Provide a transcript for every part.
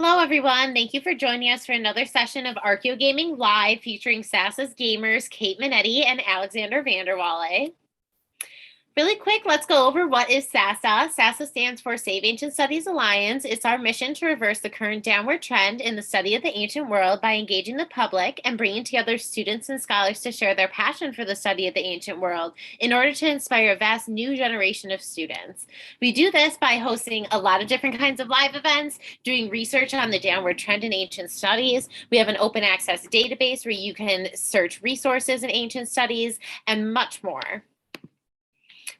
Hello, everyone. Thank you for joining us for another session of Archeo Gaming Live featuring Sasa's gamers Kate Minetti and Alexander Vanderwalle. Really quick, let's go over what is SASA. SASA stands for Save Ancient Studies Alliance. It's our mission to reverse the current downward trend in the study of the ancient world by engaging the public and bringing together students and scholars to share their passion for the study of the ancient world in order to inspire a vast new generation of students. We do this by hosting a lot of different kinds of live events, doing research on the downward trend in ancient studies. We have an open access database where you can search resources in ancient studies and much more.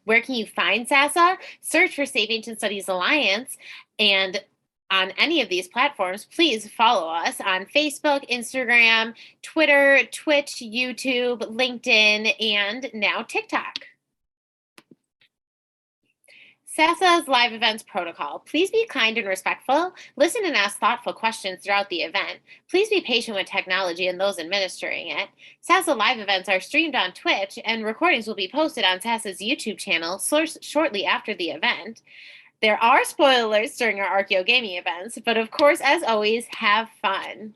Where can you find SASA? Search for Save Ancient Studies Alliance, and on any of these platforms, please follow us on Facebook, Instagram, Twitter, Twitch, YouTube, LinkedIn, and now TikTok. SASA's live events protocol. Please be kind and respectful. Listen and ask thoughtful questions throughout the event. Please be patient with technology and those administering it. SASA live events are streamed on Twitch, and recordings will be posted on SASA's YouTube channel shortly after the event. There are spoilers during our Archeo Gaming events, but of course, as always, have fun.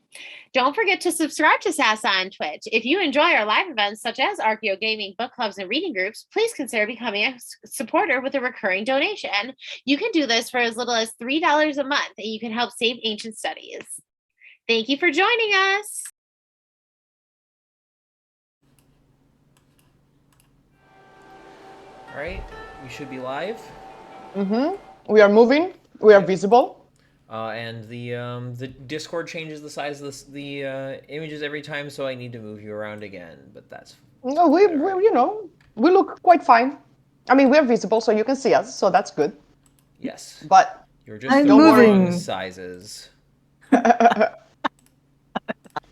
Don't forget to subscribe to SASA on Twitch. If you enjoy our live events, such as Archeo Gaming, book clubs, and reading groups, please consider becoming a supporter with a recurring donation. You can do this for as little as $3 a month, and you can help save ancient studies. Thank you for joining us. All right, we should be live. We are moving. We are visible. And the Discord changes the size of the images every time, so I need to move you around again. But that's No, we we look quite fine. I mean, we're visible, so you can see us, so that's good. Yes. But you're just I'm the moving. wrong sizes.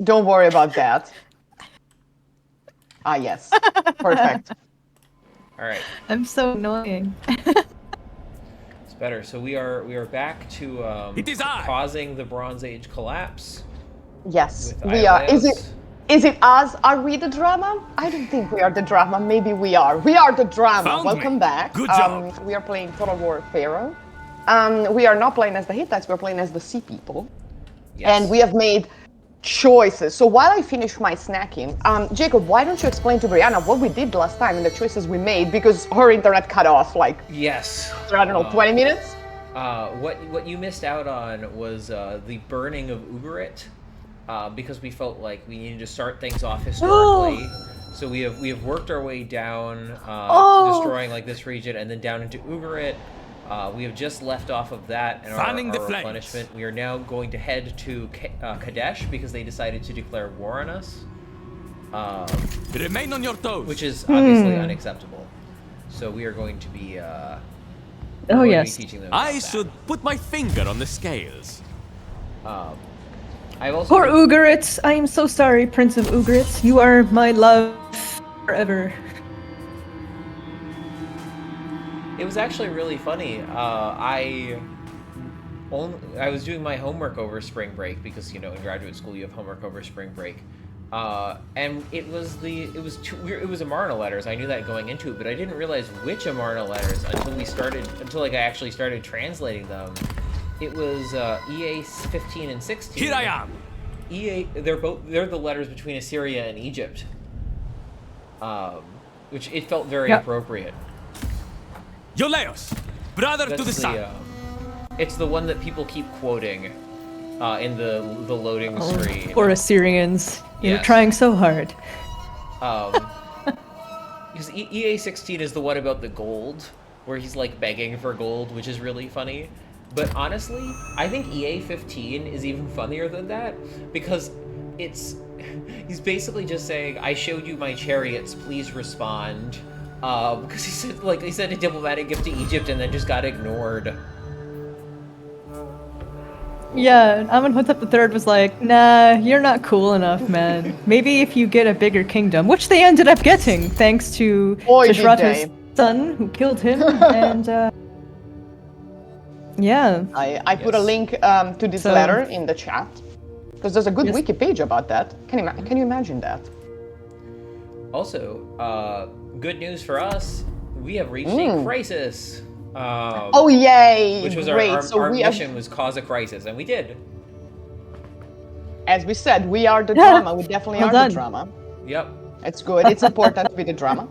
Don't worry about that. Ah, yes. Perfect. All right. I'm so annoying. It's better. So we are back to causing the Bronze Age collapse. Yes, with we are. Iolaus. Is it us? Are we the drama? I don't think we are the drama. Maybe we are. We are the drama. Found Welcome me. back. Good job. We are playing Total War Pharaoh. We are not playing as the Hittites. We're playing as the Sea People. Yes. And we have made choices. So while I finish my snacking, Jacob, why don't you explain to Briana what we did last time and the choices we made, because her internet cut off like, Yes. I don't know, 20 minutes? What you missed out on was the burning of Ugarit, because we felt like we needed to start things off historically. So we have worked our way down, destroying like this region, and then down into Ugarit. We have just left off of that and our replenishment. We are now going to head to Kadesh because they decided to declare war on us. Remain on your toes. Which is obviously unacceptable. So we are going to be teaching them about I that. should put my finger on the scales. I've also Poor Ugarit. I am so sorry, Prince of Ugarit. You are my love forever. It was actually really funny. I was doing my homework over spring break because in graduate school you have homework over spring break, and it was Amarna letters. I knew that going into it, but I didn't realize which Amarna letters until I actually started translating them. It was EA 15 and 16. Here I am. EA, they're the letters between Assyria and Egypt, which it felt very appropriate. Yoleos, brother to the sun. It's the one that people keep quoting in the loading screen. Poor Assyrians. You're Yes. trying so hard. Because EA 16 is the one about the gold, where he's like begging for gold, which is really funny. But honestly, I think EA 15 is even funnier than that, because he's basically just saying, "I showed you my chariots, please respond." Because he sent a diplomatic gift to Egypt and then just got ignored. Yeah, Amenhotep III was like, nah, you're not cool enough, man. Maybe if you get a bigger kingdom, which they ended up getting, thanks to Boy, did Tishrata's they. son, who killed him, and, yeah. I put a link to this letter in the chat, because there's a good wiki page about that. Can you imagine that? Also, good news for us, we have reached a crisis. Oh yay! Which was Great. our So our we mission was cause a crisis, and we did. As we said, we are the Yeah. drama. We definitely Well are done. the drama. Yep. It's good. It's important to be the drama.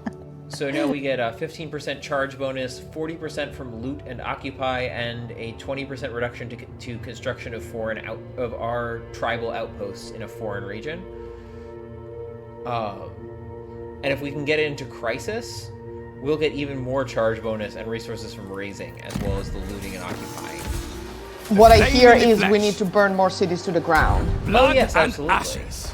So now we get a 15% charge bonus, 40% from loot and occupy, and a 20% reduction to construction of our tribal outposts in a foreign region. And if we can get it into crisis, we'll get even more charge bonus and resources from raising, as well as the looting and occupying. What I Flame hear in the is we flesh. need to burn more cities to the ground. Blood yes, and absolutely. ashes.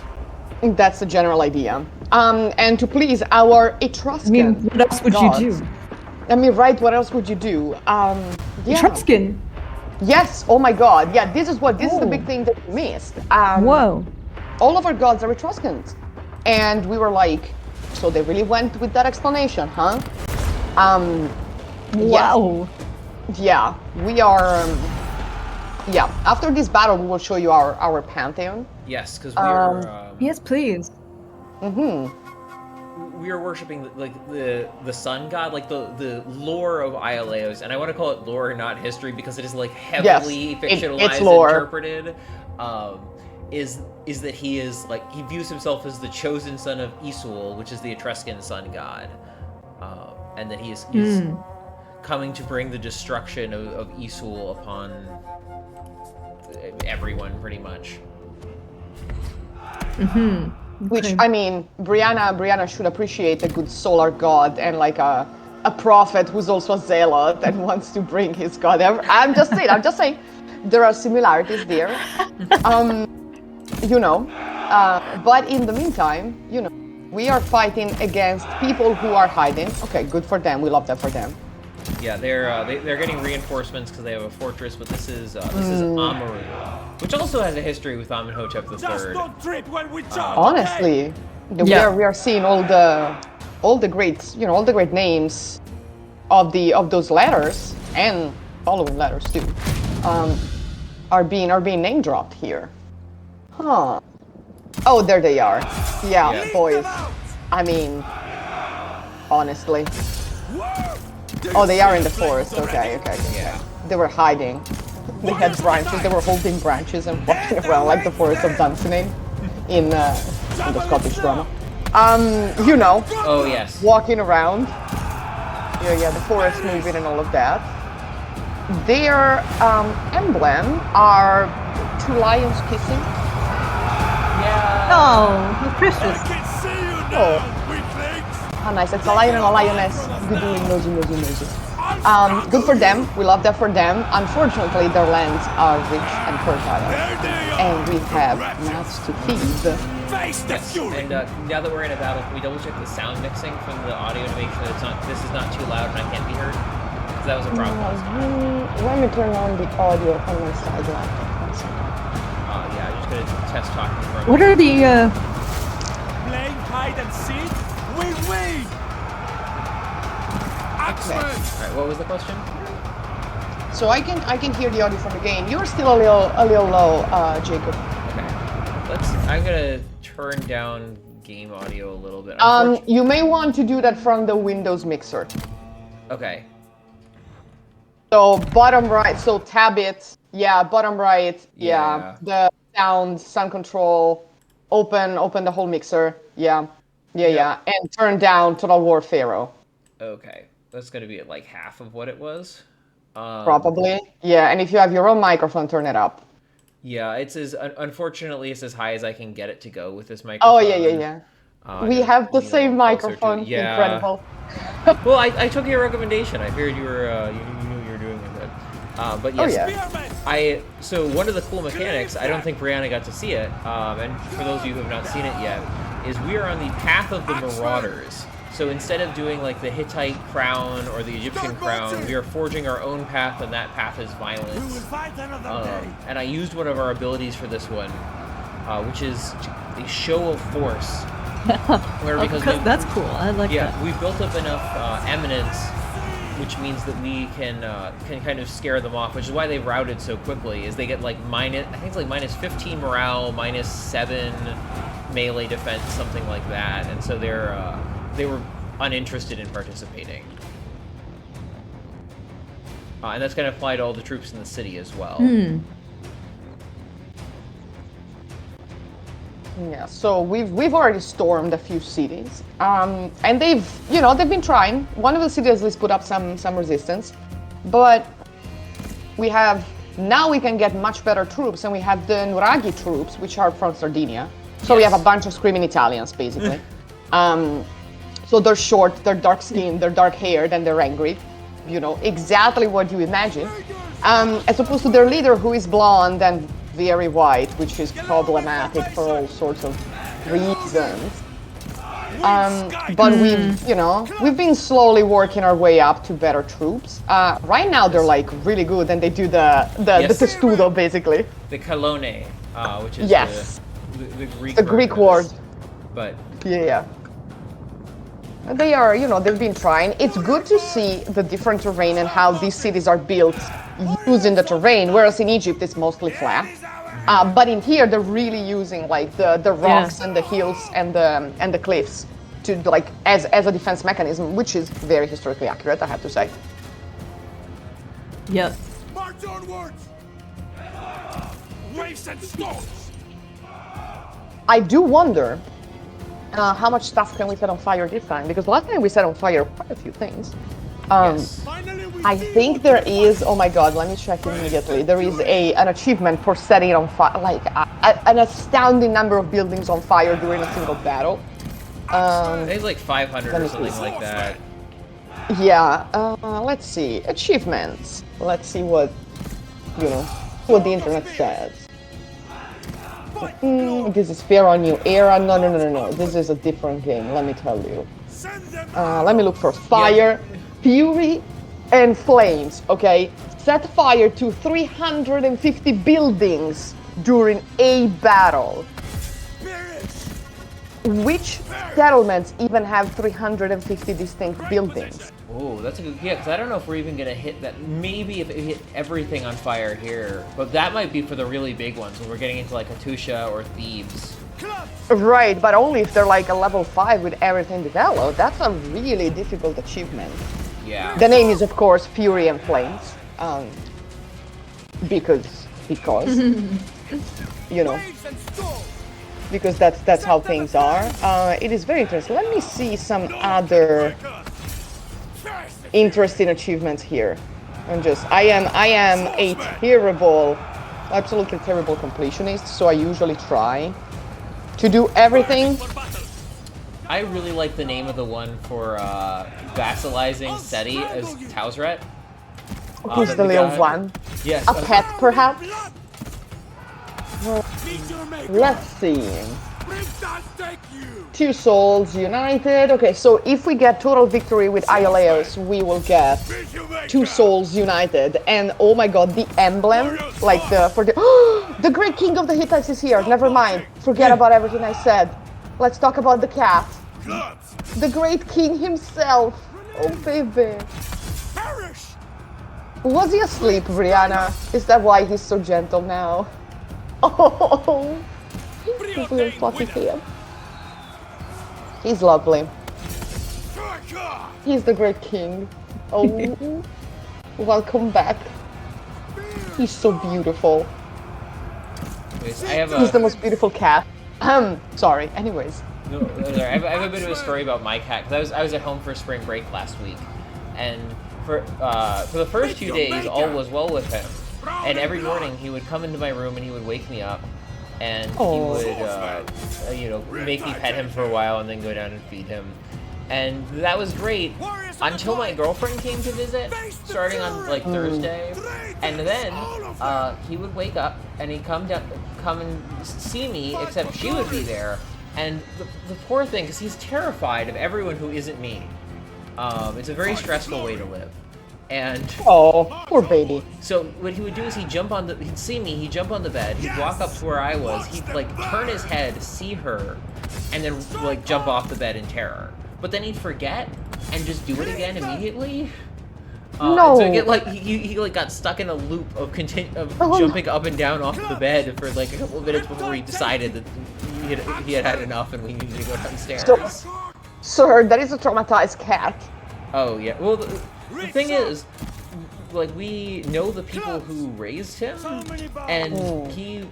That's the general idea. And to please our I Etruscan mean, what else would gods. you do? I mean, right, what else would you do? Yeah. Etruscan. Yes, oh my god. Yeah, this is the big Oh. thing that we missed. Whoa. All of our gods are Etruscans. And we were like, so they really went with that explanation, huh? Wow. Yeah, we are. Yeah, after this battle, we will show you our pantheon. Yes, because we are. Yes, please. We are worshiping the sun god, like the lore of Iolaos, and I want to call it lore, not history, because it is like heavily fictionalized, it's lore. interpreted. Is that he views himself as the chosen son of Isul, which is the Etruscan sun god, and that he's coming to bring the destruction of Isul upon everyone, pretty much. Which, Okay. I mean, Briana should appreciate a good solar god and like a prophet who's also a zealot and wants to bring his god. I'm just saying, there are similarities there. But in the meantime, we are fighting against people who are hiding. Okay, good for them. We love that for them. Yeah, they're getting reinforcements because they have a fortress, but this is Amaru, which also has a history with Amenhotep Just III. don't trip when we charge. Honestly, Yeah. we are seeing all the great names of those letters and following letters too, are being name dropped here. Huh. Oh, there they are. Yeah, Yeah. boys. I mean, honestly. Oh, they are in the forest. Okay. Yeah. They were hiding. They had branches. They were holding branches and walking around like the forest of Dunsinane in the Scottish drama. Oh yes. Walking around. Yeah, the forest moving and all of that. Their emblem are two lions kissing. Yeah. Oh, how I precious. can see you Oh. now, weaklings. How nice. It's a lion and a lioness. Good doing nosy. Good for them. We love that for them. Unfortunately, their lands are rich and fertile. There they are. And we have mouths to feed. Face the Yes. fury. And now that we're in a battle, can we double check the sound mixing from the audio to make sure that this is not too loud and I can't be heard? Because that was a problem last time. Let me turn on the audio on my side laptop. Yeah, I'm just gonna test talking for a What minute. are the, Playing hide and seek, we win. Axeman. All right, what was the question? So I can hear the audio from the game. You're still a little low, Jacob. Okay. I'm gonna turn down game audio a little bit. You may want to do that from the Windows mixer. Okay. So bottom right, so tab it. Yeah, bottom right. Yeah. The sound control. Open the whole mixer. Yeah. And turn down Total War Pharaoh. Okay. That's gonna be at like half of what it was. Probably. Yeah, and if you have your own microphone, turn it up. Yeah, unfortunately it's as high as I can get it to go with this Oh microphone. yeah. I We gotta have the lean a same little closer to it. microphone. Yeah. Incredible. Well, I took your recommendation. I figured you were you knew you were doing it. But yes, yeah. So one of the cool mechanics, I don't think Briana got to see it, and for those of you who have not seen it yet, is we are on the path of the Marauders. So instead of doing like the Hittite crown or the Egyptian crown, we are forging our own path, and that path is We will violence. fight another day. And I used one of our abilities for this one, which is a show of force. Where because we- that's cool. I like yeah, that. we've built up enough eminence, which means that we can kind of scare them off, which is why they routed so quickly. Is they get like I think it's like minus 15 morale, minus 7 melee defense, something like that, and so they were uninterested in participating. And that's going to apply to all the troops in the city as well. Yeah, so we've already stormed a few cities, and they've been trying. One of the cities at least put up some resistance, but now we can get much better troops, and we have the Nuraghi troops, which are from Sardinia. So we have a bunch of screaming Italians, basically. So they're short, they're dark skinned, they're dark haired, and they're angry. Exactly what you imagine. As opposed to their leader, who is blonde and very white, which is problematic for all sorts of reasons. But we've been slowly working our way up to better troops. Right now they're like really good, and they do the testudo basically. The Calone, which is the Greek word. But yeah. They are, they've been trying. It's good to see the different terrain and how these cities are built using the terrain, whereas in Egypt it's mostly flat. But in here they're really using like the rocks and the hills and the cliffs to like as a defense mechanism, which is very historically accurate, I have to say. Yep. March onwards! Waves and stones! I do wonder how much stuff can we set on fire this time? Because last time we set on fire quite a few things. I think there is, oh my god, let me check immediately. There is an achievement for setting on fire, like an astounding number of buildings on fire during a single battle. It's like 500 or something like that. Yeah, let's see. Achievements. Let's see what the internet says. This is Pharaoh New Era. No. This is a different game, let me tell you. Let me look for fire, fury, and flames, okay? Set fire to 350 buildings during a battle. Which settlements even have 350 distinct buildings? Oh, that's a good, because I don't know if we're even gonna hit that. Maybe if it hit everything on fire here, but that might be for the really big ones when we're getting into like Hattusha or Thebes. Right, but only if they're like a level 5 with everything developed. That's a really difficult achievement. Yeah. The name is of course Fury and Flames, because because that's how things are. It is very interesting. Let me see some other interesting achievements here. I am a absolutely terrible completionist, so I usually try to do everything. I really like the name of the one for vassalizing Seti as Tausret. Who's the little one? Yes. A pet, perhaps? Let's see. 2 souls united. Okay, so if we get total victory with Iolaeus, we will get 2 souls united. And oh my god, the emblem, like the great king of the Hittites is here. Never mind. Forget about everything I said. Let's talk about the cat. The great king himself. Oh baby. Was he asleep, Briana? Is that why he's so gentle now? Oh, his little fluffy tail. He's lovely. He's the great king. Oh, welcome back. He's so beautiful. He's the most beautiful cat. Sorry. Anyways. No, I have a bit of a story about my cat, because I was at home for spring break last week, and for the first few days all was well with him. And every morning he would come into my room and he would wake me up, and he would, make me pet him for a while and then go down and feed him. And that was great until my girlfriend came to visit, starting on like Thursday. And then he would wake up and he'd come and see me, except she would be there. And the poor thing, because he's terrified of everyone who isn't me. It's a very stressful way to live. And oh, poor baby. So what he would do is he'd see me, he'd jump on the bed, he'd walk up to where I was, he'd like turn his head, see her, and then like jump off the bed in terror. But then he'd forget and just do it again immediately. No. So he got stuck in a loop of jumping up and down off the bed for like a couple of minutes before he decided that he had had enough and we needed to go downstairs. So, sir, that is a traumatized cat. Oh yeah. Well, the thing is, like, we know the people who raised him, and he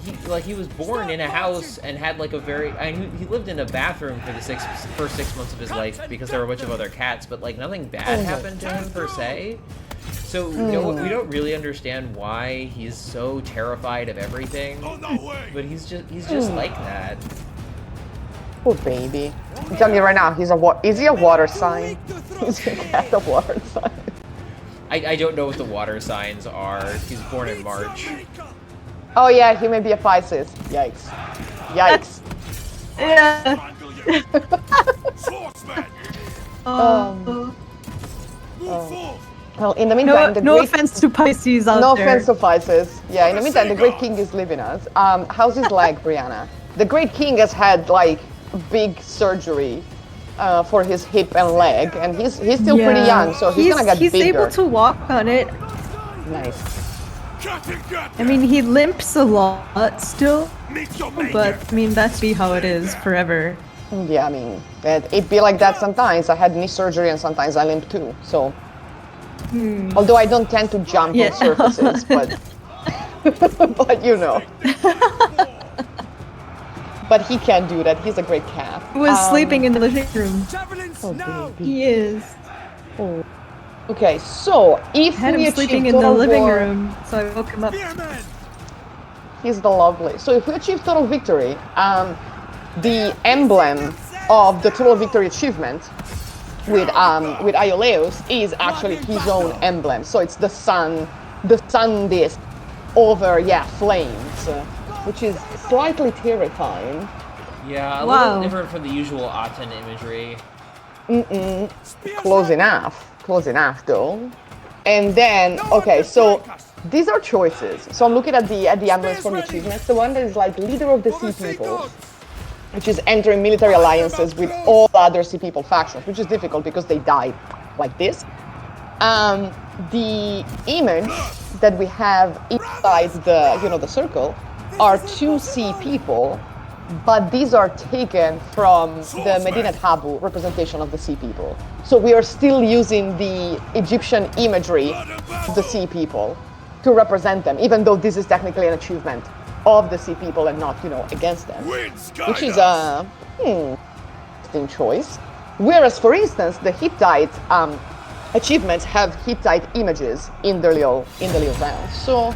he was born in a house and had like a very. I mean, he lived in a bathroom for the first 6 months of his life because there were a bunch of other cats, but like nothing bad happened to him per se. So we don't really understand why he's so terrified of everything. But he's just like that. Poor baby. I'm telling you right now, is he a water sign? He's a cat of water sign. I don't know what the water signs are. He's born in March. Oh yeah, he may be a Pisces. Yikes. Yikes. Yeah. Well, in the meantime, No offense to Pisces out No there. offense to Pisces. Yeah, in the meantime, the Great King is leaving us. How's his leg, Briana? The Great King has had like big surgery for his hip and leg, and he's still pretty young, so he's gonna get bigger. He's able to walk on it. Nice. I mean, he limps a lot still, but I mean, that's how it is forever. Yeah, I mean, it'd be like that sometimes. I had knee surgery and sometimes I limp too, so. Although I don't tend to jump on surfaces, but but you know. But he can do that. He's a great cat. He was sleeping in the living room. Oh, baby. He is. Oh. Okay, so if I had we him sleeping achieve in the total living war, room, so I woke him up. he's the lovely. So if we achieve total victory, the emblem of the total victory achievement with Ioleus is actually his own emblem. So it's the sun disc over flames, which is slightly terrifying. Yeah, a Wow. little different from the usual Aten imagery. Close enough though. And then, okay, so these are choices. So I'm looking at the emblems for the achievements. The one that is like leader of the sea people, which is entering military alliances with all other sea people factions, which is difficult because they die like this. The image that we have inside the circle are two sea people, but these are taken from the Medina Tabu representation of the sea people. So we are still using the Egyptian imagery of the sea people to represent them, even though this is technically an achievement of the sea people and not, against them. Which is a interesting choice. Whereas, for instance, the Hittite achievements have Hittite images in the little round. So,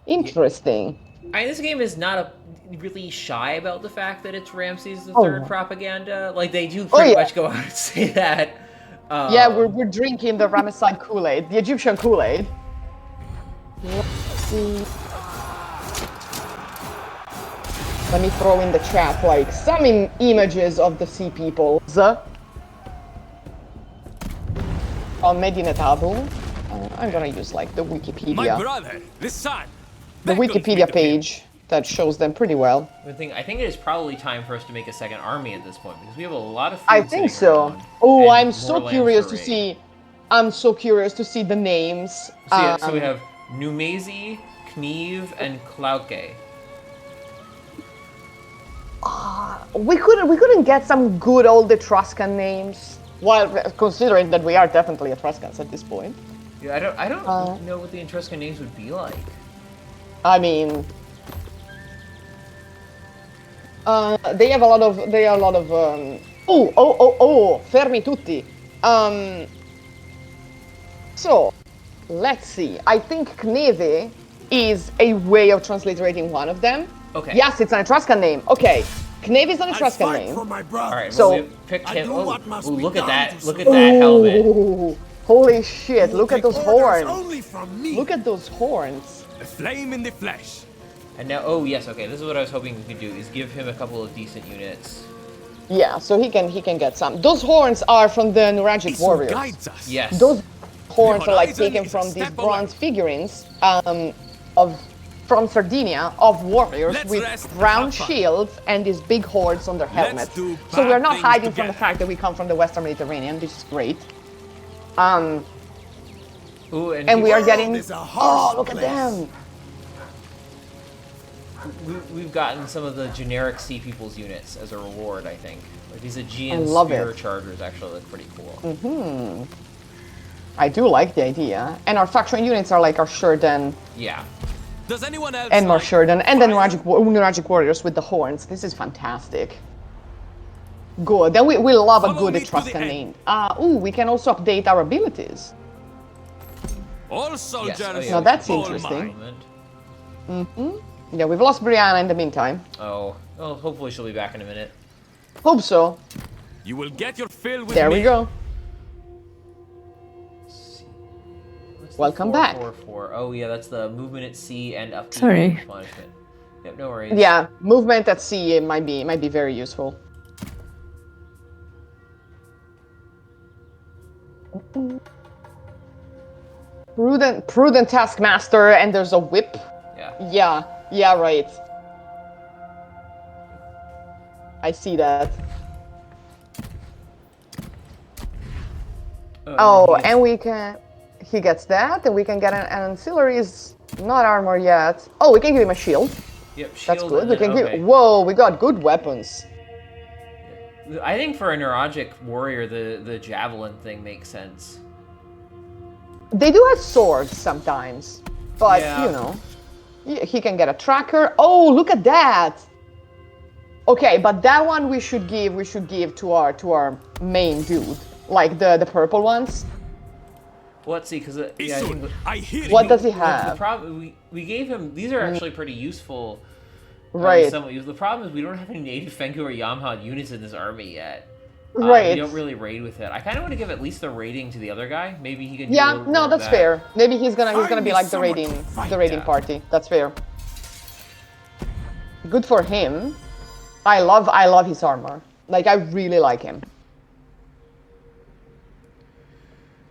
interesting. This game is not really shy about the fact that it's Ramses III propaganda. Like, they do pretty much go out and say that. Yeah, we're drinking the Ramesside Kool-Aid, the Egyptian Kool-Aid. Let's see. Let me throw in the chat, like, some images of the sea peoples. On Medina Tabu. I'm gonna use, like, the Wikipedia. My brother, the sun. The Wikipedia page that shows them pretty well. I think it is probably time for us to make a second army at this point because we have a lot of food I think sitting so. around Oh, and I'm more so lands curious to to raid. see. I'm so curious to see the names. So we have Numezi, Kniv, and Klauke. We couldn't get some good old Etruscan names. Well, considering that we are definitely Etruscans at this point. Yeah, I don't know what the Etruscan names would be like. I mean, they have a lot of. Fermi tutti. So, let's see. I think Kneve is a way of transliterating one of them. Okay. Yes, it's an Etruscan name. Okay, Kneve is an Etruscan name. All right, So- well, we picked him. Oh, look at that! Look at that helmet! Ooh, holy shit! Look at those horns! Look at those horns! A flame in the flesh. And now, oh yes, okay. This is what I was hoping we could do: is give him a couple of decent units. Yeah, so he can get some. Those horns are from the Nuragic This who warriors. guides us. Yes. Those horns are like horizon taken is from a these step bronze away. figurines from Sardinia of warriors Let's with rest and round have fun. shields and these big horns on their Let's helmets. do So we are bad not things hiding from the together. fact that we come from the Western Mediterranean, which is great. Ooh, And we are getting. is a harsh Oh, look at place. them! We've gotten some of the generic Sea People's units as a reward, I think. Like these Aegean I love spear it. chargers actually look pretty cool. I do like the idea. And our faction units are like our Shurden Yeah. Does anyone else and more like Shurden, and then fire? Nuragic warriors with the horns. This is fantastic. Good. Then we love a Follow good me to the Etruscan end. name. We can also update our abilities. All soldiers. Yes. Oh, yeah, Now that's all interesting. mine. Yeah, we've lost Briana in the meantime. Oh. Well, hopefully she'll be back in a minute. Hope so. You will get your fill with There me. we go. What's the Welcome back. 444? Oh yeah, that's the movement at sea and upkeep Sorry. replenishment. Yep, no worries. Yeah, movement at sea might be very useful. Prudent taskmaster, and there's a whip. Yeah. Yeah, right. I see that. Oh, and we can. He gets that, and we can get an ancillaries. Not armor yet. Oh, we can give him a shield. Yep, shield. That's good. And We then, can okay. give. Whoa, we got good weapons. I think for a Neuragic warrior, the javelin thing makes sense. They do have swords sometimes, but Yeah. you know, he can get a tracker. Oh, look at that! Okay, but that one we should give to our main dude, like the purple ones. Well, let's see, because yeah, I Isul, think I hear What you. does he the have? problem we gave him. These are actually pretty useful. Right, Somewhat useful. The problem is we don't have any native Fengu or Yamha units in this army yet. right. We don't really raid with it. I kind of want to give at least the raiding to the other guy. Maybe he could. Do a Yeah, little no, more of that's that. fair. Maybe he's gonna Find be me like the someone raiding to fight. the raiding Yeah. party. That's fair. Good for him. I love his armor. Like, I really like him.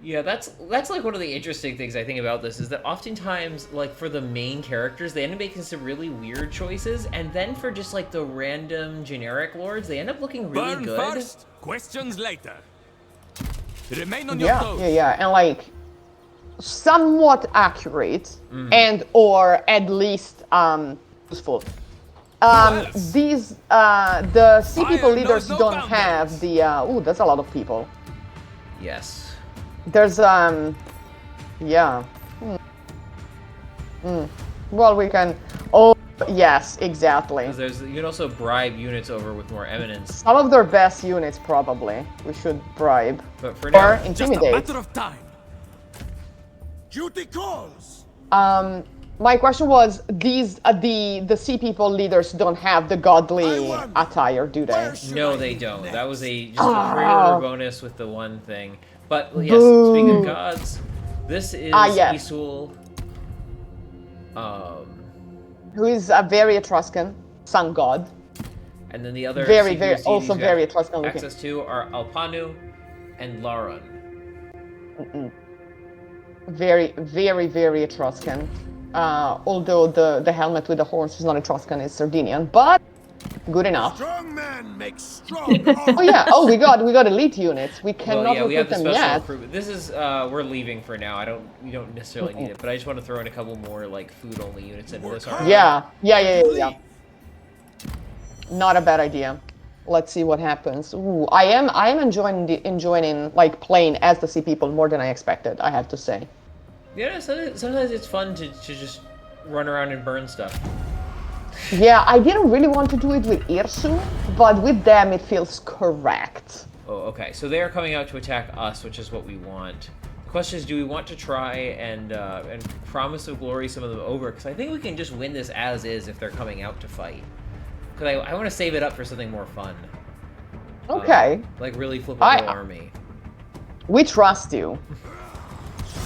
Yeah, that's like one of the interesting things I think about this is that oftentimes, like for the main characters, they end up making some really weird choices, and then for just like the random generic lords, they end up looking really Burn good. first, questions later. Remain on your Yeah, toes. yeah, and like somewhat accurate and or at least useful. else? These the sea people Fire leaders knows no don't have the ooh, that's a lot of people. Yes. There's yeah. Well, we can. Oh, yes, exactly. Because you can also bribe units over with more eminence, Some of their best units, probably. We should bribe but for or now, Just a intimidate. matter of time. Duty calls. My question was: these the sea people leaders don't have the godly attire, do they? no, they don't. That was just a pre-order bonus with the one thing. But yes, Boo. speaking of gods, this is Yes. Isul. Who is a very Etruscan sun god? And then the other Very, CPUs very, you also have very Etruscan looking. access to are Alpanu and Laron. Very, very, very Etruscan. Although the helmet with the horns is not Etruscan, it's Sardinian, but good enough. Strong man makes strong. Oh yeah. Oh, we got elite units. We Well, cannot yeah, we have recruit the them special yet. recruitment. This is we're leaving for now. We don't necessarily need it, but I just want to throw in a couple more like food only units into this army. Yeah. Not a bad idea. Let's see what happens. Ooh, I am enjoying like playing as the sea people more than I expected, I have to say. Yeah, sometimes it's fun to just run around and burn stuff. Yeah, I didn't really want to do it with Irsu, but with them it feels correct. Oh, okay. So they are coming out to attack us, which is what we want. The question is, do we want to try and promise of glory some of them over? Because I think we can just win this as is if they're coming out to fight. Because I want to save it up for something more fun. Okay. Like really flip a whole army. We trust you.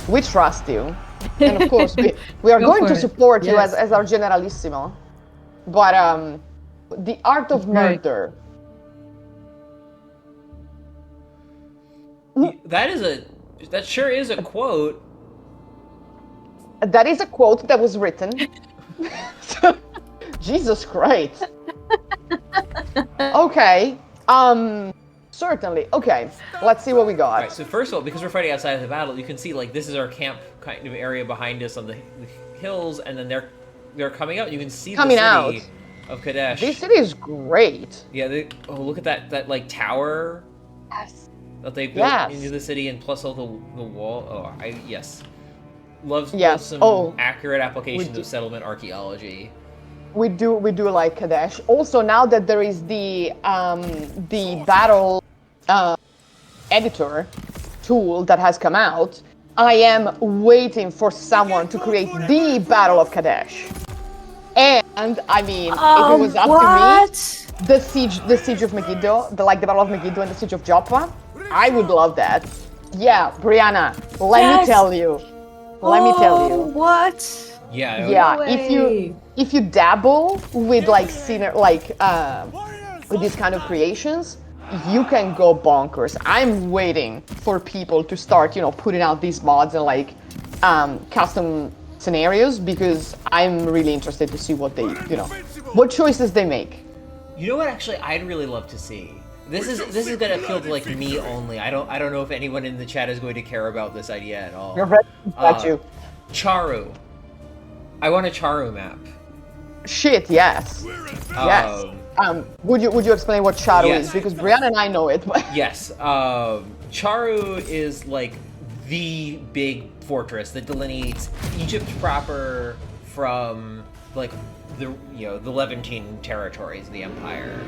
We trust you. And of course, we are Go going for to it. support you Yes. as our generalissimo. But the art of Right. murder. That sure is a quote. That is a quote that was written. Jesus Christ. Okay. Certainly. Okay. Let's see what we got. Alright, so first of all, because we're fighting outside of the battle, you can see like this is our camp kind of area behind us on the hills, and then they're coming out. You can see Coming the city out. of Kadesh. This city is great. Yeah. Look at that like tower. Yes. that they built Yes. into the city, and plus all the wall. Oh, yes. Love Yes. some accurate applications do. of settlement archaeology. We do like Kadesh. Also, now that there is the battle editor tool that has come out, I am waiting for someone to create the Battle of Kadesh. And I mean, if it was up to me, the siege of Megiddo, the Battle of Megiddo and the siege of Joppa, I would love that. Yeah, Briana, let me tell you. What? Yeah. Yeah, if you dabble with with these kind of creations, you can go bonkers. I'm waiting for people to start, putting out these mods and custom scenarios, because I'm really interested to see what they, what choices they make. You know what? Actually, I'd really love to see. This is gonna appeal to me only. I don't know if anyone in the chat is going to care about this idea at all. You're ready? Got you. Charu. I want a Charu map. Shit, yes. Yes. Would you explain what Charu is? Because Brianna and I know it. But yes. Charu is the big fortress that delineates Egypt proper from the Levantine territories of the empire.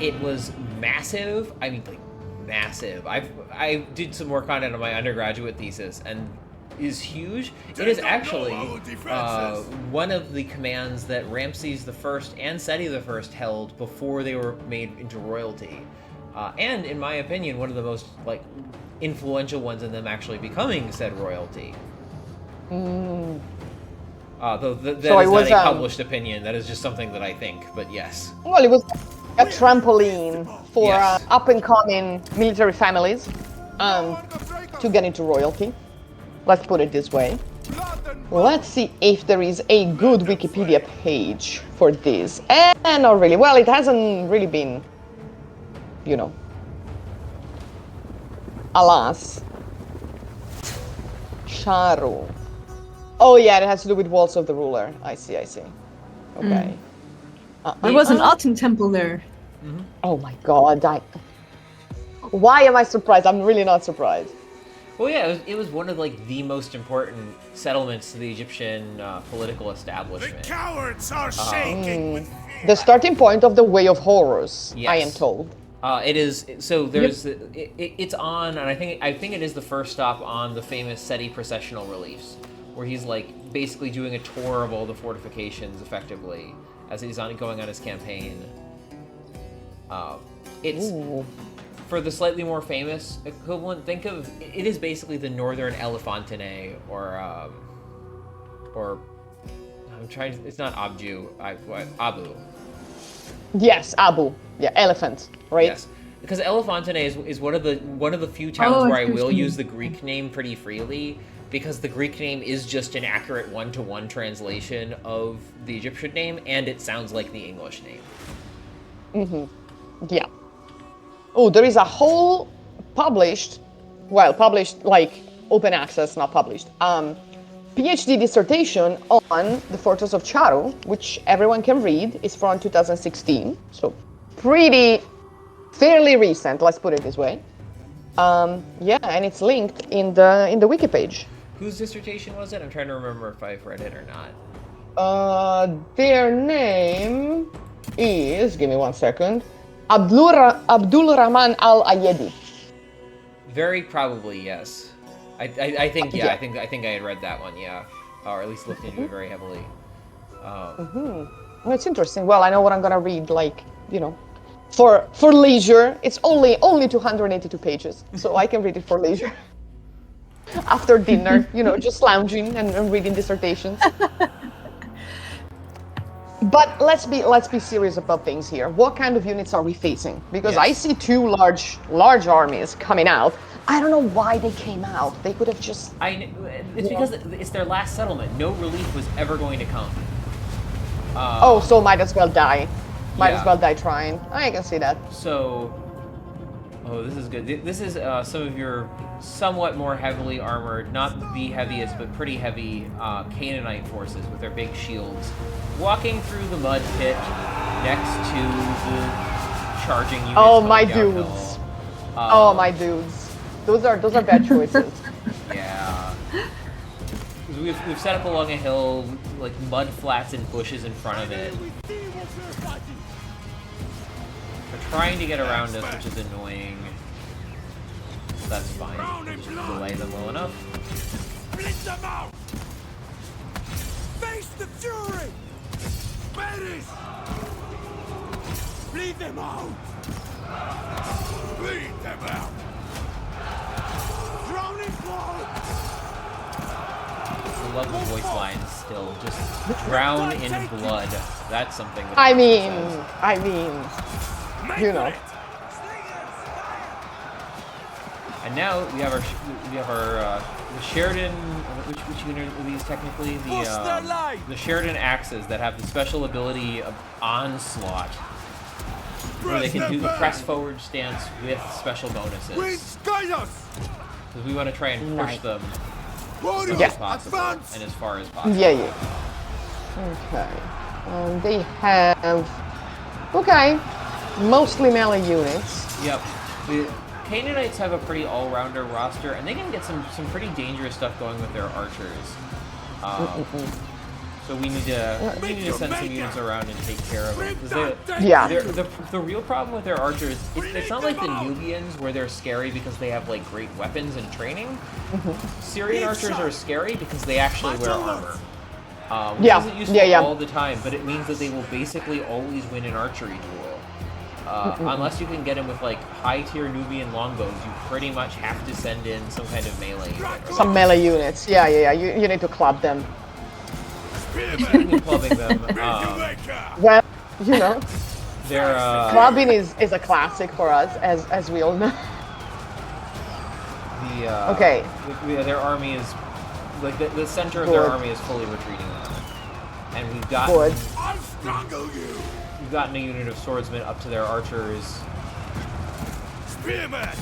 It was massive. I mean, massive. I did some work on it on my undergraduate thesis, and is huge. It is actually one of the commands that Ramses I and Seti I held before they were made into royalty, and in my opinion, one of the most influential ones in them actually becoming said royalty. Though that is not a published opinion. That is just something that I think. But yes. Well, it was a trampoline for up-and-coming military families to get into royalty. Let's put it this way. Let's see if there is a good Wikipedia page for this. And not really. Well, it hasn't really been, alas. Charu. Oh yeah, it has to do with walls of the ruler. I see. Okay. There was an Aten temple there. Mm-hmm. Oh my god, why am I surprised? I'm really not surprised. Well, yeah, it was one of the most important settlements to the Egyptian political establishment. The cowards are shaking with fear. The starting point of the Way of Horrors, yes. I am told. It is. So there's it's on, and I think it is the first stop on the famous Seti processional reliefs, where he's basically doing a tour of all the fortifications effectively as he's going on his campaign. It's for the slightly more famous equivalent. Think of it is basically the northern Elephantine, or I'm trying. It's not Abu. Abu. Yes, Abu. Yeah, elephant, right? Yes, because Elephantine is one of the few towns where I will use the Greek name pretty freely, because the Greek name is just an accurate one-to-one translation of the Egyptian name, and it sounds like the English name. Mm-hmm. Yeah. Oh, there is a whole published open access, not published, PhD dissertation on the fortress of Charu, which everyone can read. It's from 2016, so fairly recent. Let's put it this way. Yeah, and it's linked in the wiki page. Whose dissertation was it? I'm trying to remember if I've read it or not. Their name is, give me 1 second, Abdul Rahman Al-Ayedi. Very probably, yes. I think yeah. I think I had read that one, yeah, or at least looked into it very heavily. Well, it's interesting. Well, I know what I'm gonna read, for leisure. It's only 282 pages, so I can read it for leisure. After dinner, just lounging and reading dissertations. But let's be serious about things here. What kind of units are we facing? Because I see two large armies coming out. I don't know why they came out. They could have just... It's because it's their last settlement. No relief was ever going to come. So might as well die. Might as well die trying. I can see that. So... Oh, this is good. This is some of your somewhat more heavily armored, not the heaviest, but pretty heavy Canaanite forces with their big shields, walking through the mud pit next to the charging units. Oh, my dudes. Oh my dudes, those are bad choices. Yeah. We've set up along a hill, like mud flats and bushes in front of it. They're trying to get around us, which is annoying. That's fine. We'll just delay them well enough. Split them out! Face the fury! Berries! Bleed them out! Bleed them out! Drowning blood! I love the voice lines still. Just drown in blood. That's something that I says. mean, you know. And now we have our the Sheridan. Which unit are these technically? The Sheridan axes that have the special ability of onslaught, where they can do the press forward stance with special bonuses. Because we want to try and push them as low as possible and as far as possible. Yeah. Okay. They have mostly melee units. Yep. The Canaanites have a pretty all-rounder roster, and they can get some pretty dangerous stuff going with their archers. So we need to send some units around and take care of them. The real problem with their archers, it's not like the Nubians where they're scary because they have like great weapons and training. Syrian archers are scary because they actually wear armor. Which isn't useful all the time, but it means that they will basically always win an archery duel. Unless you can get him with like high-tier Nubian longbows, you pretty much have to send in some kind of melee unit. Some melee units. Yeah. You need to club them. Speaking of clubbing them, Well, you know, they're clubbing is a classic for us, as we all know. Their army is like the center of their army is fully retreating now, and we've gotten a unit of swordsmen up to their archers. Spearmen!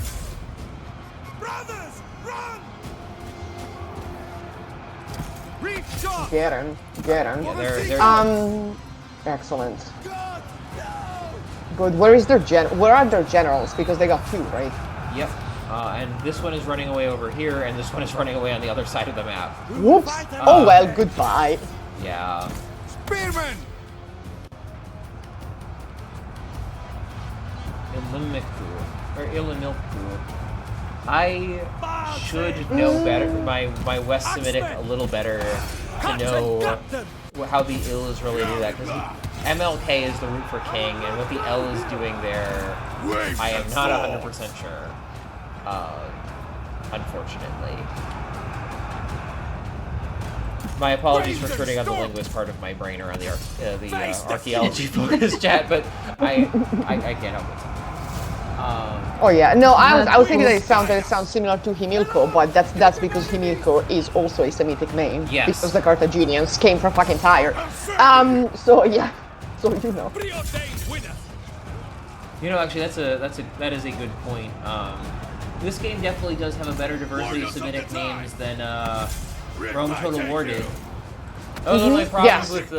Brothers, run! Reach shot! Get him. Yeah, they're Excellent. God, no! Good. Where are their generals? Because they got 2, right? Yep. And this one is running away over here, and this one is running away on the other side of the map. Whoops. Oh well, goodbye. Yeah. Spearmen! Ilimilku. I should know better, my West Semitic a little better to know how the ill is related to that, because MLK is the root for king, and what the L is doing there, I am not 100% sure, unfortunately. My apologies for turning on the linguist part of my brain around the archaeology focus chat, but I can't help it. Oh yeah, no, I was thinking that it sounds similar to Himilco, but that's because Himilco is also a Semitic name. Yes. Because the Carthaginians came from fucking Tyre. So yeah, so you know. You know, actually, that is a good point. This game definitely does have a better diversity of Semitic names than Rome Total War did. That was one of my problems with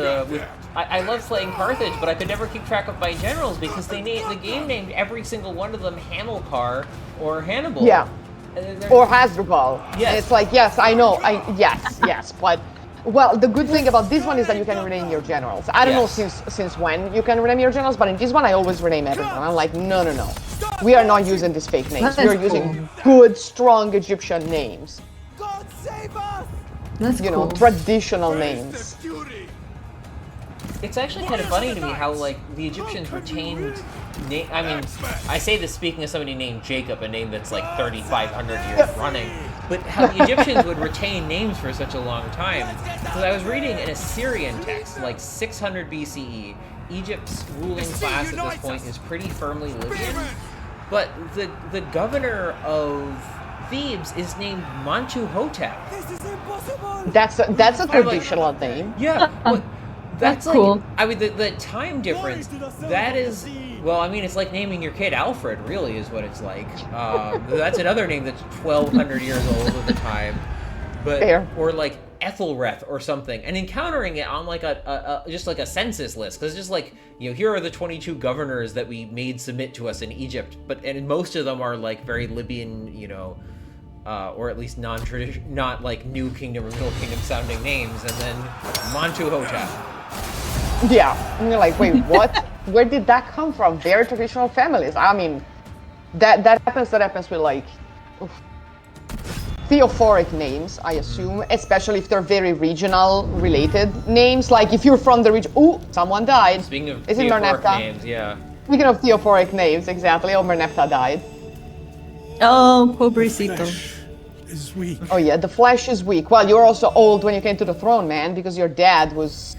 I love playing Carthage, but I could never keep track of my generals because the game named every single one of them Hamilcar or Hannibal. Yeah. Or Hasdrubal. Yes. And it's like, yes, I know, yes, but well, the good thing about this one is that you can rename your generals. I don't know since when you can rename your generals, but in this one I always rename everyone. I'm like, no. We are not using these fake names. We are using good, strong Egyptian names. God save us! That's you know, traditional names. It's actually kind of funny to me how, like, the Egyptians retained... I mean, I say this speaking of somebody named Jacob, a name that's, like, 3,500 years running, but how the Egyptians would retain names for such a long time. Because I was reading an Assyrian text, like 600 BCE. Egypt's ruling class at this point is pretty firmly Libyan, but the governor of Thebes is named Mantuhotep. This is impossible! That's a traditional name. Yeah, but that's like, cool. I mean, the time difference, that is, well, I mean, it's like naming your kid Alfred, really, is what it's like. That's another name that's 1,200 years old at the time. But, Fair. or like Ethelreth or something, and encountering it on like just like a census list, because just like, you know, here are the 22 governors that we made submit to us in Egypt, and most of them are like very Libyan, you know, or at least non-traditional, not like New Kingdom or Middle Kingdom sounding names, and then Montuhotep. Yeah, and you're like, wait, what? Where did that come from? Very traditional families. I mean, that happens with like theophoric names, I assume, especially if they're very regional related names. Like if you're from the region, ooh, someone died. Speaking of Is it theophoric Merneptah? names, yeah. Speaking of theophoric names, exactly. Oh, Merneptah died. Oh, pobrecito. Flesh is weak. Oh yeah, the flesh is weak. Well, you're also old when you came to the throne, man, because your dad was,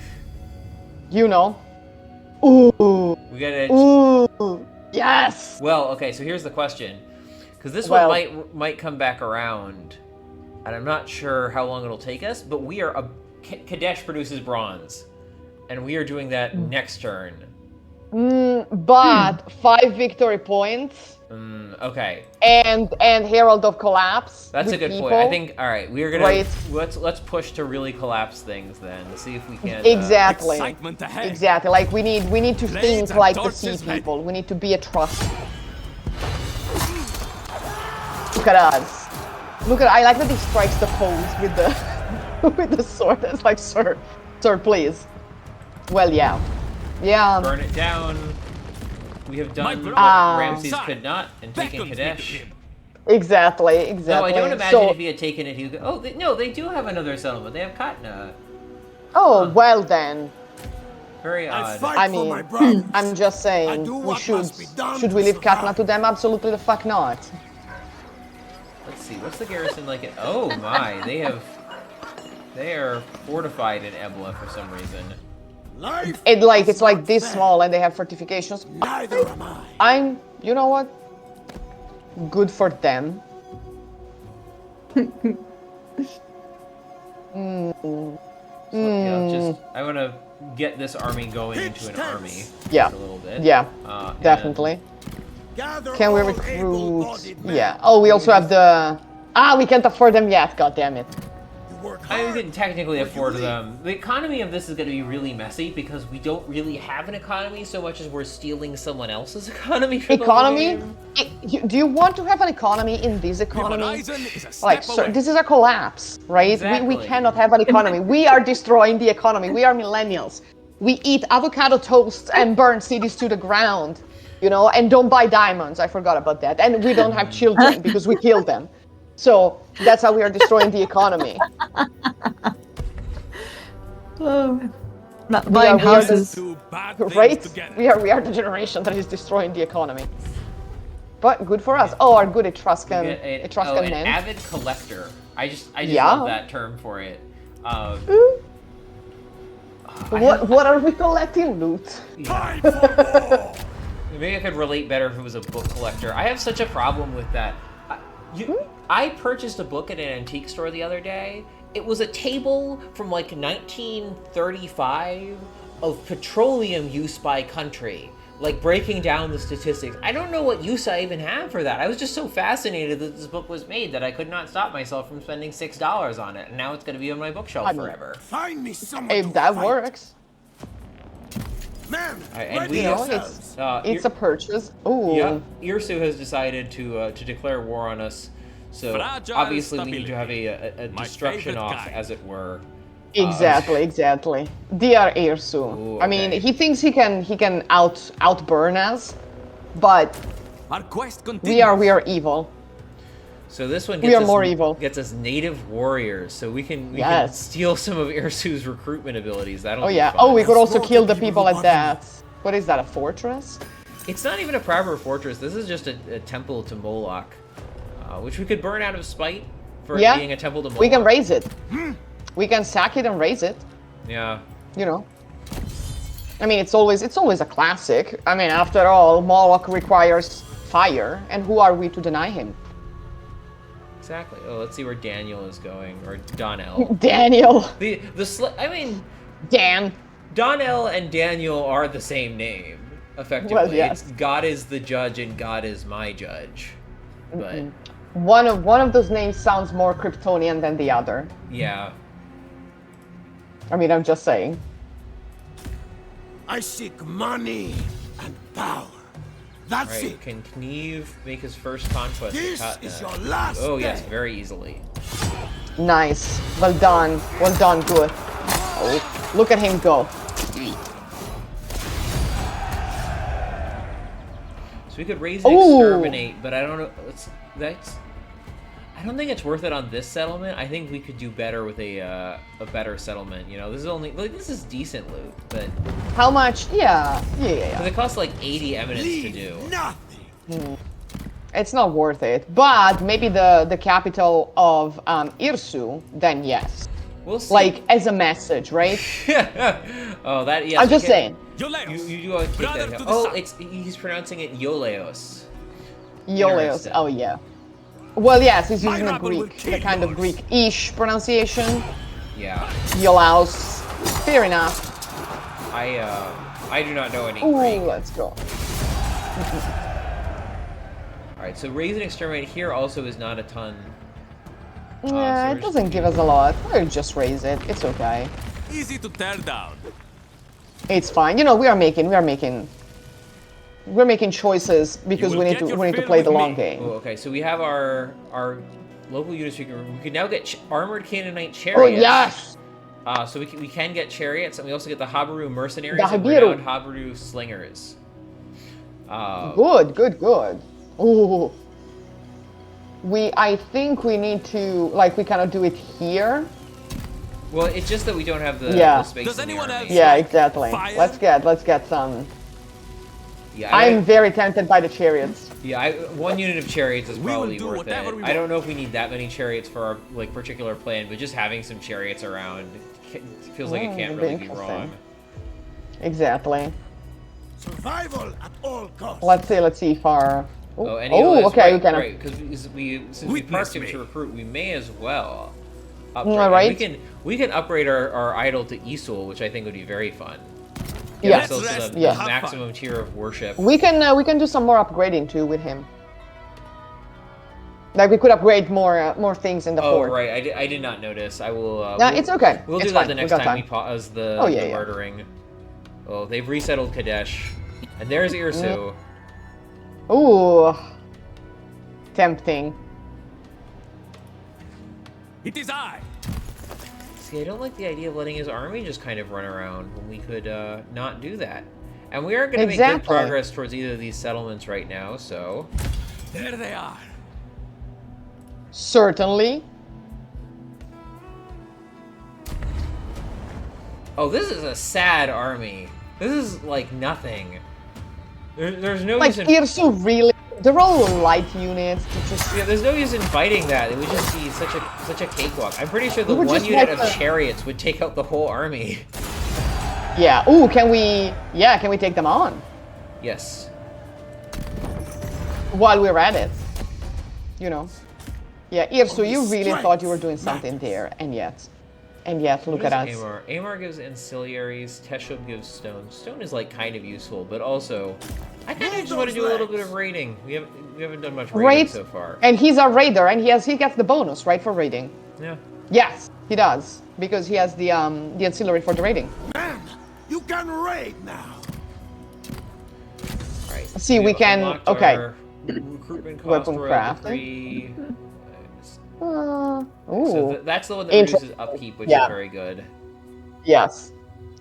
you know. Ooh. We gotta. Ooh. Yes. Well, okay. So here's the question, because this Well- one might come back around, and I'm not sure how long it'll take us. But we are Kadesh produces bronze, and we are doing that next turn. But 5 victory points Okay, and Herald of Collapse. that's a with good people. point. I think. All right, we are gonna Right. let's push to really collapse things then. See if we can. Exactly. Excitement ahead. Exactly. Like we need to Blades think and like the torches sea ready. people. We need to be a trust. Look at us. Look at I like that he strikes the pose with the with the sword. It's like, sir, please. Well, yeah. Yeah. burn it down. We have done My what brother. Ramses could not, and taken Beckons me to Kadesh. him. Exactly. No, I don't imagine So- if he had taken it, he would go, oh, no, they do have another settlement. They have Katna. Oh, well then. Very I odd. fight I for mean, my brothers. I'm just I saying, do we what should must be done we to leave Katna survive. to them? Absolutely the fuck not. Let's see, what's the garrison like? Oh my, they are fortified in Ebla for some reason. Life It's like not this fair. small and they have fortifications. Neither am I. You know what? Good for them. I want to get this army going into an army. Yeah. A little bit. Yeah, And definitely. Gather Can we all recruit? able-bodied men. Yeah. Oh, we also have the. We can't afford them yet. God damn it. You work I hard. didn't technically or you afford leave. them. The economy of this is going to be really messy because we don't really have an economy so much as we're stealing someone else's economy. For Economy? The game. Do you want to have an economy in this economy? Horizon is a step Like, sir, away. this is a collapse, right? We Exactly. cannot have an economy. We are destroying the economy. We are millennials. We eat avocado toast and burn cities to the ground, you know, and don't buy diamonds. I forgot about that. And we don't have children because we killed them. So that's how we are destroying the economy. Oh, not We buying are the- houses. Two bad things Right? together. We are the generation that is destroying the economy. But good for us. Oh, our good Etruscan, Get Etruscan an men. avid collector. I just Yeah. love that term for it. What are we collecting? Loot. Time for war. Maybe I could relate better if it was a book collector. I have such a problem with that. I purchased a book at an antique store the other day. It was a table from like 1935 of petroleum use by country, like breaking down the statistics. I don't know what use I even have for that. I was just so fascinated that this book was made that I could not stop myself from spending $6 on it, and now it's going to be on my bookshelf I mean, forever. Find me someone If to that fight. works, Men, And ready we- you know, yourselves. it's a purchase. Ooh. Yeah, Irsu has decided to declare war on us. So Fragile obviously we need to have a My destruction favorite off, kind. as it were. Exactly. Dear Irsu. Ooh, I mean, okay. he thinks he can outburn us, but Our quest continues. we are evil. So this one We gets are us, more evil. Gets us native warriors, so we can Yes. steal some of Irsu's recruitment abilities. That'll Oh be yeah. fun. Oh, we could also Slaughter kill the people people who at bother me. that. What is that? A fortress? It's not even a proper fortress. This is just a temple to Moloch, which we could burn out of spite for Yeah. it being a temple to Moloch. We can raise it. We can sack it and raise it. Yeah. You know. I mean, it's always a classic. I mean, after all, Moloch requires fire, and who are we to deny him? Exactly. Oh, let's see where Daniel is going, or Donnell. Daniel. I mean, Dan. Donnell and Daniel are the same name, effectively. Well, yes. It's God is the judge and God is my judge. But One of those names sounds more Kryptonian than the other. yeah. I mean, I'm just saying. I seek money and power. That's Right, it. can Knieve make his first conquest? This of is Katna? your last Oh yes, day. very easily. Nice. Well done. Well done. Good. Oh, look at him go. So we could raise and Ooh. exterminate, but I don't know. I don't think it's worth it on this settlement. I think we could do better with a better settlement. You know, this is only this is decent loot, but How much? Yeah. Yeah. it costs like 80 eminence to do. Leave nothing. It's not worth it. But maybe the capital of Irsu, then yes. We'll see. Like as a message, right? Oh, that yes. I'm we just can- saying. Yoleos. You do take Brother that. to the Oh, south. he's pronouncing it Yoleos. Yoleos. Interesting. Oh yeah. Well, yes, he's My using the rabble will Greek, kill the kind of yours. Greek-ish pronunciation. Yeah. Yolaos. Fair enough. I do not know any Ooh, Greek. let's go. Alright, so raise and exterminate here also is not a ton. Yeah, so it we're just doesn't give us a lot. We'll just raise it. It's okay. Easy to tear down. It's fine. You know, we're making choices because will we need get to your we need to fill play with the long me. game. Oh, okay, so we have our local units. We can now get armored Canaanite Oh chariots. yes. So we can get chariots, and we also get the Habaru mercenaries The and Habiru. renowned Habaru slingers. Good. Ooh. I think we need to we cannot do it here. Well, it's just that we don't have the, Yeah. the space. Does in the anyone army. else- Yeah, Like exactly. fire? Let's get some. Yeah, I'm very tempted by the chariots. one unit of chariots is We will probably do worth whatever it. we I don't want. know if we need that many chariots for our particular plan, but just having some chariots around feels like it can't That'd be really be interesting. wrong. Exactly. Survival at all costs. Let's see if our. Oh, and Elias, okay, right, we can. right, because since we Witness parked him me. to recruit, we may as well upgrade. All And right. we can upgrade our idol to Isul, which I think would be very fun. Yeah. So Let's the rest Yeah. and have maximum fun. tier of worship. We can do some more upgrading too with him. Like we could upgrade more things in the Oh fort. right, I did not notice. I will. No, it's okay. We'll It's do that fine. the We next got time we time. pause the, Oh, yeah, the yeah. murdering. Oh, they've resettled Kadesh, and there's Irsu. Ooh. Tempting. It is I. See, I don't like the idea of letting his army just kind of run around when we could not do that. And we aren't going to make good Exactly. progress towards either of these settlements right now, so... There they are. Certainly. Oh, this is a sad army. This is like nothing. There's no Like use in... Irsu really. They're all light units. To just Yeah, there's no use in fighting that. It would just be such a cakewalk. I'm pretty sure the We would one just unit like of the- chariots would take out the whole army. Yeah. Ooh, can we? Yeah, can we take them on Yes. while we're at it? You know. Yeah, Irsu, you really Strength thought you were doing something there, and yet, look What at is us. Amar? Amar gives ancillaries. Teshub gives stone. Stone is like kind of useful, but also, I kind of just want to do a little bit of raiding. We haven't done much raiding Right? so far. And he's a raider, and he gets the bonus, right, for raiding. Yeah. Yes, he does, because he has the ancillary for the raiding. Man, you can raid now. Right. See, we have can- unlocked okay. our Recruitment cost Weapon royal crafting. decree. Ooh. So that's the one that Inter- reduces upkeep, which Yeah. is very good. Yes.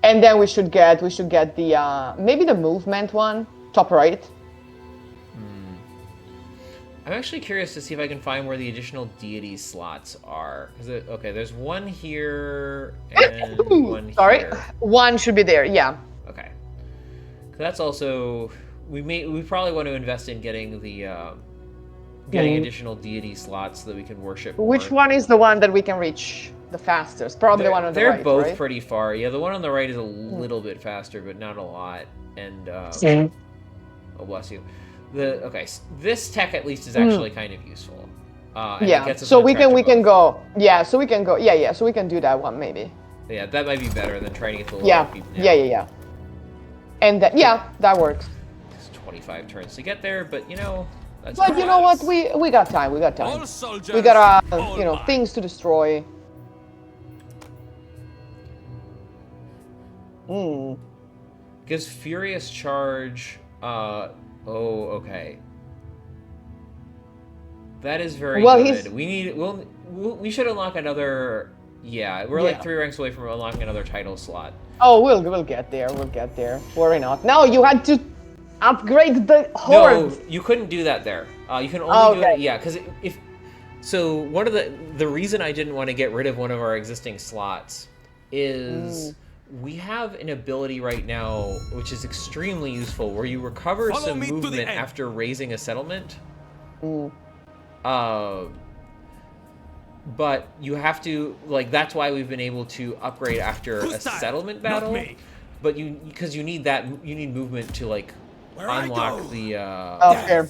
And then we should get the maybe the movement one, top right. I'm actually curious to see if I can find where the additional deity slots are. Okay, there's one here and one Sorry. here. One should be there, yeah. Okay. That's also we probably want to invest in getting the getting additional deity slots so that we can worship more. Which one is the one that we can reach the fastest? Probably the one on the They're right, both right? pretty far. Yeah, the one on the right is a little bit faster, but not a lot. And oh bless you. This tech at least is actually kind of useful. And it Yeah. gets us So on we track to can both. go. Yeah. So we can go. Yeah. So we can do that one maybe. Yeah, that might be better than trying to get the lower Yeah. upkeep now. Yeah. And that works. It's 25 turns to get there, but you know. That's But fine. you know what? We got time. We got time. All soldiers. We got all things to destroy. Gives Furious Charge. Oh, okay. That is very good. We should unlock another. Yeah, we're like 3 ranks away from unlocking another title slot. Oh, we'll get there. We'll get there. Worry not. No, you had to upgrade the horde. No, you couldn't do that there. You can only do it. Yeah, because if so, one of the reason I didn't want to get rid of one of our existing slots is we have an ability right now which is extremely useful where you recover some movement after raising a settlement. But you have to, like, that's why we've been able to upgrade after a settlement battle. But because you need movement to, like, unlock the fair.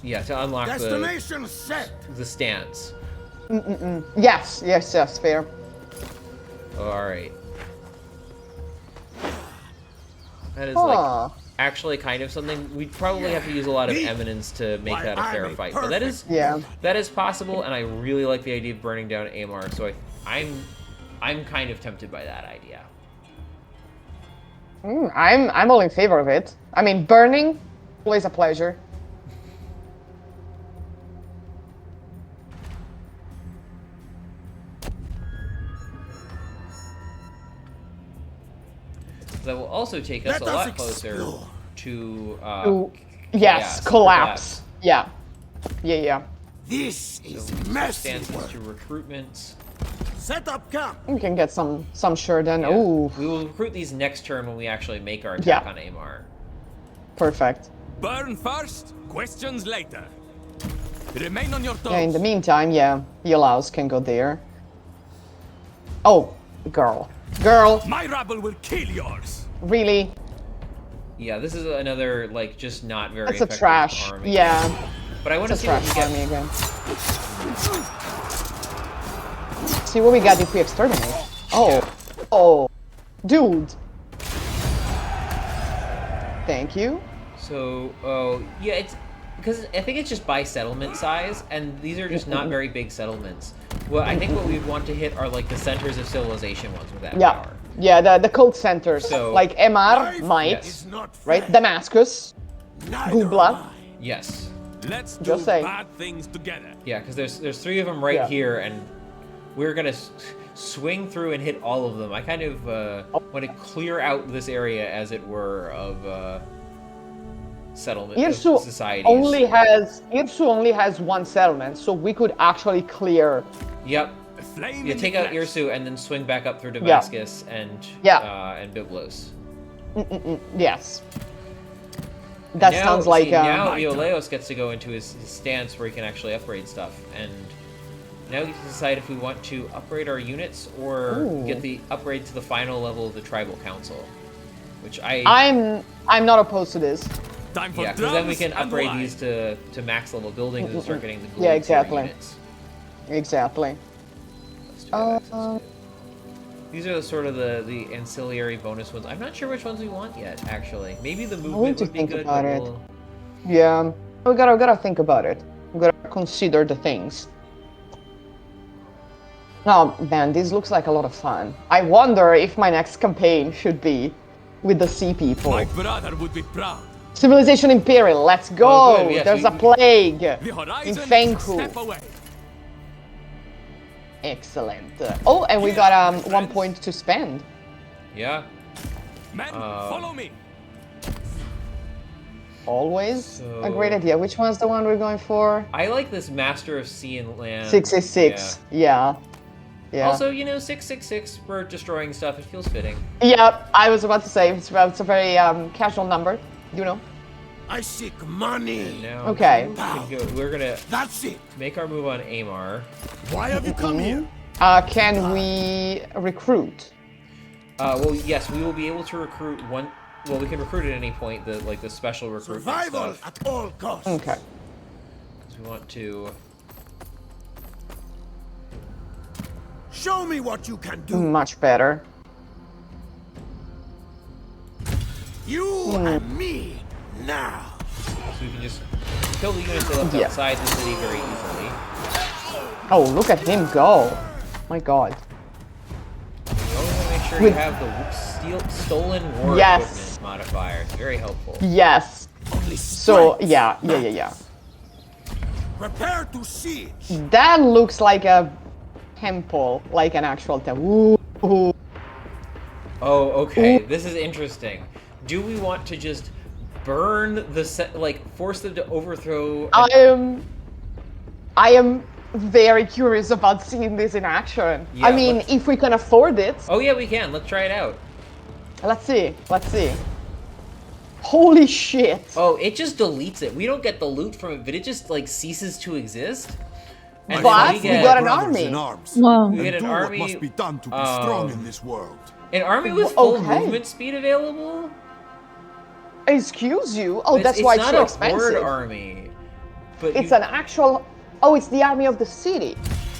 Yeah, to unlock the stance. Yes, fair. All right. That is like actually kind of something we'd probably have to use a lot of eminence to make that a fair fight. But that is possible, and I really like the idea of burning down Amar. So I'm kind of tempted by that idea. I'm all in favor of it. I mean, burning, always a pleasure. That will also take us a lot closer to collapse. Yeah. This is messy. To recruitments. Set up camp. We can get some sure then. Yeah. Ooh. We will recruit these next turn when we actually make our attack on Amar. Perfect. Burn first, questions later. Remain on your toes. Yeah, in the meantime, Yolaus can go there. Oh, girl. My rabble will kill yours. Really? Yeah, this is another, like, just not very effective effective trash army. Yeah. But I want to see what we get. Army again. See what we got if we exterminate. Oh, dude. Thank you. So, yeah, it's because I think it's just by settlement size, and these are just not very big settlements. Well, I think what we'd want to hit are like the centers of civilization ones with that power. Yeah, the cult centers, So, like Emar, Might, right? Damascus, Gubla. Yes. Let's do Just say. bad things together. Yeah, because there's 3 of them right here, and we're gonna swing through and hit all of them. I kind of want to clear out this area, as it were, of settlement societies. Irsu only has 1 settlement, so we could actually clear. Yep. Yeah, take out Irsu and then swing back up through Damascus and Byblos. Yes. That sounds like now Iolaos gets to go into his stance where he can actually upgrade stuff, and now we get to decide if we want to upgrade our units or get the upgrade to the final level of the tribal council, which I'm not opposed to this. Time for because then we can upgrade these to max level buildings and start getting the gold exactly. units. Exactly. Let's do that. These are sort of the ancillary bonus ones. I'm not sure which ones we want yet, actually. Maybe the movement would be good. About it. Yeah, we gotta think about it. We gotta consider the things. Oh man, this looks like a lot of fun. I wonder if my next campaign should be with the sea people. My brother would be proud. Civilization Imperial, let's go! Oh, good, yes, there's a plague in Step Fenghu. away. Excellent. Oh, and we got 1 point to spend. Yeah. Men, follow me. Always a great idea. Which one's the one we're going for? I like this Master of Sea and Land. 666. Yeah. Also, 666 for destroying stuff. It feels fitting. Yeah, I was about to say it's a very casual number. I seek money. Now Okay. we're gonna That's it. make our move on Amar. Why have you come here? Can we recruit? Well, yes, we will be able to recruit one. Well, we can recruit at any point. The special recruitment Survival stuff. at all costs. Okay. Because we want to. Show me what you can do. Much better. You and me now. So we can just kill the units that left outside the city very easily. Oh, look at him go! My God. We only want to make sure you have the stolen war Yes. equipment modifier. It's very helpful. Yes. Only So strength yeah. matters. Prepare to siege. That looks like a temple, like an actual temple. Ooh. Oh, okay. This is interesting. Do we want to just burn the force them to overthrow? I am very curious about seeing this in action. Yeah, I mean, if we can afford it. Oh yeah, we can. Let's try it out. Let's see. Holy shit. Oh, it just deletes it. We don't get the loot from it, but it just like ceases to exist. And But then we got an Brothers army. in arms. Wow. We get And an do what army. must be done to be strong in this world. An army with full Okay. movement speed available? Excuse you? Oh, But that's why it's not so a expensive. horde army. But It's an actual. Oh, it's the army of the city.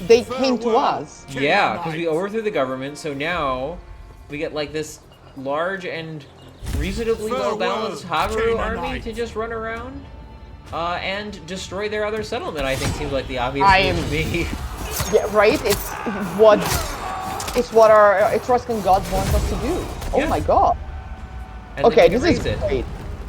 They came to Farewell. us. yeah, because we overthrew the government, so now we get like this large and reasonably Farewell, well-balanced Hagaru army Canaanite. to just run around and destroy their other settlement. I think seems like the obvious I move am- to me. Yeah, right. It's what our Etruscan gods want us to do. Oh Yeah. my god. And Okay, then we this can is raise it. great.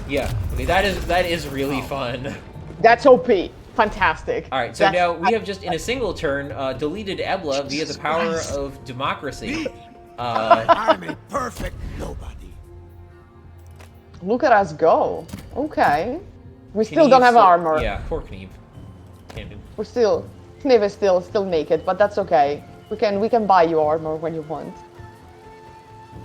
Yeah, okay, that is really fun. That's OP. Fantastic. All right, so That's- now we have just in a single turn deleted Ebla via the power Christ. of democracy. I'm a perfect nobody. Look at us go. Okay. We still Knieve don't have still- armor. Yeah, poor Knieve. Can't do. We're still. Kniv is still naked, but that's okay. We can buy you armor when you want.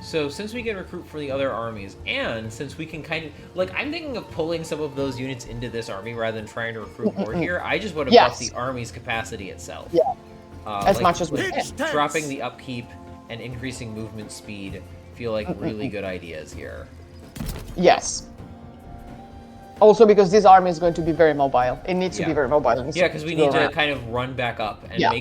So since we can recruit for the other armies, and since we can kind of like, I'm thinking of pulling some of those units into this army rather than trying to recruit more here. I just want to buff Yes. the army's capacity itself. Yeah. As like, much as we can. Pitch tents. dropping the upkeep and increasing movement speed feel like really good ideas here. Yes. Also because this army is going to be very mobile. It needs to Yeah. be very mobile. It needs Yeah, because we go need to around. kind of run back up and Yeah.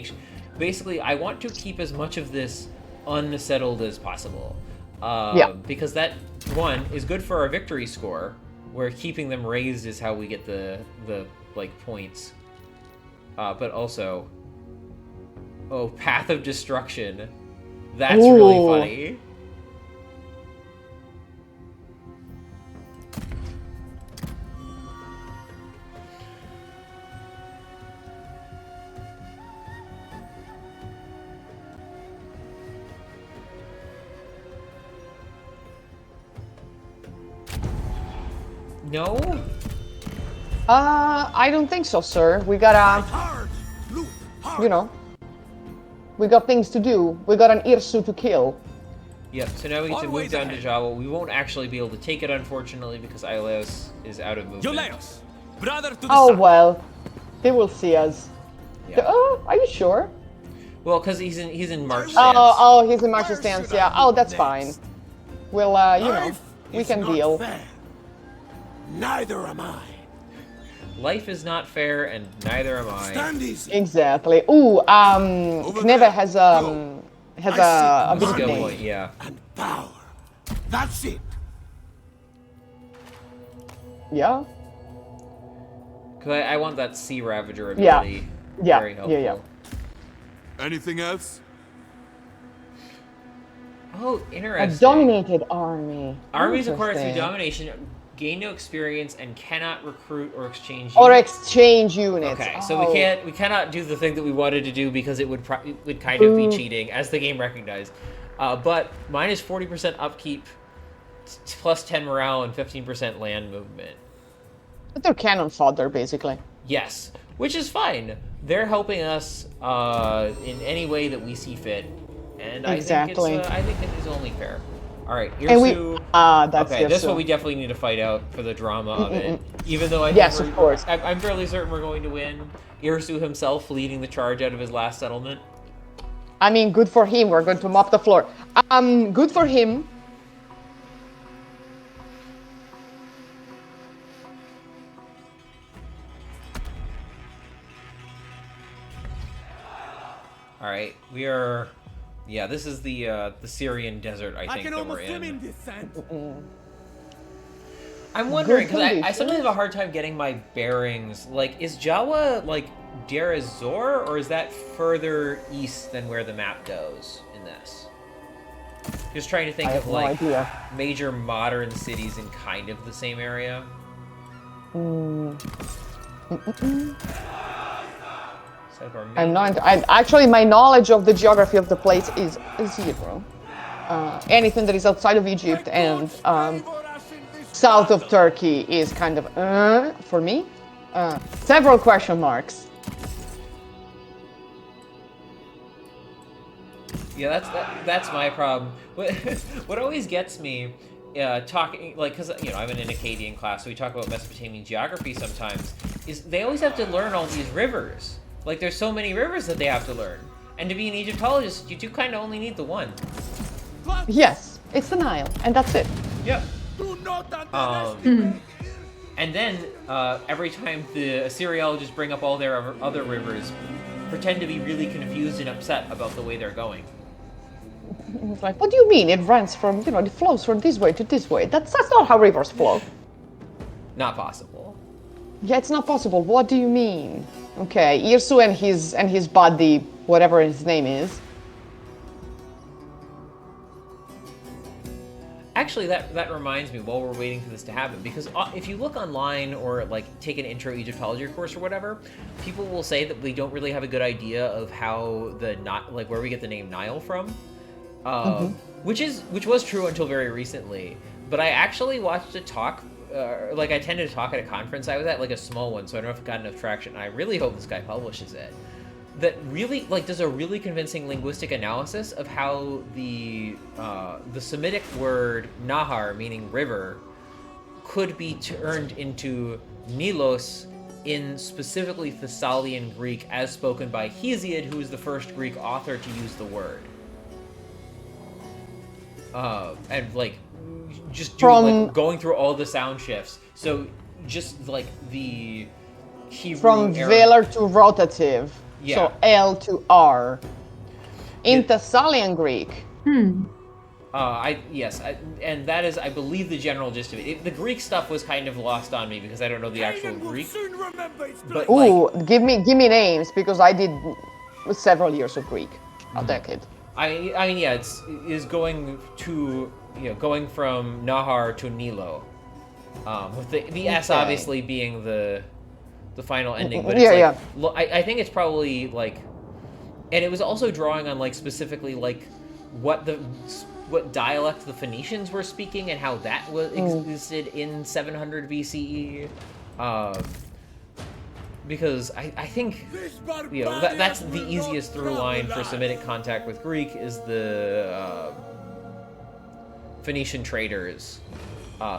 basically, I want to keep as much of this unsettled as possible. Yeah. Because that, one, is good for our victory score, where keeping them raised is how we get the like, points. But also... Oh, Path of Destruction. That's really Ooh. funny. No? I don't think so, sir. We gotta, Hard. Loot. Hard. you know, we got things to do. We got an Irsu to kill. Yep, so now we get to move Always down to ahead. Java. We won't actually be able to take it, unfortunately, because Ileos is out of movement. Yoleos, brother to the Oh sun. well, they will see us. Yeah. Oh, are you sure? Well, because he's in march stance. Oh, he's in martial Where stance. should Yeah. I Oh, look that's next? fine. We'll, you know, Life we is can not deal. fair. Neither am I. Life is not fair, and neither am I. Stand easy. Exactly. Ooh, Over Kneve there. has Go. has I a see big Skill name. point, yeah. And power. That's it. Yeah. Because I want that Sea Ravager Yeah. ability. Yeah, Very helpful. yeah. Anything else? Oh, A interesting. dominated army. Armies acquired through Interesting. domination gain no experience and cannot recruit or exchange Or units. exchange units. Okay, so Oh. we cannot do the thing that we wanted to do because it would kind of be Ooh. cheating, as the game recognized. But minus 40% upkeep, plus 10 morale, and 15% land movement. But they're cannon fodder, basically. Yes, which is fine. They're helping us in any way that we see fit, and Exactly. I think it is only fair. All right, And we Irsu. that's Okay, this Irsu. one we definitely need to fight out for the drama of it. Even though Yes, of course. I'm fairly certain we're going to win. Irsu himself leading the charge out of his last settlement. I mean, good for him. We're going to mop the floor. Good for him. All right, we are. Yeah, this is the Syrian desert. I think can that we're almost swim in in. this sand. I'm wondering because I conditions. sometimes have a hard time getting my bearings. Like, is Jawa like Deir ez-Zor, or is that further east than where the map goes in this? Just trying to think I of have no like idea. major modern cities in kind of the same area. I'm not. Actually, my knowledge of the geography of the place is zero. Anything that is outside of Egypt and south of Turkey is kind of for me. Several question marks. Yeah, that's my problem. What always gets me, talking like, because I'm in an Akkadian class, so we talk about Mesopotamian geography sometimes. Is they always have to learn all these rivers. Like, there's so many rivers that they have to learn, and to be an Egyptologist, you do kind of only need the one. Yes, it's the Nile, and that's it. Yep. And then every time the Assyriologists bring up all their other rivers, pretend to be really confused and upset about the way they're going. It's like, what do you mean? It runs from, it flows from this way to this way. That's not how rivers flow. Not possible. Yeah, it's not possible. What do you mean? Okay, Irsu and his buddy, whatever his name is. Actually, that reminds me, while we're waiting for this to happen, because if you look online or like take an intro Egyptology course or whatever, people will say that we don't really have a good idea of how where we get the name Nile from, which was true until very recently. But I actually watched a talk, I attended a talk at a conference I was at, like a small one, so I don't know if it got enough traction. I really hope this guy publishes it. That really does a really convincing linguistic analysis of how the Semitic word nahar, meaning river, could be turned into Nilos in specifically Thessalian Greek as spoken by Hesiod, who is the first Greek author to use the word. And just going through all the sound shifts. So just like the Hebrew from velar to rotative. Yeah. So L to R. In Thessalian Greek. And that is, I believe, the general gist of it. The Greek stuff was kind of lost on me because I don't know the actual Greek. But give me names, because I did several years of Greek, a decade. I mean, yeah, it's going to going from Nahar to Nilo, with the S obviously being the final ending, but I think it's probably and it was also drawing on specifically what dialect the Phoenicians were speaking and how that was existed in 700 BCE, because I think that's the easiest through line for Semitic contact with Greek is the Phoenician traders.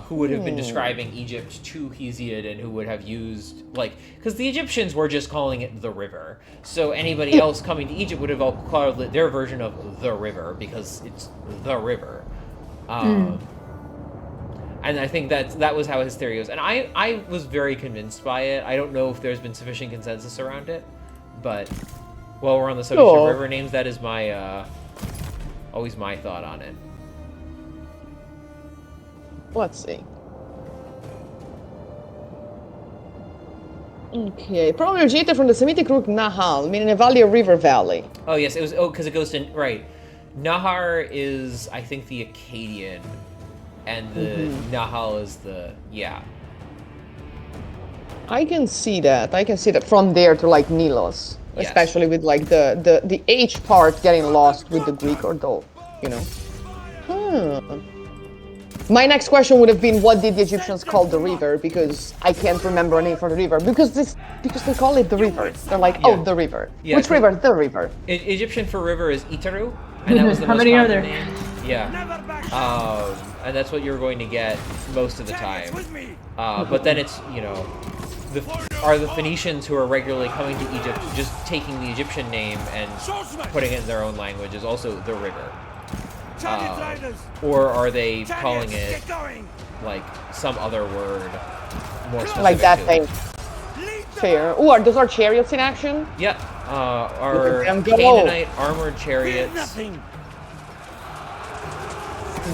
Who would have been describing Egypt to Hesiod and who would have used, because the Egyptians were just calling it the river. So anybody else coming to Egypt would have all called it their version of the river because it's the river. And I think that was how his theory was. And I was very convinced by it. I don't know if there's been sufficient consensus around it, but while we're on the subject of river names, that is my always my thought on it. Let's see. Okay, probably originated from the Semitic root Nahal, meaning a valley or river valley. Oh yes, it was. Oh, because it goes to right. Nahar is, I think, the Akkadian, and the Nahal is the I can see that. I can see that from there to Nilos, especially with the H part getting lost with the Greek or the, My next question would have been, what did the Egyptians call the river? Because I can't remember a name for the river. Because they call it the river. They're like, the river. Yeah, which river? The river. Egyptian for river is Itaru, and that was the How most many common are there? name. Yeah. And that's what you're going to get most of the time. But then it's, the Phoenicians who are regularly coming to Egypt just taking the Egyptian name and putting it in their own language is also the river. Or are they calling it some other word more specific? Like that thing. Fair. Ooh, those are chariots in action? Yep. Are Canaanite armored chariots.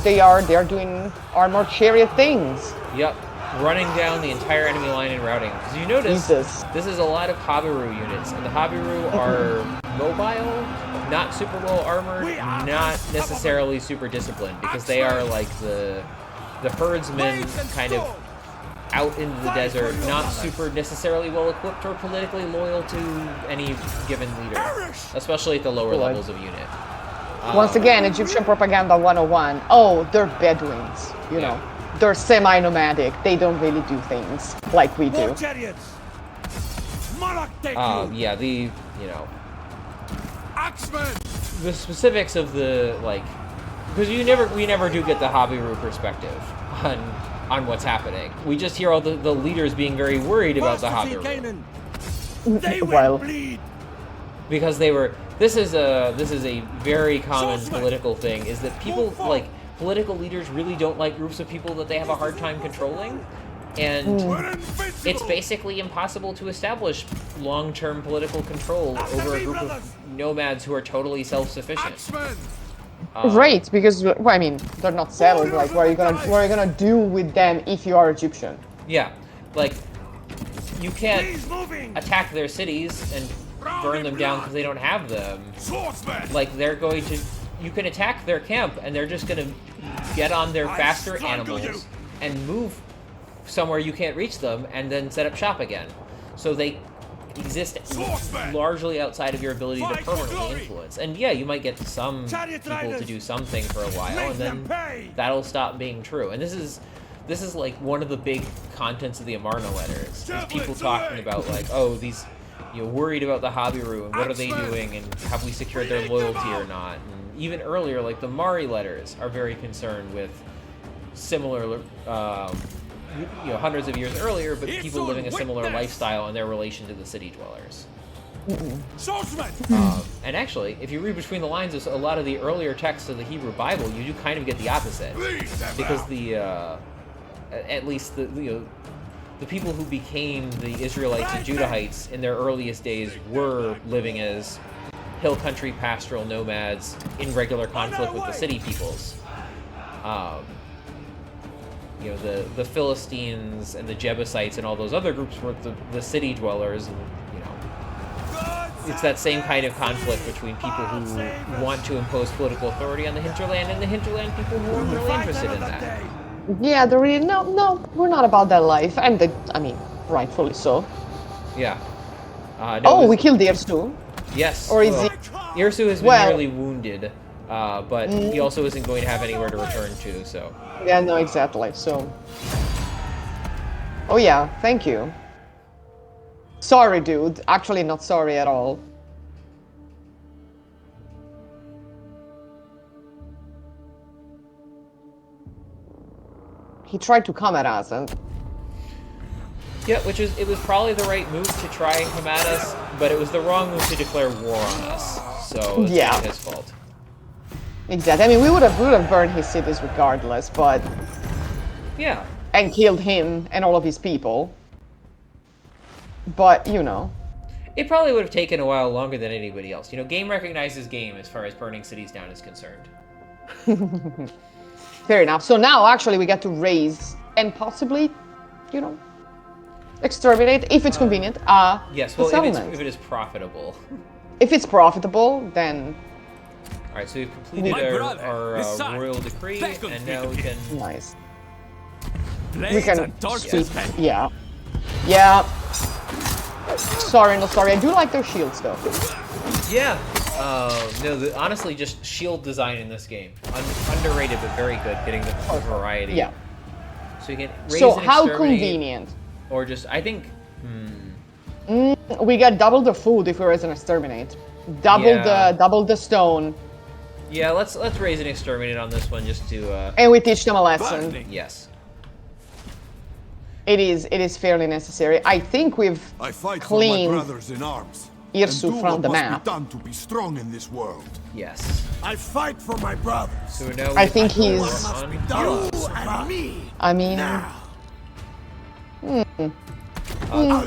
They are doing armored chariot things. Yep. Running down the entire enemy line and routing. Because you notice, this is a lot of Habiru units, and the Habiru are mobile, not super well armored, not necessarily super disciplined, because they are like the herdsmen kind of out into the desert, not super necessarily well equipped or politically loyal to any given leader, especially at the lower levels of unit. Once again, Egyptian propaganda 101. Oh, they're Bedouins, you know. They're semi-nomadic. They don't really do things like we do. Yeah, the specifics of the, like, because we never do get the Habiru perspective on what's happening. We just hear all the leaders being very worried about the Habiru. Well, Because this is a very common political thing, is that people, like, political leaders really don't like groups of people that they have a hard time controlling, and it's basically impossible to establish long-term political control over a group of nomads who are totally self-sufficient. right, because well, I mean, they're not settled. Like, what are you gonna do with them if you are Egyptian? Yeah, like, you can't attack their cities and burn them down because they don't have them. Like, they're going to... You can attack their camp, and they're just going to get on their faster animals and move somewhere you can't reach them, and then set up shop again. So they exist largely outside of your ability to permanently influence. And yeah, you might get some people to do something for a while, and then that'll stop being true. And this is like one of the big contents of the Amarna letters, is people talking about, like, oh, these, worried about the Habiru, and what are they doing, and have we secured their loyalty or not? And even earlier, like, the Mari letters are very concerned with similar, hundreds of years earlier, but people living a similar lifestyle in their relation to the city dwellers. And actually, if you read between the lines of a lot of the earlier texts of the Hebrew Bible, you do kind of get the opposite, because the at least the people who became the Israelites and Judahites in their earliest days were living as hill country pastoral nomads in regular conflict with the city peoples. The Philistines and the Jebusites and all those other groups were the city dwellers, and it's that same kind of conflict between people who want to impose political authority on the hinterland and the hinterland people who aren't really interested in that. Yeah, they're really no, we're not about that life, and rightfully so. Yeah. We killed Irsu. Yes. Or is he? Irsu has been merely wounded, but he also isn't going to have anywhere to return to. So. Yeah, no, exactly. So. Oh yeah, thank you. Sorry, dude. Actually, not sorry at all. He tried to come at us, and... Yeah, it was probably the right move to try and come at us, but it was the wrong move to declare war on us. So it's not his fault. Exactly. I mean, we would have burned his cities regardless, but... Yeah. And killed him and all of his people. But, It probably would have taken a while longer than anybody else. Game recognizes game as far as burning cities down is concerned. Fair enough. So now, actually, we get to raise and possibly, exterminate, if it's convenient, yes, the settlement. if it is profitable. If it's profitable, then... Alright, so we've completed our royal decree, and now we can... Nice. We can sweep... Yeah. Yeah. Sorry, not sorry. I do like their shields, though. Yeah. Honestly, just shield design in this game. Underrated, but very good, getting the variety. Yeah. So you can raise So and how exterminate, convenient. Or just, I think... We get double the food if we raise and exterminate. Double the stone. Yeah, let's raise and exterminate on this one just to... And we teach them a lesson. Yes. It is fairly necessary. I think we've cleaned brothers in arms. Irsu from the map. Be done to be strong in this world. Yes. I fight for my brothers. So now I think he's... I mean...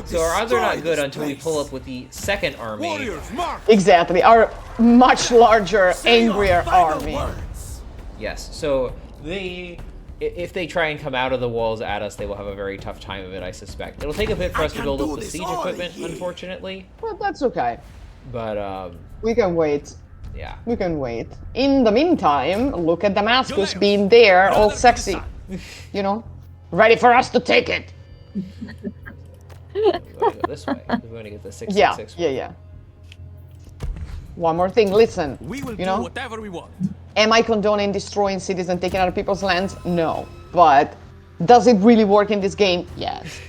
So our odds are not good until we pull up with the second army. Exactly, our much larger, angrier army. Yes, so if they try and come out of the walls at us, they will have a very tough time of it, I suspect. It'll take a bit for us to build up the siege equipment, unfortunately. Well, that's okay. But We can wait. yeah. We can wait. In the meantime, look at Damascus Julius, being there, all brother to the sexy. sun. You know? Ready for us to take it! We want to go this way. We want to get the Yeah, 666. yeah. One more thing, listen. We will You do know? whatever we want. Am I condoning destroying cities and taking other people's lands? No. But does it really work in this game? Yes.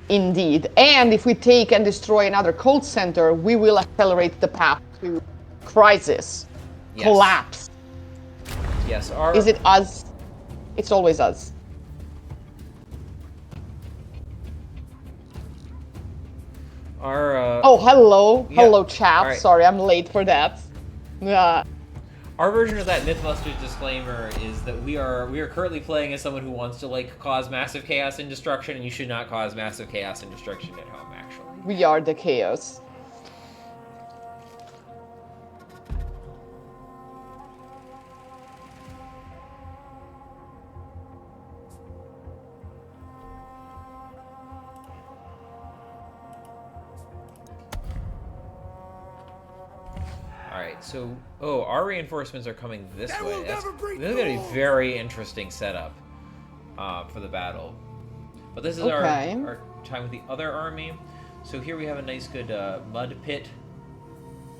Indeed. And if we take and destroy another cult center, we will accelerate the path to crisis, Yes. collapse. Yes. Our, Is it us? It's always us. Oh, hello. Yeah. Hello, chat. All right. Sorry, I'm late for that. Our version of that Mythbusters disclaimer is that we are currently playing as someone who wants to like cause massive chaos and destruction, and you should not cause massive chaos and destruction at home. Actually. We are the chaos. Alright, so... Oh, our reinforcements are coming this They way. will This never break is going to through. be very interesting setup for the battle. But this is Okay. our time with the other army. So here we have a nice good mud pit.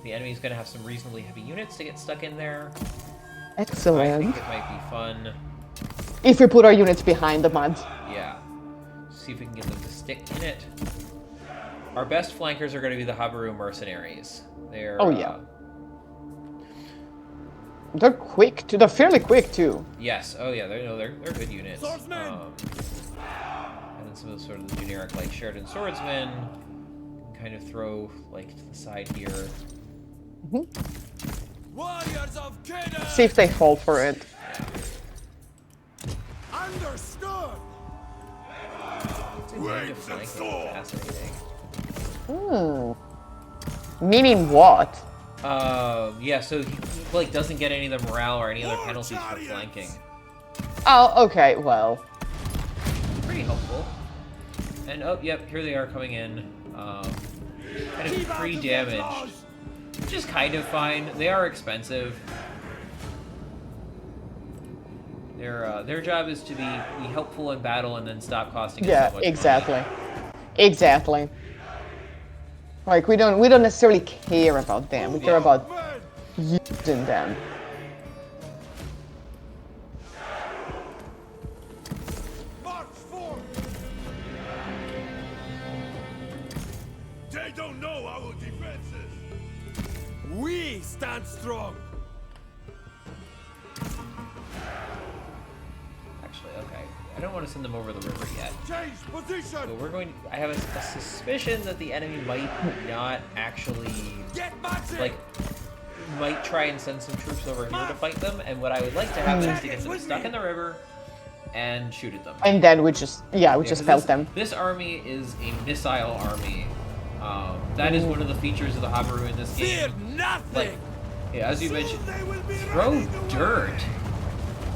The enemy's going to have some reasonably heavy units to get stuck in there. I Excellent. think it might be fun. If we put our units behind the mud. Yeah. See if we can get them to stick in it. Our best flankers are going to be the Habaru mercenaries. They're... Oh, yeah. They're quick too. They're fairly quick too. Yes. Oh, yeah. They're good units. Swordsman! And then some of the sort of the generic like Sheridan swordsmen can kind of throw like to the side here. Warriors of Canaan! See if they fall for it. Understood! It's a way to flank them is fascinating. Meaning what? Yeah. So he like doesn't get any of the morale or any other penalties for flanking. Oh, okay. Well, Pretty helpful. And oh, yep. Here they are coming in. Kind of pre-damaged. Which is kind of fine. They are expensive. Their job is to be helpful in battle and then stop costing us yeah, so much exactly, money. exactly. Like we don't necessarily care about them. We care about using them. March forward! They don't know our defenses! We stand strong! Actually, okay. I don't want to send them over the river yet. Change position! So we're going to, I have a suspicion that the enemy might not actually, Get marching! like, might try and send some troops over here to fight them, and what I would like to happen is to get them stuck in the river and shoot at them. And then we just, yeah, we Yeah, just 'cause pelt this, them. This army is a missile army. That is one of the features of the Habaru in this Fear game. nothing! Like, yeah, as you mentioned, They will be throw running away. dirt.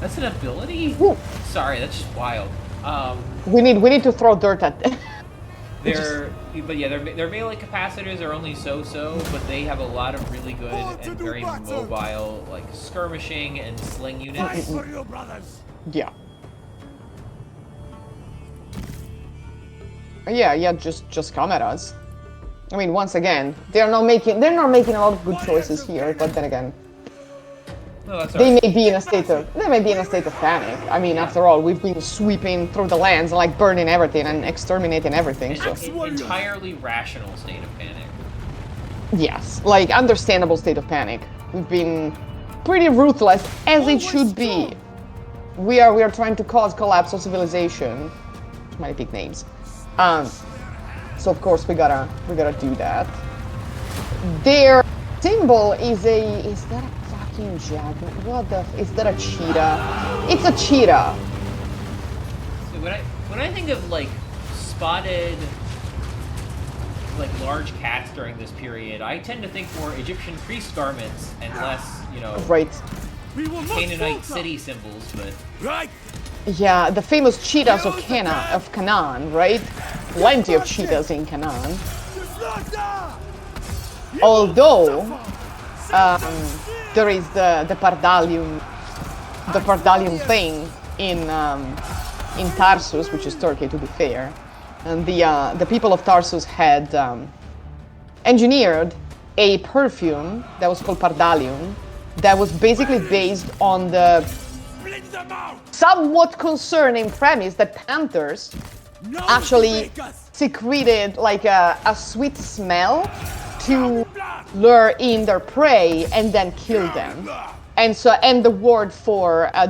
That's an ability? Woo. Sorry, that's just wild. We need to throw dirt at them. But yeah, their melee capacitors are only so-so, but they have a lot of really good and very mobile, like skirmishing and sling Fight units. for you, brothers! Yeah. Yeah, just come at us. I mean, once again, they're not making a lot of good choices here, but then again, No, that's they alright. may be in a state of panic. I mean, after all, we've been sweeping through the lands, like burning everything and exterminating everything, so An entirely rational state of panic. yes, like understandable state of panic. We've been pretty ruthless, as it should be. We are trying to cause collapse of civilization. My big names. So of course we gotta do that. Their symbol is that a fucking jaguar? What the is that a cheetah? It's a cheetah. So when I think of like spotted like large cats during this period, I tend to think more Egyptian priest garments and less, Right. We will not Canaanite falter. city symbols, but Right! Yeah, the famous cheetahs of Canaan, right? Plenty of cheetahs in Canaan. To slaughter! Although there is the Pardalium thing in Tarsus, which is Turkey, to be fair, and the people of Tarsus had engineered a perfume that was called Pardalium, that was basically based on the somewhat concerning premise that panthers actually secreted like a sweet smell to lure in their prey and then kill them. And the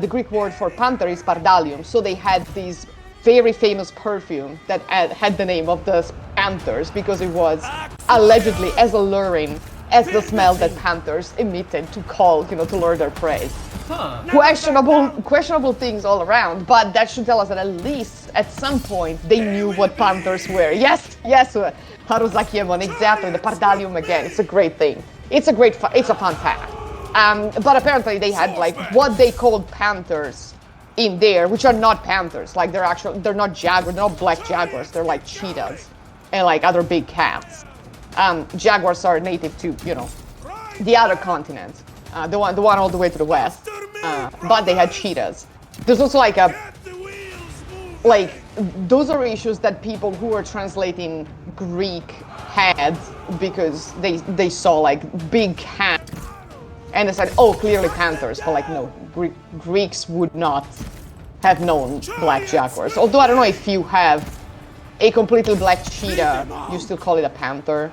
Greek word for panther is Pardalium. So they had this very famous perfume that had the name of the panthers because it was allegedly as alluring as the smell that panthers emitted to call, to lure their prey. Huh. Questionable things all around, but that should tell us that at least at some point they knew what panthers were. Yes, Haruzaki Emon, exactly. The Pardalium again. It's a great thing. It's a fun fact. But apparently they had like what they called panthers in there, which are not panthers. Like they're not jaguars, they're not black jaguars. They're like cheetahs and like other big cats. Jaguars are native to the other continent, the one all the way to the west. But they had cheetahs. There's also those are issues that people who are translating Greek had because they saw like big cats and they said, oh, clearly panthers, but like no, Greeks would not have known black jaguars. Although I don't know if you have a completely black cheetah, you still call it a panther.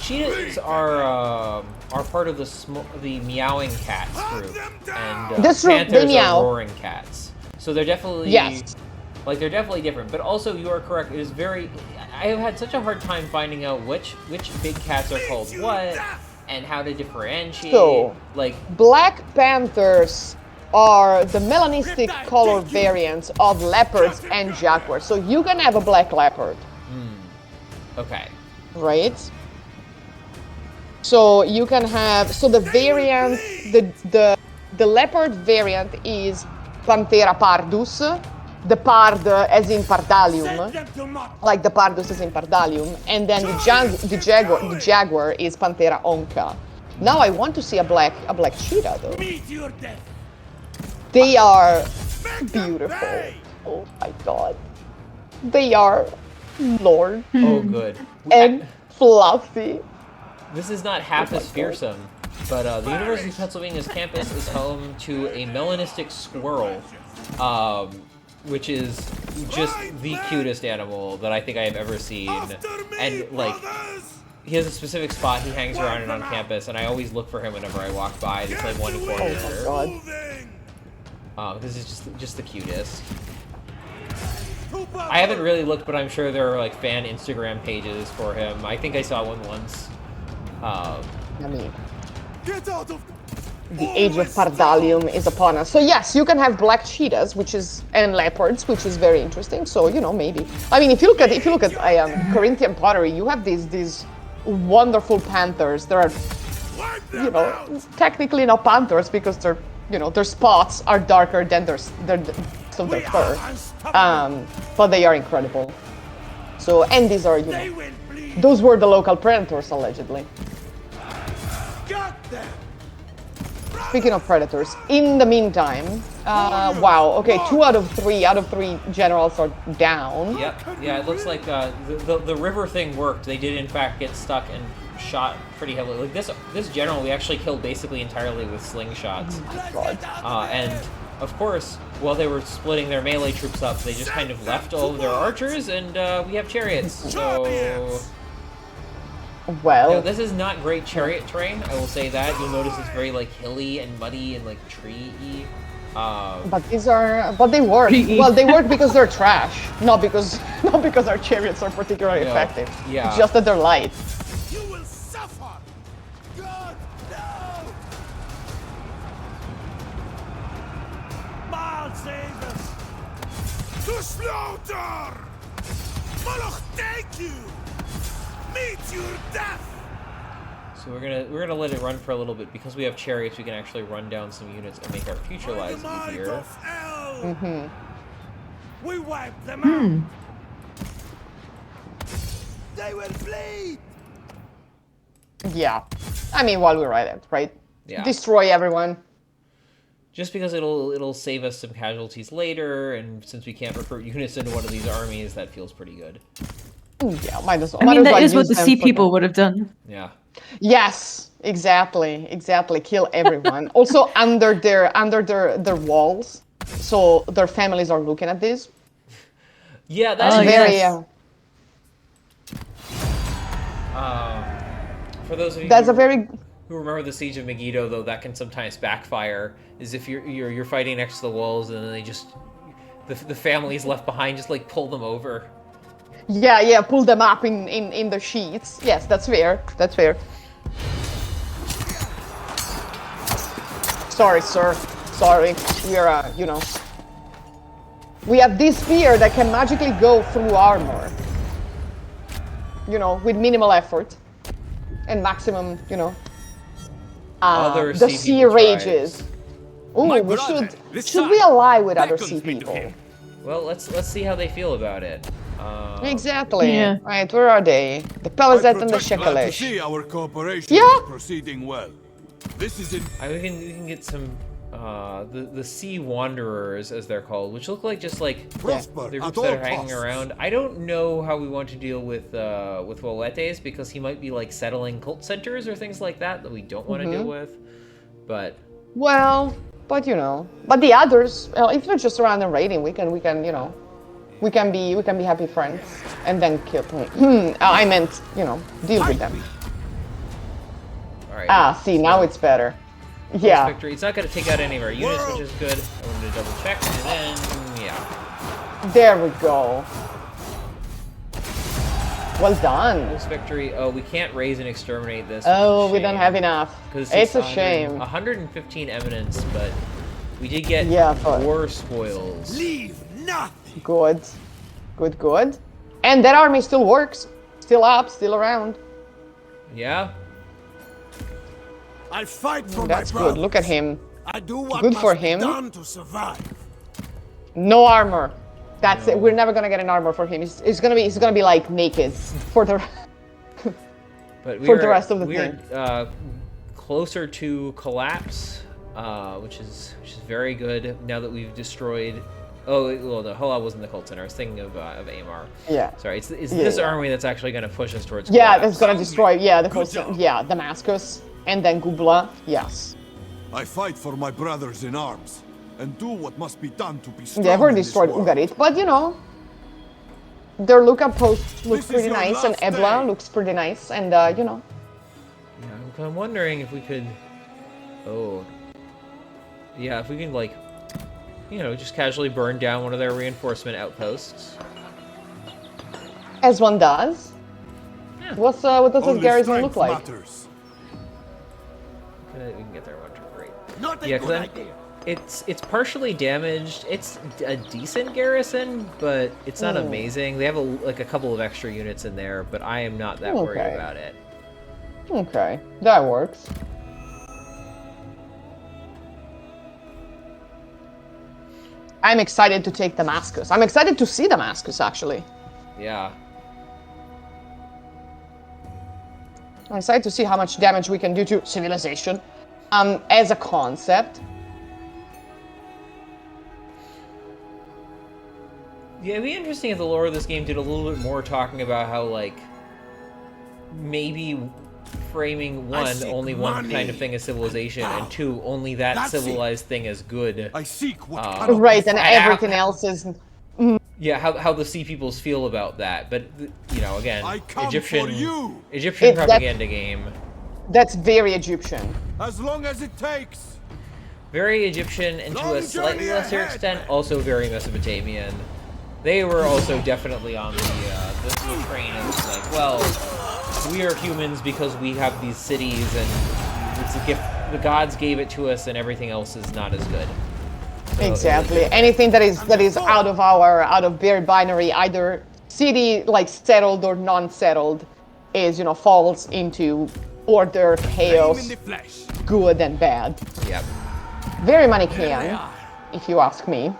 Cheetahs are part of the meowing cats group, and That's true, panthers they meow. are roaring cats. So they're definitely they're definitely different. But also, you are correct. It is very. I have had such a hard time finding out which big cats are called what and how to differentiate. So, like black panthers are the melanistic color variants of leopards and jaguars. So you can have a black leopard. Okay. Right? So you can have the variant, the leopard variant is Panthera pardus, the pard as in Pardalium, like the pardus is in Pardalium, and then the jaguar is Panthera onca. Now I want to see a black cheetah though. They are beautiful. Oh my god. They are Lord. Oh, good. And fluffy. This is not half as fearsome, but the University of Pennsylvania's campus is home to a melanistic squirrel, which is just the cutest animal that I think I have ever seen. And, like, he has a specific spot he hangs around in on campus, and I always look for him whenever I walk by. There's like one corner. Oh my god. This is just the cutest. I haven't really looked, but I'm sure there are like fan Instagram pages for him. I think I saw one once. I mean, the age of Pardalium is upon us. So yes, you can have black cheetahs, and leopards, which is very interesting. So maybe. I mean, if you look at Corinthian pottery, you have these wonderful panthers. There are, technically not panthers because their spots are darker than their fur. But they are incredible. So, and these are, those were the local predators, allegedly. Speaking of predators, in the meantime, wow, okay, 2 out of 3 generals are down. Yep, yeah, it looks like the river thing worked. They did, in fact, get stuck and shot pretty heavily. Like, this general we actually killed basically entirely with slingshots. Oh my god. And, of course, while they were splitting their melee troops up, they just kind of left all of their archers, and we have chariots, so... Well... this is not great chariot terrain, I will say that. You'll notice it's very, like, hilly and muddy and, like, tree-y. But they work. Well, they work because they're trash, not because our chariots are particularly effective. Yeah. Just that they're light. You will suffer. God, no! Baal save us. To slaughter! Moloch take you! Meet your death! So we're gonna let it run for a little bit. Because we have chariots, we can actually run down some units and make our future lives easier. We wipe them out. They will bleed. Yeah. I mean, while we're at it, right? Yeah. Destroy everyone. Just because it'll save us some casualties later, and since we can't recruit units into one of these armies, that feels pretty good. Yeah, might as well. I might mean, as that well is what use the them sea for people would have done. Yeah. Yes, exactly, exactly. Kill everyone. Also under their walls, so their families are looking at this. Yeah, that's Oh, Very. yes. For those of you That's a very. who remember the Siege of Megiddo, though, that can sometimes backfire. Is if you're fighting next to the walls, and then they just the families left behind just like pull them over. Yeah, yeah. Pull them up in the sheets. Yes, that's fair. That's fair. Sorry, sir. Sorry. We're we have this spear that can magically go through armor. With minimal effort and maximum, Other the sea sea people rages. tribes. Ooh, My we brother, this should we side, ally with other beckons sea me to people? him. Well, let's see how they feel about it. Exactly. Yeah. Right, where are they? The Pelazet and the Glad to Shekelesh. see our cooperation Yeah. is proceeding well. This is in we can get some the Sea Wanderers, as they're called, which look like just like prosper the at groups all that are hanging costs. around. I don't know how we want to deal with Woletes, because he might be like settling cult centers or things like that we don't want to deal with. But Well, but but the others, if they're just around and raiding, we can be happy friends and then kill them. I meant, deal with them. all right. See, now it's better. First Yeah. victory. It's not going to take out any of our units, which is good. I wanted to double check, and then yeah, There we go. Well done. first victory. Oh, we can't raise and exterminate this. Oh, we don't have enough. Because It's a shame. 115 eminence, but we did get but- war spoils. leave nothing. Good. Good, good. And that army still works. Still up, still around. Yeah. I fight for That's my good. brothers. Look at him. I do what Good must for be him. done to survive. No armor. That's it. We're never gonna get an armor for him. He's gonna be like naked for the But For the rest of the we're closer to collapse, which is very good now that we've destroyed. Oh, well, the Hala wasn't the cult center. I was thinking of Amar. Yeah. Sorry, it's this yeah. army that's actually going to push us towards. Yeah, collapse. that's gonna destroy. Yeah, the whole. Good job. Yeah, Damascus and then Gubla. Yes. I fight for my brothers in arms and do what must be done to be strong. They ever in this destroyed world. Ugarit, but their lookup post looks This is pretty your nice, and last Ebla day. looks pretty nice, and Yeah, I'm wondering if we could. Oh. Yeah, if we can just casually burn down one of their reinforcement outposts. as one does. Yeah. What does this Only garrison strength look like? matters. We can get there one turn, great. Not a Yeah, good because idea. it's partially damaged. It's a decent garrison, but it's not amazing. They have a couple of extra units in there, but I am not that worried Okay. about it. Okay, that works. I'm excited to take Damascus. I'm excited to see Damascus, actually. Yeah. I'm excited to see how much damage we can do to civilization as a concept. Yeah, it'd be interesting if the lore of this game did a little bit more talking about how, maybe framing one, seek only one money. kind of thing as civilization, and two, only that That's it. civilized thing as good. I seek what Uh, cannot Right, be and found. everything else is... Yeah, how the sea peoples feel about that, but again, I come Egyptian for you. Egyptian That- propaganda game, That's very Egyptian. As long as it takes. very Egyptian, and to Long a slightly journey lesser ahead. extent, also very Mesopotamian. They were also definitely on the train of well, we are humans because we have these cities, and it's a gift. The gods gave it to us, and everything else is not as good. So, Exactly. Anything that is out of their binary, either city settled or non-settled, is falls into order, Aim chaos, in the flesh. good and bad. Yep. Very There they Manichaean, are. if you ask me.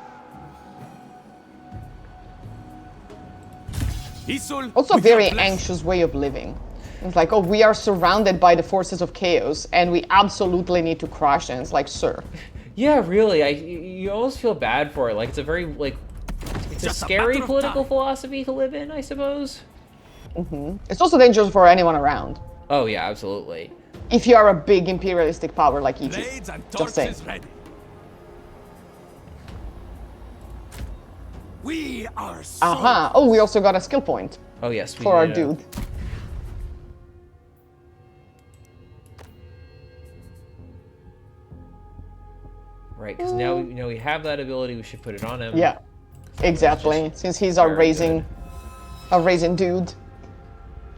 Isul, Also, with very your blessing. anxious way of living. It's like, oh, we are surrounded by the forces of chaos, and we absolutely need to crush them. It's like, sir. Yeah, really. You almost feel bad for it. Like it's a very it's a scary political philosophy to live in, I suppose. It's also dangerous for anyone around. Oh yeah, absolutely. If you are a big imperialistic power like Egypt. Blades and Just saying. torches ready. We are so Aha. Oh, we also got a skill point Oh yes, we for our need dude. Right, because now we have that ability. We should put it on him. Yeah, exactly. Since he's our very raising dude.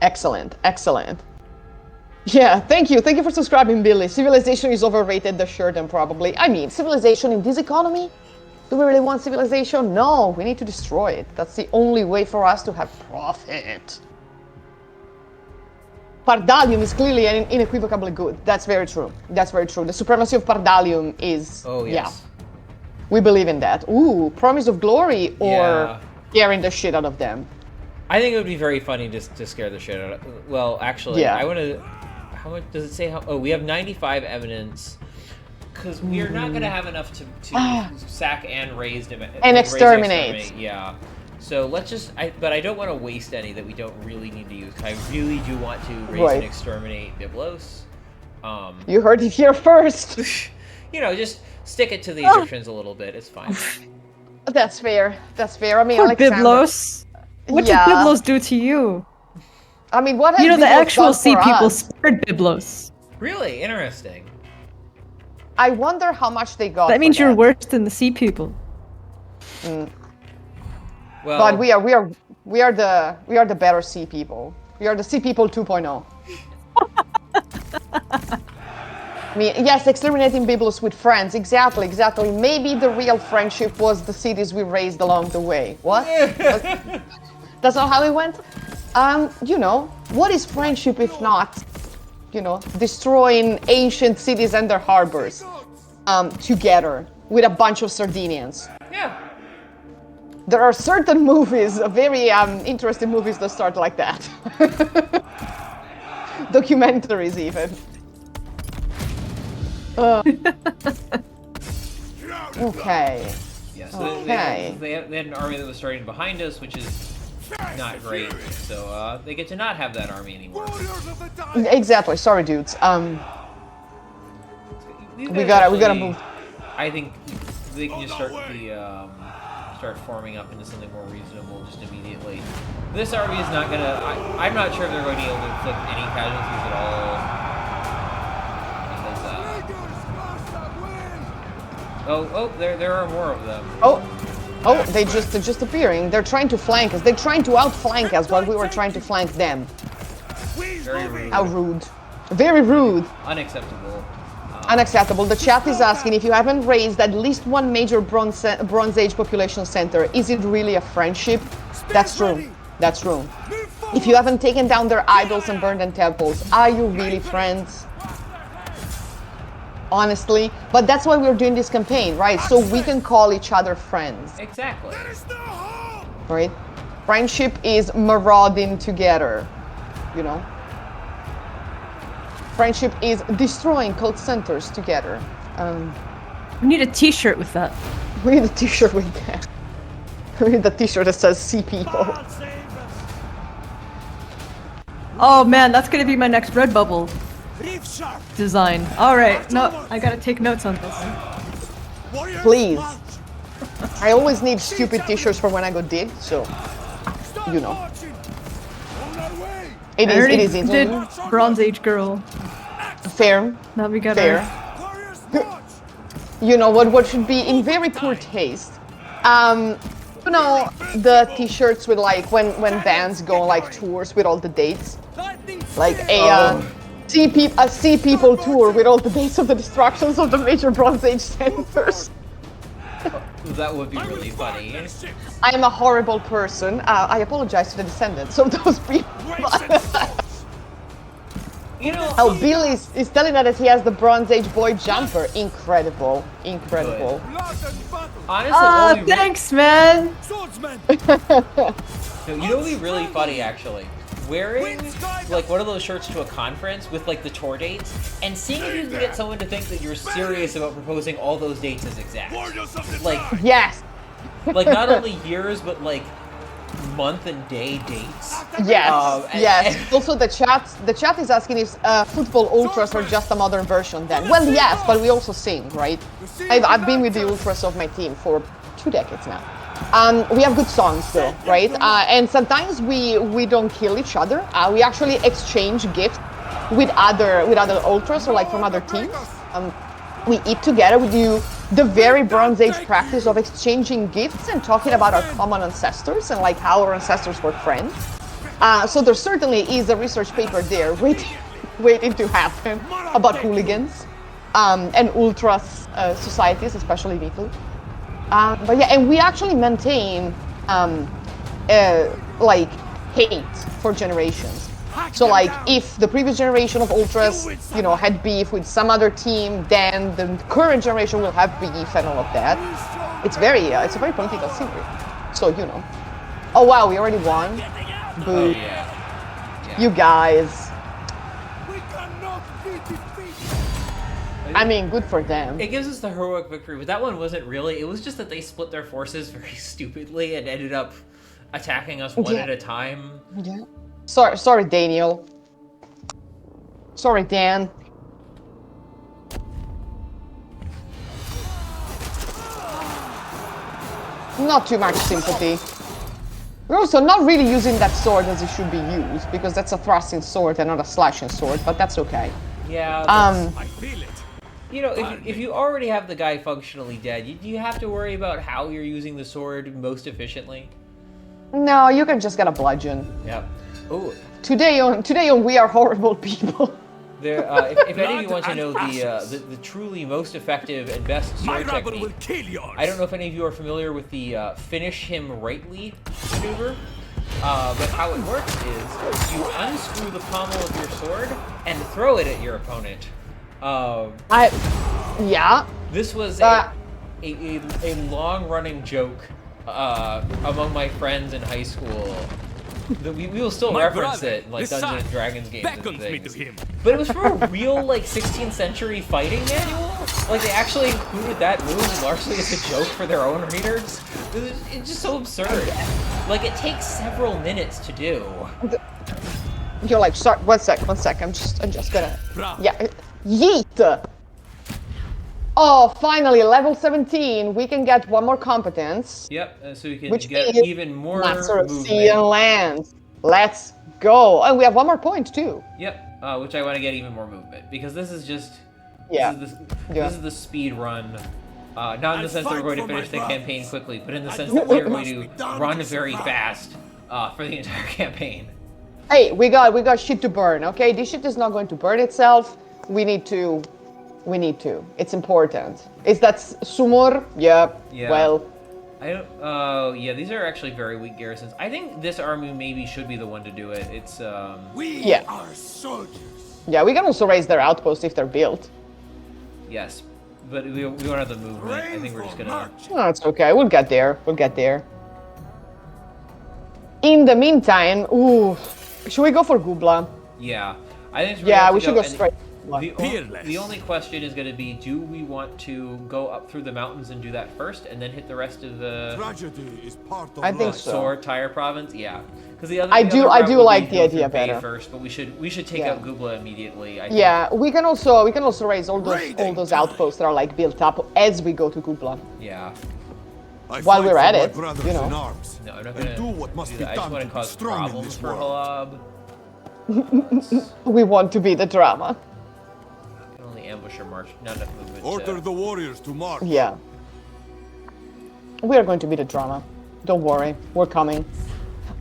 Excellent, excellent. Yeah, thank you for subscribing, Billy. Civilization is overrated, the shirt, and probably. I mean, civilization in this economy? Do we really want civilization? No, we need to destroy it. That's the only way for us to have profit. Pardalium is clearly and unequivocally good. That's very true. That's very true. The supremacy of Pardalium is... Oh yes. Yeah, we believe in that. Ooh, Promise of Glory or Yeah. scaring the shit out of them. I think it would be very funny just to scare the shit out of. Well, actually, Yeah. I want to. How much does it say? How? Oh, we have 95 evidence. Because we are not going to have enough to sack and raise them And exterminate. Yeah. So let's just. But I don't want to waste any that we don't really need to use. I really do want to raise Right. and exterminate Byblos. You heard it here first. Just stick it to the Egyptians a little bit. It's fine. That's fair. That's fair. I mean, Poor Alexander. Byblos. What Yeah. did Byblos do to you? I mean, what has You know, the Byblos actual done sea for people us? spared Byblos. Really interesting. I wonder how much they got. That means for you're that. worse than the sea people. Well, But we are the better sea people. We are the sea people 2.0. I mean, yes, exterminating Byblos with friends. Exactly. Maybe the real friendship was the cities we raised along the way. What? That's not how it went? What is friendship if not, destroying ancient cities and their harbors together with a bunch of Sardinians? yeah. There are certain movies, very interesting movies that start like that. Documentaries even. Okay. Yeah, so Okay. they had an army that was starting behind us, which is not great. So they get to not have that army anymore. Warriors of the tide! Exactly. Sorry, dudes. These We guys gotta actually- move. I think they can just start forming up into something more reasonable just immediately. This army is not gonna. I'm not sure if they're going to be able to inflict any casualties at all. Because there are more of them. Oh, they're just appearing. They're trying to flank us. They're trying to outflank us while we were trying to flank them. Very rude. How rude. Very rude. Unacceptable. Unacceptable. The chat is asking if you haven't raised at least one major Bronze Age population center, is it really a friendship? That's true. That's true. If you haven't taken down their idols and burned their temples, are you really friends? Honestly. But that's why we're doing this campaign, right? So we can call each other friends, Exactly. right? Friendship is marauding together, Friendship is destroying cult centers together. We need a t-shirt with that. We need a t-shirt with that. We need a t-shirt that says "See People." Oh man, that's gonna be my next Redbubble Reef shark. design. Alright, no, I gotta take notes on this. Warriors Please. march. I always need stupid t-shirts for when I go dig, so Stop you know. marching. On our way. it I is already it is did interesting. Bronze Age girl. Fair. Now we got Fair. our... Warriors march. You know what should be in very poor taste. The t-shirts with like when bands go on like tours with all the dates. Lightning Like spear. a sea people tour with all the dates of the destructions of the major Bronze Age centers. That would be really funny. I am a horrible person. I apologize to the descendants of those people. You know, Oh, Bill is telling us that he has the Bronze Age boy jumper. Incredible. Incredible. Blood and battle. honestly, Ah, thanks, man! Swordsmen. you know what would be really funny actually? wearing like one of those shirts to a conference with like the tour dates and seeing if you can get someone to think that you're serious about proposing all those dates as exact. Like, Yes. like not only years but like month and day dates. Yes. And- Yes. Also, the chat is asking if football ultras are just a modern version. Then, well, yes, but we also sing, right? I've been with the ultras of my team for 2 decades now. We have good songs though, right? And sometimes we don't kill each other. We actually exchange gifts with other ultras or like from other teams. We eat together. We do the very Bronze Age practice of exchanging gifts and talking about our common ancestors and like how our ancestors were friends. So there certainly is a research paper there waiting to happen about hooligans and ultras societies, especially in Italy. But yeah, and we actually maintain like hate for generations. So like if the previous generation of ultras, you know, had beef with some other team, then the current generation will have beef and all of that. It's a very political secret. So you know. Oh wow, we already won. Boo. Oh, yeah. You guys. I mean, good for them. It gives us the heroic victory, but that one wasn't really. It was just that they split their forces very stupidly and ended up attacking us one at a time. Yeah. Sorry, Daniel. Sorry, Dan. Not too much sympathy. We're also not really using that sword as it should be used, because that's a thrusting sword and not a slashing sword, but that's okay. Yeah. I feel it. You know, if you already have the guy functionally dead, you have to worry about how you're using the sword most efficiently. No, you can just get a bludgeon. Yep. Ooh. Today on We Are Horrible People. There, if any of you want to know the truly most effective and best My sword rabble will technique, kill yours. I don't know if any of you are familiar with the finish him rightly maneuver, but how it works is you unscrew the pommel of your sword and throw it at your opponent. Yeah. This was a long-running joke among my friends in high school. We will still My reference brother, it in, like the Dungeons and sun, Dragons games and beckons me things. to him. But it was from a real, like, 16th century fighting manual. Like, they actually included that move largely as a joke for their own readers. It's just so absurd. Like, it takes several minutes to do. You're like, sorry, one sec. I'm just gonna. Yeah. Yeet! Oh, finally, level 17. We can get one more competence. Yep, so we can Which get is even more Master of movement. Sea and Land. Let's go. And we have one more point, too. Yep, which I want to get even more movement, because this is just... Yeah. This is the speed run. Not in the sense that we're going to finish the campaign quickly, but in the sense that we are going to run very fast for the entire campaign. Hey, we got shit to burn, okay? This shit is not going to burn itself. We need to. It's important. Is that Sumur? Yeah. Well. I don't. Oh, yeah. These are actually very weak garrisons. I think this army maybe should be the one to do it. It's We are soldiers. Yeah, we can also raise their outposts if they're built. Yes, but we don't have the movement. I think we're just gonna. No, it's okay. We'll get there. In the meantime, ooh, should we go for Gubla? Yeah, I think. Yeah, we should go straight. The only question is going to be: do we want to go up through the mountains and do that first, and then hit the rest of the Tragedy is part of I think life. so. Sword Tyre province? Yeah, because the other. I the do- other I route do would like be the go through idea Bay better. first, but we should take Yeah. out Gubla immediately. I think. Yeah, we can also raise all those outposts that are like built up as we go to Gubla. Yeah. I While fight we're for at my it, brothers you know. in arms, No, I'm not and gonna do what must do be that. I just done want to to be cause strong in problems this for world. Halab. We want to be the drama. I can only ambush or march. Not enough movement. Order the warriors to march. Yeah. We are going to be the drama. Don't worry, we're coming.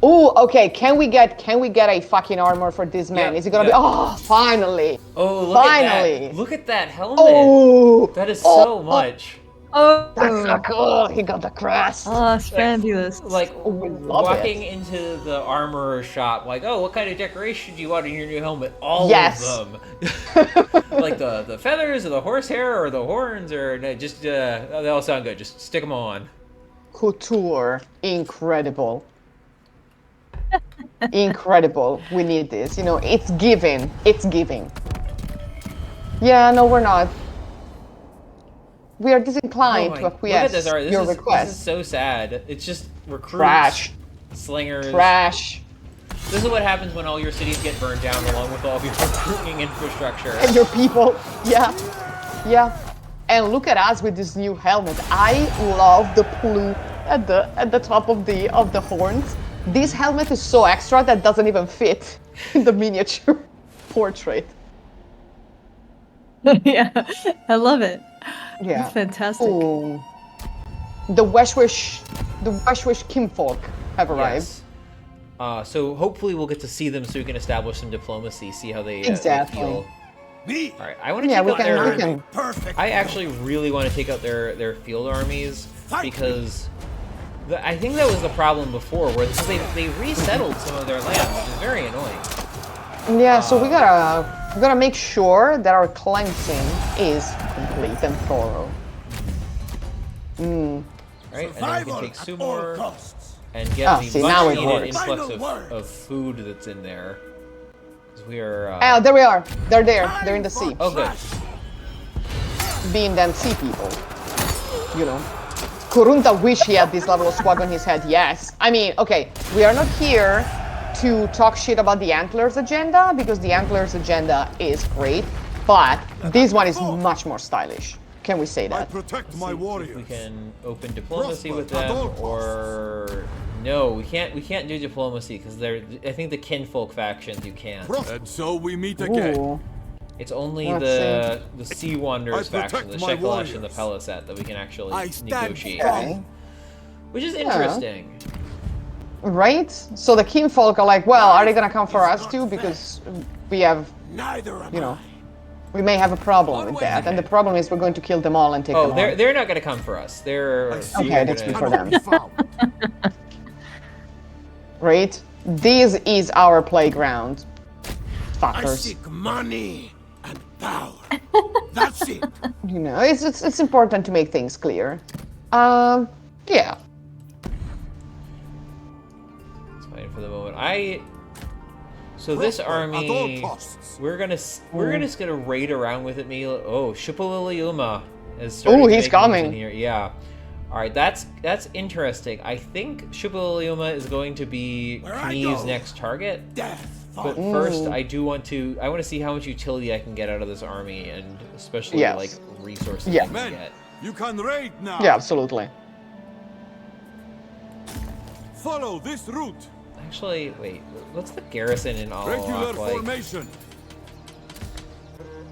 Ooh, okay. Can we get a fucking armor for this man? Yeah, Is it gonna be? Oh, finally! Oh, look Finally! at that! Look at that helmet! Oh, That is so much. Oh, that's so cool. He got the crest. oh, it's fabulous. Like we love walking it. into the armorer's shop, like, oh, what kind of decoration do you want in your new helmet? All Yes. of them. Like the feathers, or the horsehair, or the horns, or no, just they all sound good. Just stick them on. Couture, incredible. Incredible. We need this. You know, it's giving. It's giving. Yeah, no, we're not. We are disinclined to Look at acquiesce this art. your This is request. so sad. It's just recruits, Trash. slingers. Trash. This is what happens when all your cities get burned down along with all of your recruiting infrastructure. And your people. Yeah. Yeah. And look at us with this new helmet. I love the plume at the top of the horns. This helmet is so extra that doesn't even fit in the miniature portrait. Yeah, I love it. Yeah. It's fantastic. Ooh. The Weshwish Kimfolk have arrived. Yes. So hopefully we'll get to see them so we can establish some diplomacy, see how they, Exactly. they feel. Me? All right, I want to Yeah, take we out can. their. We can. Perfect. I actually really want to take out their field armies because I think that was the problem before, where they resettled some of their land, which is very annoying. Yeah, so we gotta make sure that our cleansing is complete and thorough. Right, and then we can take Sumor costs. and get see, the now much it needed works. influx Final words. of food that's in there. Because we are. Ah, there we are. They're there. They're in the sea. Oh, good. Being them sea people. You know. Kurunta wish he had this level of swag on his head, yes. I mean, okay, we are not here to talk shit about the Antlers agenda, because the Antlers agenda is great, but this one is much more stylish. Can we say I that? protect my See if warriors. we can open diplomacy with Prosper at them, all costs. or no, we can't. We can't do diplomacy because they're. I think the kinfolk factions you can't. And so we meet again. Ooh. It's only Let's the Sea Wanderers I faction, the protect my Shekelash and the warriors. Pelisat, that we can actually I stand negotiate Okay. with, which is interesting. Right? So the Kinfolk are like, well, are they gonna come for us too? Because we have, Neither am you know, we may have a problem with that. And the problem is we're going to kill them all and take Oh, them they're not going to come for us. They're Okay, that's good for them. Cannot be found. on. Right? This is our playground. I Fuckers. seek money and power. That's it. You know, it's important to make things clear. Yeah. It's fine for the moment. So this Prosper army, at all costs. we're just gonna raid around with it. Oh, Shipaliliuma is starting Ooh, to he's make moves coming. in here. Yeah. All right, that's interesting. I think Shipaliliuma is going to be Where I Knieve's go. next target. Death. But first, I want to see how much utility I can get out of this army, and especially Yes. like resources Yeah. I can Men, get. you can raid now. Yeah, absolutely. Follow this route. Actually, wait. What's the garrison in Regular Alawak like? formation.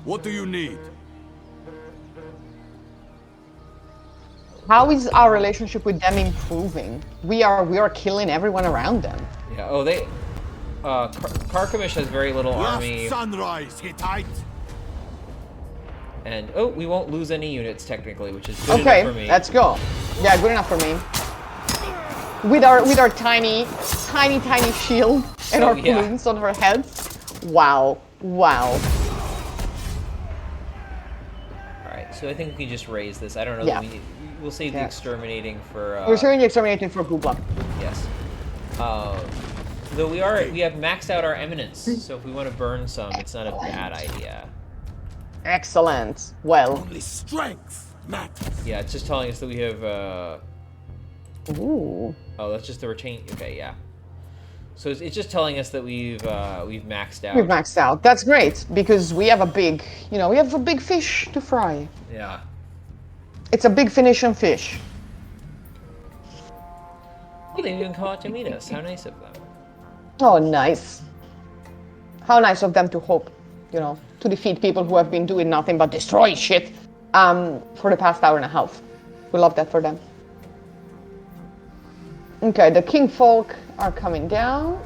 What do you need? How is our relationship with them improving? We are killing everyone around them. Yeah. Oh, they. Karkamish has very little army, Last sunrise, Hittite. and oh, we won't lose any units technically, which is good Okay, enough for me. let's go. Yeah, good enough for me. With our tiny shield and Oh, our yeah. plumes on our heads. Wow. Wow. All right, so I think we can just raise this. I don't know. Yeah. That we'll save the Yeah. exterminating for. We're showing the exterminating for Goobla. Yes. Though we have maxed out our eminence, so if we want to burn some, it's not a bad idea. Excellent. Well. Only strength matters. Yeah, it's just telling us that we have. Ooh. Oh, that's just the retain. Okay, yeah. So it's just telling us that we've maxed out. We've maxed out. That's great because we have a big fish to fry. Yeah. It's a big Phoenician fish. Oh, they even come out to meet us. How nice of them. Oh, nice. How nice of them to hope, to defeat people who have been doing nothing but destroy shit for the past hour and a half. We love that for them. Okay, the Kingfolk are coming down.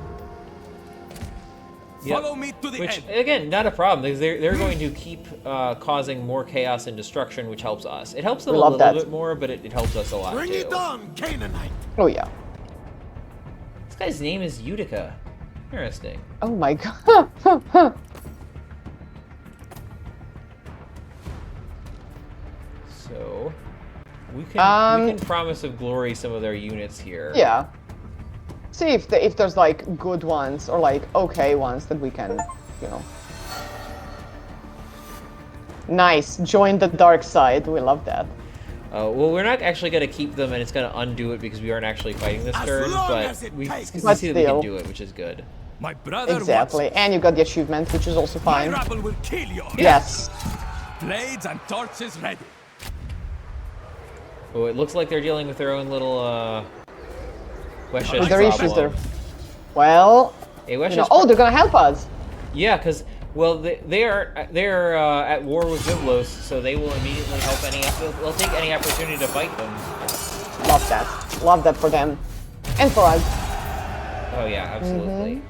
Yep. Follow me to the Which, end. again, not a problem, because they're going to keep causing more chaos and destruction, which helps us. It helps them We a love little that. bit more, but it helps us a lot, Bring too. it on, Canaanite. Oh yeah. This guy's name is Utica. Interesting. Oh my god. So, we can promise of glory some of their units here. Yeah. See if there's like good ones or like okay ones that we can, you know. Nice. Join the dark side. We love that. Well, we're not actually going to keep them, and it's going to undo it because we aren't actually fighting this As turn, long but as it we takes. see But that we can still. do it, which is good. My brother Exactly. And you got the achievement, which is also wants my fine. rabble will kill you. Yes. Blades and torches ready. Oh, it looks like they're dealing with their own little, question With their issues there. problem. Well, Hey, you Wesha's know, oh, they're gonna help us. Yeah, because well, they're at war with Biblos, so they will immediately help any. They'll take any opportunity to fight them. Love that. Love that for them. And for us. Oh yeah, absolutely.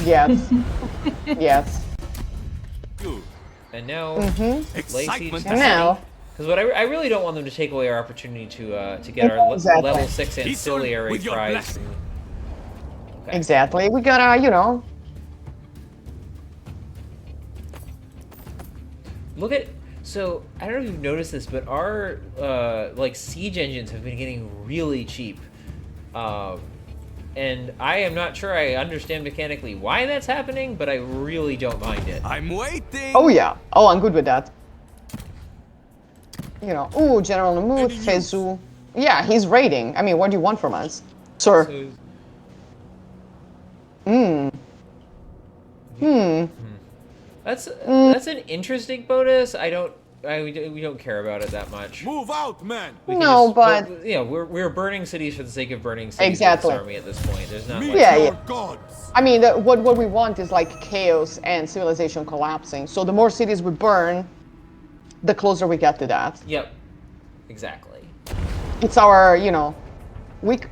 Yes. Yes. Good. And now, Excitement. And now, because what I really don't want them to take away our opportunity to get our Exactly. level 6 Peace ancillary with your prize. blessing. Okay. exactly, we gotta, you know, Look at. So I don't know if you've noticed this, but our like siege engines have been getting really cheap. And I am not sure I understand mechanically why that's happening, but I really don't mind it. I'm waiting. oh yeah. Oh, I'm good with that. You know, ooh, General Namut, Fezu. Yeah, he's raiding. I mean, what do you want from us? Sir. So, that's an interesting bonus. We don't care about it that much. Move out, man! We can No, but- yeah, we're burning cities for the sake of burning cities. Exactly. With this army at this point. There's not Meet like, Yeah, your yeah. gods! I mean, what we want is like chaos and civilization collapsing. So the more cities we burn, the closer we get to that. Yep. Exactly. It's our, you know,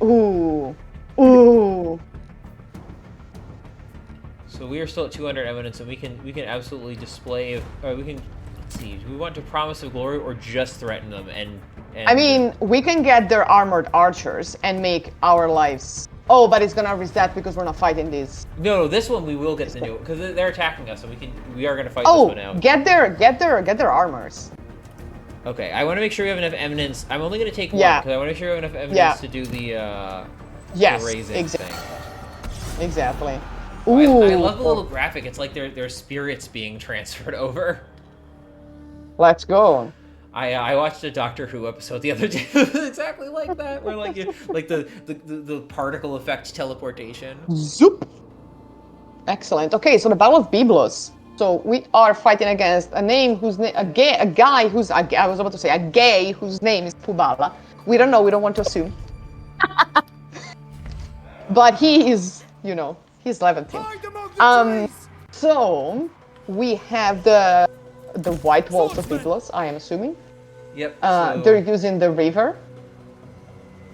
ooh. So we are still at 200 evidence, and we can absolutely display. We can. Let's see. Do we want to promise of glory or just threaten them? And I mean, we can get their armored archers and make our lives. Oh, but it's gonna reset because we're not fighting these. no, this one we will get to do because they're attacking us, so we are gonna fight Oh, this one out. get their armors. Okay, I want to make sure we have enough eminence. I'm only going to take one Yeah. because I want to make sure we have enough eminence Yeah. to do the Yes, raising thing. Exactly. Oh, Ooh. I love the little graphic. It's like their spirits being transferred over. Let's go. I watched a Doctor Who episode the other day that was exactly like that, where like the particle effect teleportation. Zoop. Excellent. Okay, so the Battle of Byblos. So we are fighting against a guy whose name is Pubala. We don't know. We don't want to assume. But he is, you know, he's level 10. So we have the white walls of Byblos, I am assuming. Yep. They're using the river.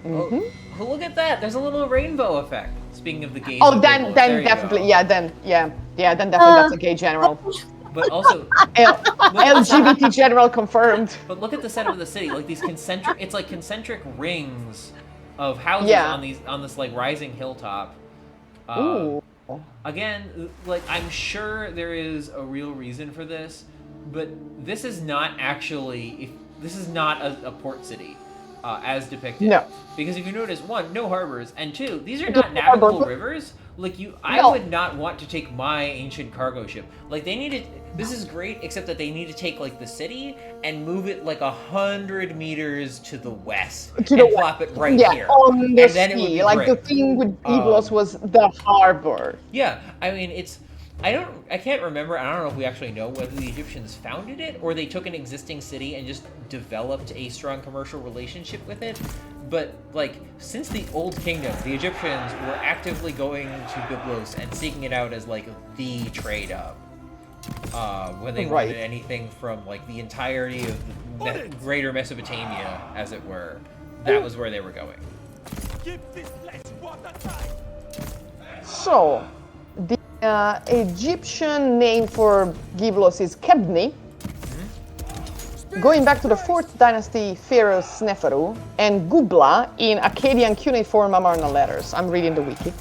Oh, look at that! There's a little rainbow effect. Speaking of the gays. Oh, of then Byblos, there you definitely, go. then definitely that's a gay general. But also, LGBT general confirmed. but look at the setup of the city. Like these concentric, it's like concentric rings of houses Yeah. on this like rising hilltop. Ooh. Again, like I'm sure there is a real reason for this, but this is not actually. This is not a port city. As depicted. No. Because if you notice, one, no harbors, and two, these are not navigable rivers. Like I No. would not want to take my ancient cargo ship. Like they needed. This is great, except that they need to take like the city and move it like 100 meters to the west and flop it right here. On the and then it would sea. be Like great. the thing with Byblos was the harbor. Yeah, I mean it's. I can't remember. I don't know if we actually know whether the Egyptians founded it or they took an existing city and just developed a strong commercial relationship with it. But like since the Old Kingdom, the Egyptians were actively going to Byblos and seeking it out as like the trade hub. When they wanted anything from like the entirety of the greater Mesopotamia, as it were, that was where they were going. Give this place water time. So, the Egyptian name for Byblos is Kebni. Going back to the 4th dynasty Pharaoh Sneferu, and Gubla in Akkadian cuneiform Amarna letters. I'm reading the wiki.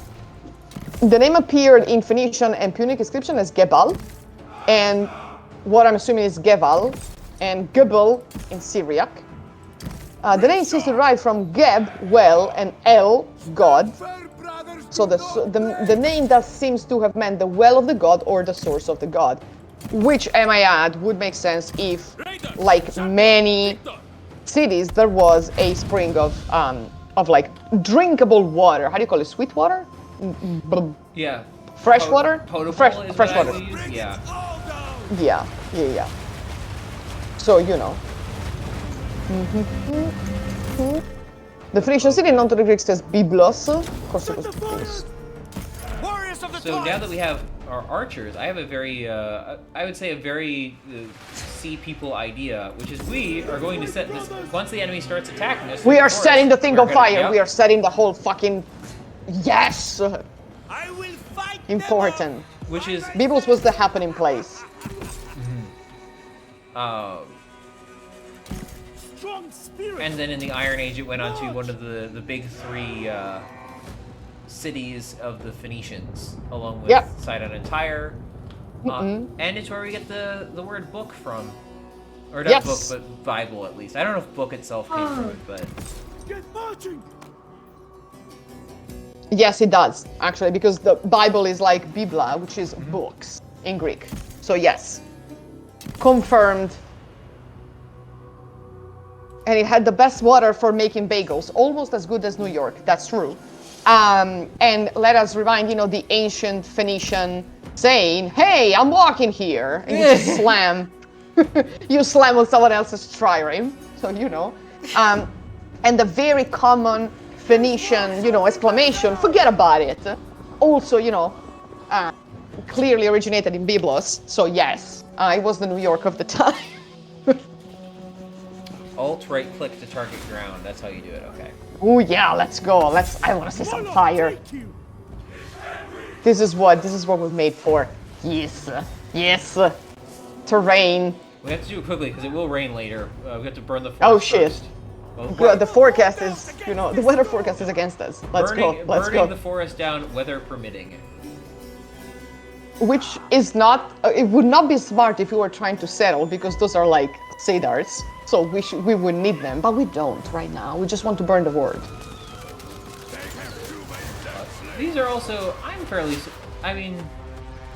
The name appeared in Phoenician and Punic inscription as Gebal, and what I'm assuming is Geval, and Gebel in Syriac. The name seems to derive from Geb, well, and El, God. So the name thus seems to have meant the well of the god or the source of the god, which, I might add, would make sense if, like many cities, there was a spring of like drinkable water. How do you call it? Sweet water? Yeah. Fresh water? Potable Fresh is fresh what I water. would use. Yeah. Yeah. So, you know. The Phoenician city, known to the Greeks as Byblos. Of course it was Byblos. So now that we have our archers, I have a very, I would say a very sea people idea, which is we are going to set this, once the enemy starts attacking us. We are of course, setting the thing we're on gonna- fire. yep. We are setting the whole fucking... Yes! I will fight Important. Which is, Byblos was the happening place. strong spirit. and then in the Iron Age it went on to one of the big three cities of the Phoenicians, along with Yep. Sidon and Tyre. And it's where we get the word book from. Or not Yes. book, but Bible at least. I don't know if book itself came from it, but... Get marching. Yes, it does, actually, because the Bible is like Biblia, which is books in Greek. So yes, confirmed. And it had the best water for making bagels, almost as good as New York, that's true. And let us remind, the ancient Phoenician saying, hey, I'm walking here, and you just slam. You slam on someone else's trireme, so and the very common Phoenician, exclamation, forget about it. Also, clearly originated in Byblos, so yes, it was the New York of the time. Alt right click to target ground, that's how you do it, okay. Oh yeah, let's go. I want to see some fire. This is what we're made for. Yes. Terrain. We have to do it quickly because it will rain later. We have to burn the forest Oh shit. first. Well, Good, the forecast is, the weather forecast is against us. Let's go. burning the forest down, weather permitting. Which is not, it would not be smart if we were trying to settle, because those are like cedars. So we would need them, but we don't right now. We just want to burn the word. These are also, I mean,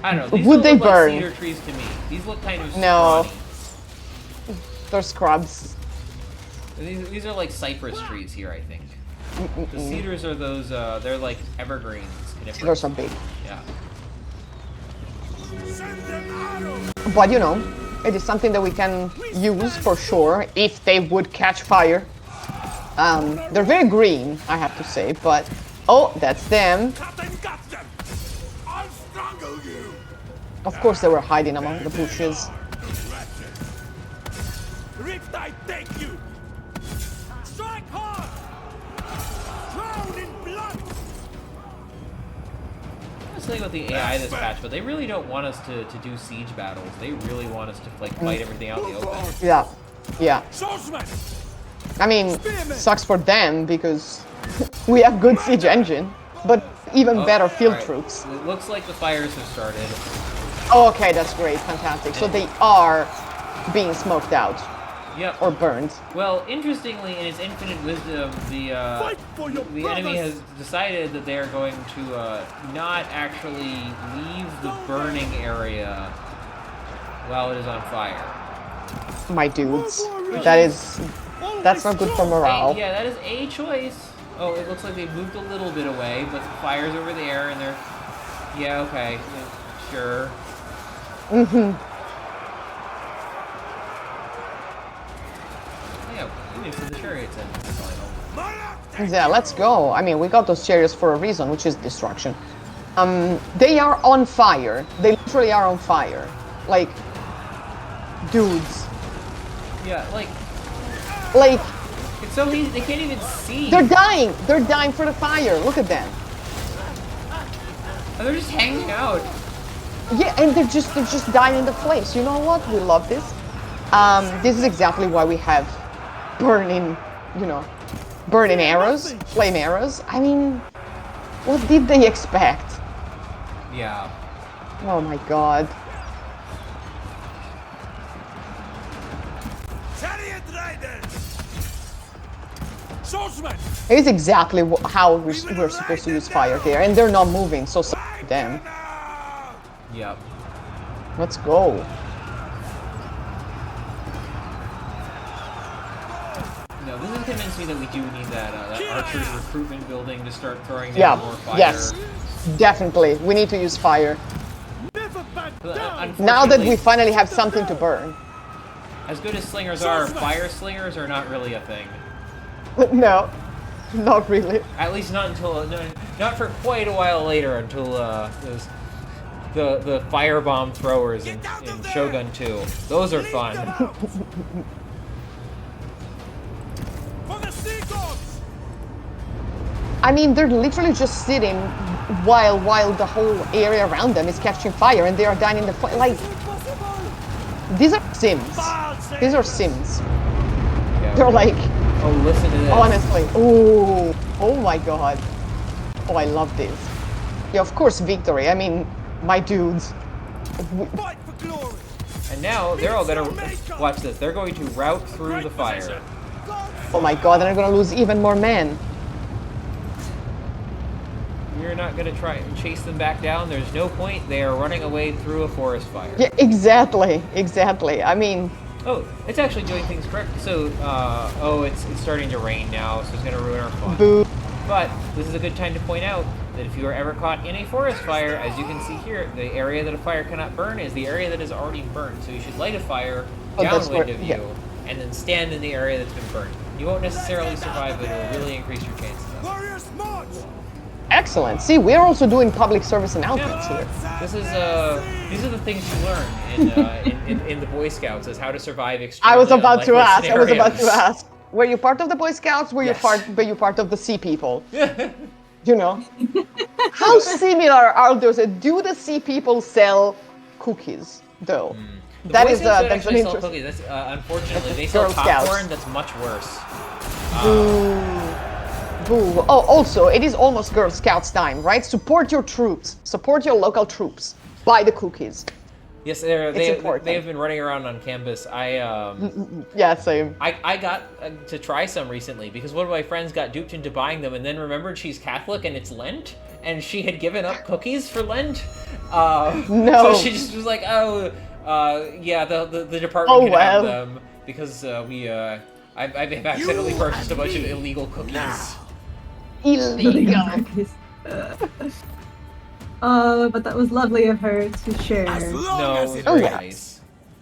I don't know. These Would don't they look burn? like cedar trees to me. These look kind of No. scrawny. They're scrubs. These are like cypress trees here, I think. The cedars are those, they're like evergreens. They're so big. Yeah. But it is something that we can use for sure if they would catch fire. They're very green, I have to say, but oh, that's them. Captain got them. I'll strangle you. Of course, they were hiding among the bushes. Riptide, take you. Strike hard. Drown in blood. I was thinking about the AI this patch, but they really don't want us to do siege battles. They really want us to fight everything out in the open. Yeah. Swordsman. I mean, sucks for them because we have good siege engine, but even better field Alright. troops. It looks like the fires have started. Oh, okay, that's great, fantastic. So they are being smoked out Yep. or burned. Well, interestingly, in its infinite wisdom, the for your enemy brothers. has decided that they are going to not actually leave the burning area while it is on fire. My dudes, that's not good for morale. Yeah, that is a choice. Oh, it looks like they've moved a little bit away, but the fire's over there, and they're... Yeah, okay. Yeah, sure. Yeah, we need the chariots in the final. Yeah, let's go. I mean, we got those chariots for a reason, which is destruction. They are on fire. They literally are on fire. Like, dudes. Yeah, like, It's so easy, they can't even see. they're dying. They're dying for the fire. Look at them. And they're just hanging out. Yeah, and they're just dying in the flames. You know what? We love this. This is exactly why we have burning arrows, flame arrows. I mean, what did they expect? Yeah. Oh my god. Chariot riders. Swordsman! It's exactly how we're supposed to use fire here, and they're not moving, so them. Yep. Let's go. No, this has convinced me that we do need that archery recruitment building to start throwing down more fire. Yes, definitely. We need to use fire. Now that we finally have something to burn. As good as slingers are, fire slingers are not really a thing. No, not really. At least not until not for quite a while later, until the firebomb throwers in Shogun 2. Those are fun. For the sea gods! I mean, they're literally just sitting while the whole area around them is catching fire, and they are dying in the fire. Like, these are Sims. These are Sims. Yeah, They're like, oh, listen to this. honestly, ooh, oh my god. Oh, I love this. Yeah, of course, victory. I mean, my dudes. Fight for glory! And now they're all gonna watch this. They're going to route through the fire. Oh my god, and they're gonna lose even more men. We're not gonna try and chase them back down. There's no point. They are running away through a forest fire. Yeah, exactly, exactly. I mean, Oh, it's actually doing things correct. So, oh, it's starting to rain now, so it's gonna ruin our fun. boo. But this is a good time to point out that if you are ever caught in a forest fire, as you can see here, the area that a fire cannot burn is the area that is already burned. So you should light a fire downwind of you, and then stand in the area that's been burned. You won't necessarily survive, but it'll really increase your chances of it. Glorious march! Excellent. See, we're also doing public service announcements here. This is these are the things you learn in the Boy Scouts, is how to survive extremely I was about to ask. unlikely I was about to scenarios. ask. Were you part of the Boy Scouts? Were Yes. you part of the Sea People? You know, how similar are those? Do the Sea People sell cookies though? The That Boy is Scouts don't that's an actually sell interesting. cookies. That's unfortunately That's they sell Girl Scouts. popcorn. That's much worse. Boo. Oh, also, it is almost Girl Scouts time, right? Support your troops. Support your local troops. Buy the cookies. Yes, important. they have been running around on campus. Yeah, same. I got to try some recently because one of my friends got duped into buying them and then remembered she's Catholic and it's Lent and she had given up cookies for Lent. No. So she just was like, oh, yeah, the department can have them because I've accidentally purchased a bunch of illegal cookies. Illegal. But that was lovely of her to share. As long No, as it was it very yeah. nice.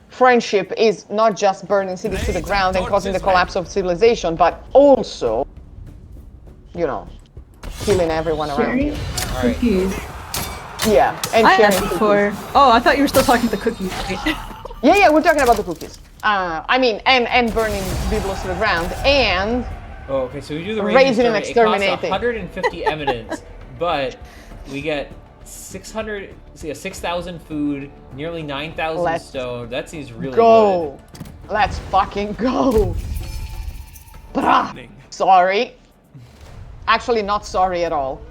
Friendship is not just burning cities to the ground and causing the collapse of civilization, but also, you know, killing everyone around you. All right. Cookies. Yeah, and I sharing asked cookies. before. Oh, I thought you were still talking to the cookies. Yeah, we're talking about the cookies. I mean, and burning biblos to the ground, and Oh, okay, so we do the Raising and It costs exterminating. 150 evidence, but we get 6,000 food, nearly 9,000 Let's stone. That seems really go. Let's fucking go. Brah. Sorry. Actually, not sorry at all.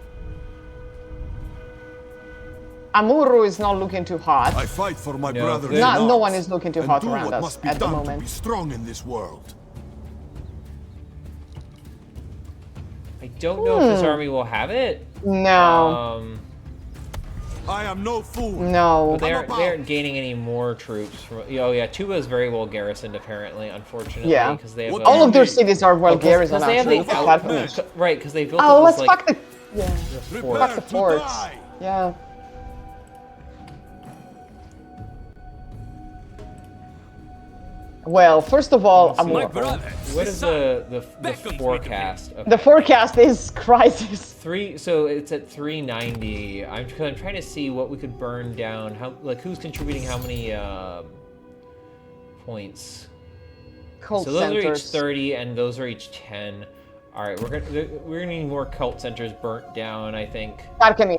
Amuru is not looking too hot. I fight for my No, brothers they're in not. No arms, one is looking too and hot do around what us must be at the done to moment. be strong in this world. good. I don't know if this army will have it. No. I am no fool. No. But they I'm aren't gaining any more troops. Oh yeah, Tuba is very well garrisoned apparently, unfortunately. Yeah. Because they have What All of their Army. cities are well garrisoned, they have actually. the Fuck that out- much. right, because they built Oh, up let's this, fuck like, the. Yeah. fort. Fuck the to forts. die. Yeah. Well, first of all, My Amuru. brother. What is the Beckons me to forecast? Okay. The forecast is crisis. So it's at 390. I'm trying to see what we could burn down. Who's contributing how many points? Cult So those are each centers. 30, and those are each 10. All right, we're gonna need more cult centers burnt down. I think. Karkemi.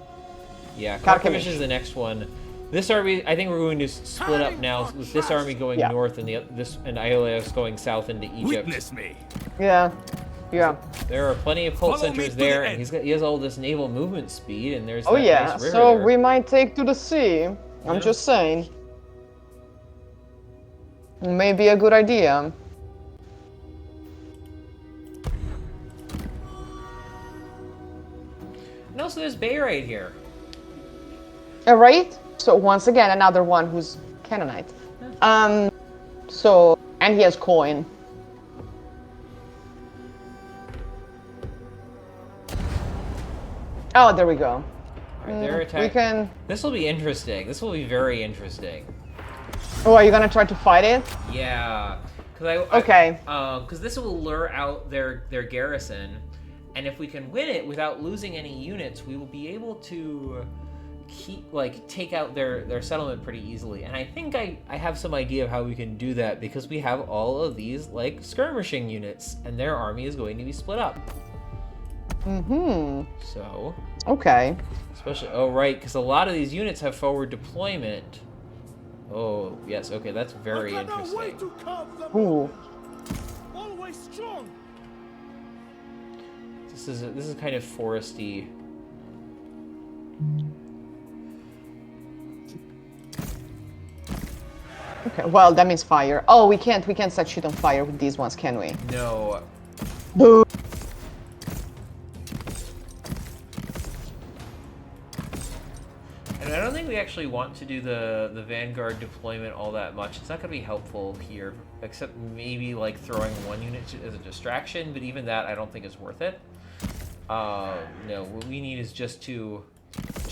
Yeah, Karkemish. Karkemish is the next one. This army, I think we're going to split up now with this army going Yeah. north and and Iolaus going south into Egypt. Witness me. Yeah. Yeah. There are plenty of cult Follow me centers to the there, end. and he has all this naval movement speed, and there's Oh that yeah. nice river So there. we might take to the sea. I'm Yeah. just saying. Maybe a good idea. also this bay right here. Right? So once again, another one who's Canaanite. So, and he has coin. Oh, there we go. Alright, they're attacking. We can... This will be interesting. This will be very interesting. Oh, are you gonna try to fight it? Yeah. Okay. Because this will lure out their garrison, and if we can win it without losing any units, we will be able to take out their settlement pretty easily. And I think I have some idea of how we can do that, because we have all of these like skirmishing units, and their army is going to be split up. So. Okay. Especially, oh right, because a lot of these units have forward deployment. Oh yes, okay, that's very interesting. Ooh. Always strong. This is kind of foresty. Okay, well, that means fire. Oh, we can't set shit on fire with these ones, can we? No. Boo. And I don't think we actually want to do the Vanguard deployment all that much. It's not going to be helpful here, except maybe like throwing one unit as a distraction, but even that I don't think is worth it. No, what we need is just to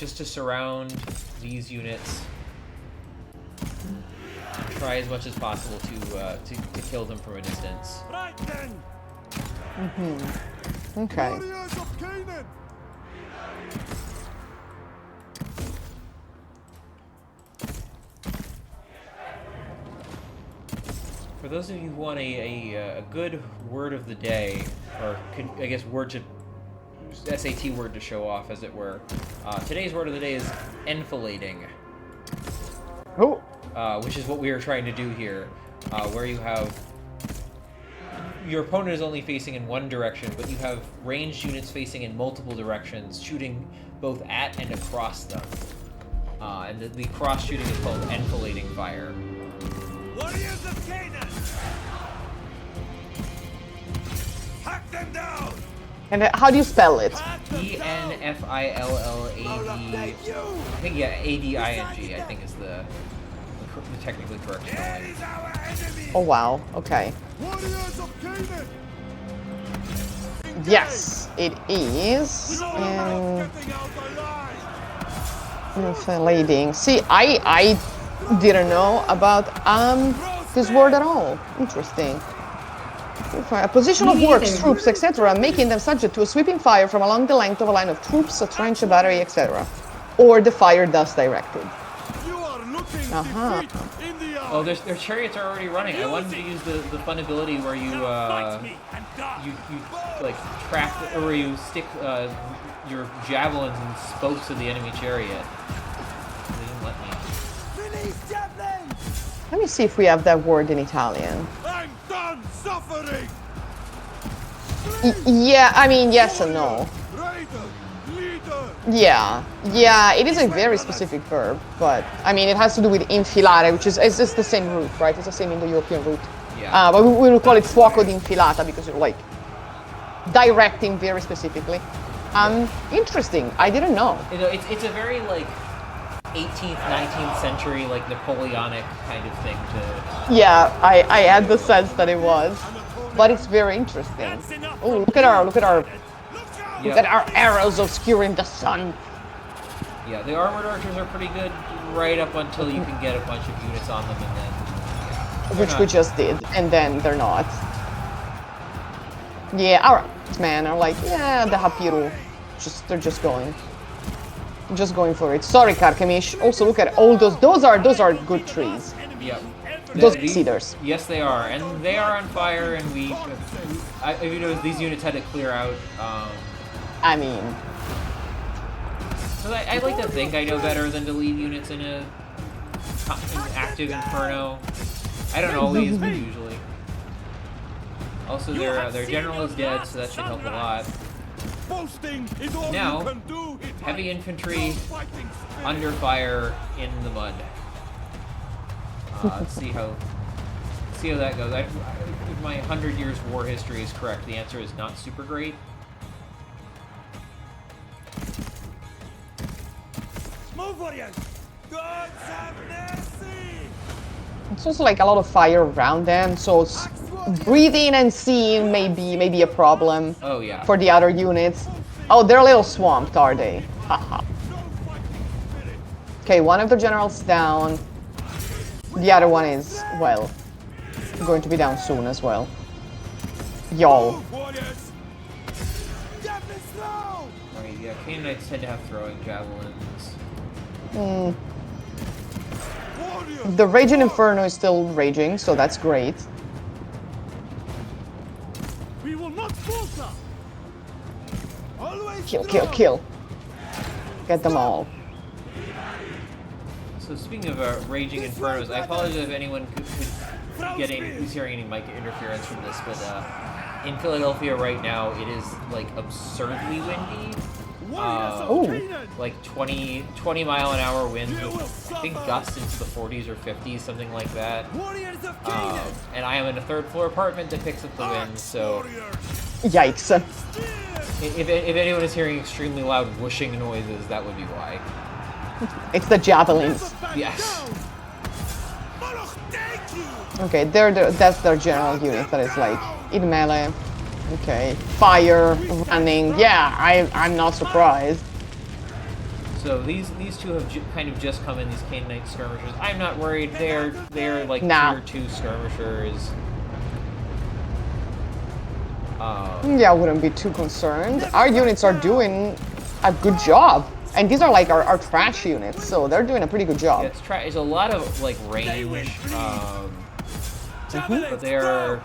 surround these units. Try as much as possible to kill them from a distance. Right then. Okay. Warriors of Canaan. For those of you who want a good word of the day, or I guess SAT word to show off, as it were, today's word of the day is enfilading. Oh. Which is what we are trying to do here, where you have your opponent is only facing in one direction, but you have ranged units facing in multiple directions, shooting both at and across them. And the cross shooting is called enfilading fire. Warriors of Canaan. Hack them down. And how do you spell it? ENFILLAD. I think ADING. I think is the technically correct spelling. Oh wow. Okay. Warriors of Canaan. Yes, it is. Getting out alive. Enfilading. See, I didn't know about this word at all. Interesting. A position of works, troops, etc., making them subject to a sweeping fire from along the length of a line of troops, a trench, a battery, etc., or the fire thus directed. You are looking Uh-huh. defeat in the eye. Oh, their chariots are already running. I wanted to use the fun ability where you like trap or where you stick your javelins in spokes of the enemy chariot. They didn't let me. Release javelin. Let me see if we have that word in Italian. I'm done suffering. Yeah, I mean, yes and no. Raider, leader. Yeah, it is a very specific verb, but I mean, it has to do with infilare, which is it's the same root, right? It's the same Indo-European root. Yeah. But we will call it fuoco di infilata because you're like directing very specifically. Interesting. I didn't know. You know, it's a very like 18th, 19th century like Napoleonic kind of thing to. Yeah, I had the sense that it was, but it's very interesting. Oh, look at our arrows obscuring the sun. Yeah, the armored archers are pretty good right up until you can get a bunch of units on them, and then Which we just did, and then they're not. Yeah, our men are like, yeah, the Hapiru. They're just going for it. Sorry, Karkemish. Also, look at all those. Those are good trees. Yep. Those cedars. Yes, they are, and they are on fire. And you know, these units had to clear out. I mean, So I like to think I know better than to lead units in an active inferno. I don't always, but usually. Also, their general is dead, so that should help a lot. Boasting is all Now, you can do. heavy infantry under fire in the mud. Let's see how that goes. If my 100 years war history is correct, the answer is not super great. Move, warriors! Gods have mercy! It's also like a lot of fire around them, so breathing and seeing may be a problem Oh yeah. for the other units. Oh, they're a little swamped, are they? Haha. Okay, one of the generals down. The other one is, well, going to be down soon as well. Yo. Move, warriors! Death is slow! Alright, yeah, Canaanites tend to have throwing javelins. Mm, Warriors! the Raging Inferno is still raging, so that's great. We will not falter! Always Kill, strong. kill, kill. Get them all. So speaking of raging infernos, I apologize if anyone could who's hearing any mic interference from this, but in Philadelphia right now it is like absurdly windy. Warriors of Oh. Canaan! Like 20 mile an hour winds with I think gusts into the 40s or 50s, something like that. Warriors of Canaan! And I am in a third floor apartment that picks up the wind, so Warriors! Yikes. if anyone is hearing extremely loud whooshing noises, that would be why. It's the javelins. Yes. Moloch, take you! Okay, that's their general unit that is like in melee. Okay, fire, running. Yeah, I'm not surprised. So these two have kind of just come in, these Canaanite skirmishers. I'm not worried. They're like Nah. tier 2 skirmishers. Yeah, I wouldn't be too concerned. Our units are doing a good job. And these are like our trash units, so they're doing a pretty good job. Yeah, it's a lot of like range, but they're.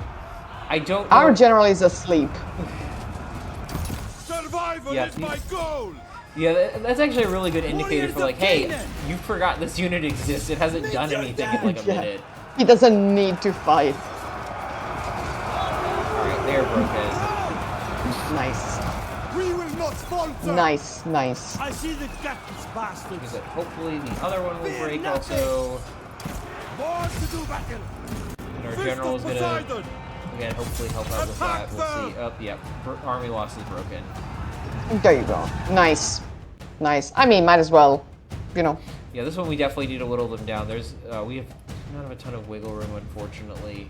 I don't. Our know- general is asleep. Survival Yeah, is my goal! Yeah, that's actually a really good indicator for like, hey, you forgot this unit exists. It hasn't done anything in like a Yeah. minute. He doesn't need to fight. All right, they're broken. Nice. We will not falter! Nice, nice. I see the deathless bastards! But hopefully the other one will break also. More to do battle! And our Fist general of is gonna Poseidon! again hopefully help out with that. We'll see. Oh, yeah, army loss is broken. There you go. Nice. Nice. I mean, might as well, you know. Yeah, this one we definitely need to whittle them down. There's we have not a ton of wiggle room, unfortunately.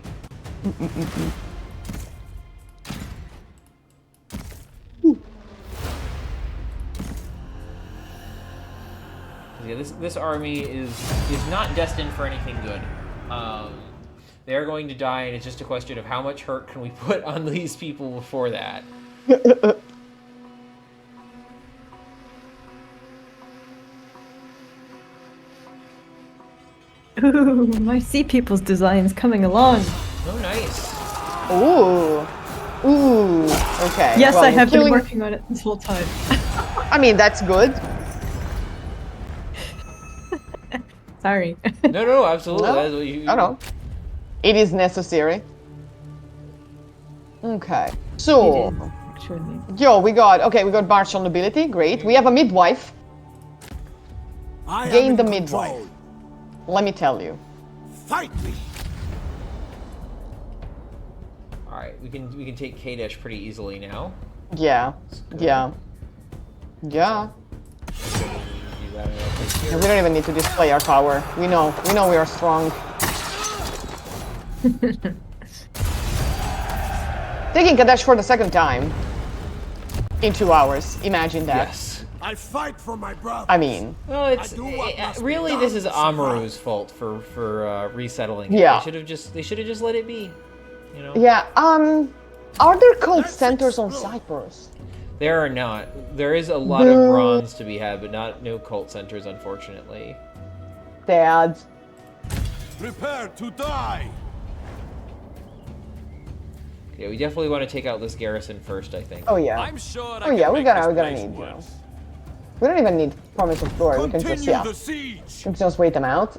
Yeah, this army is not destined for anything good. They are going to die, and it's just a question of how much hurt can we put on these people before that. Ooh, I see people's designs coming along. Oh, nice. Ooh. Ooh. Okay. Yes, well, I have killing- been working on it this whole time. I mean, that's good. Sorry. No, absolutely. No, That's what you, I know. It is necessary. Okay. So, Actually. yo, we got martial nobility. Great. We have a midwife. I am Gain in the control. midwife. Let me tell you. Fight me! All right, we can take Kadesh pretty easily now. Yeah. good. Yeah. Yeah. Do that and I'll take care We of don't even need to display our power. We know we are strong. Taking Kadesh for the second time in 2 hours. Imagine that. Yes. I fight for my brother! I mean, Well, it's I do what must be really done this is to survive. Amaru's fault for resettling. It. Yeah. They should have just let it be. You know. yeah. Are there cult Let's centers on explore. Cyprus? There are not. There is a lot of bronze to be had, but no cult centers, unfortunately. Dad. Prepare to die! Yeah, we definitely want to take out this garrison first, I think. Oh yeah. I'm sure Oh yeah. We're gonna need. You know. We don't even need promise of glory. We can just Continue yeah. the siege! We can just wait them out.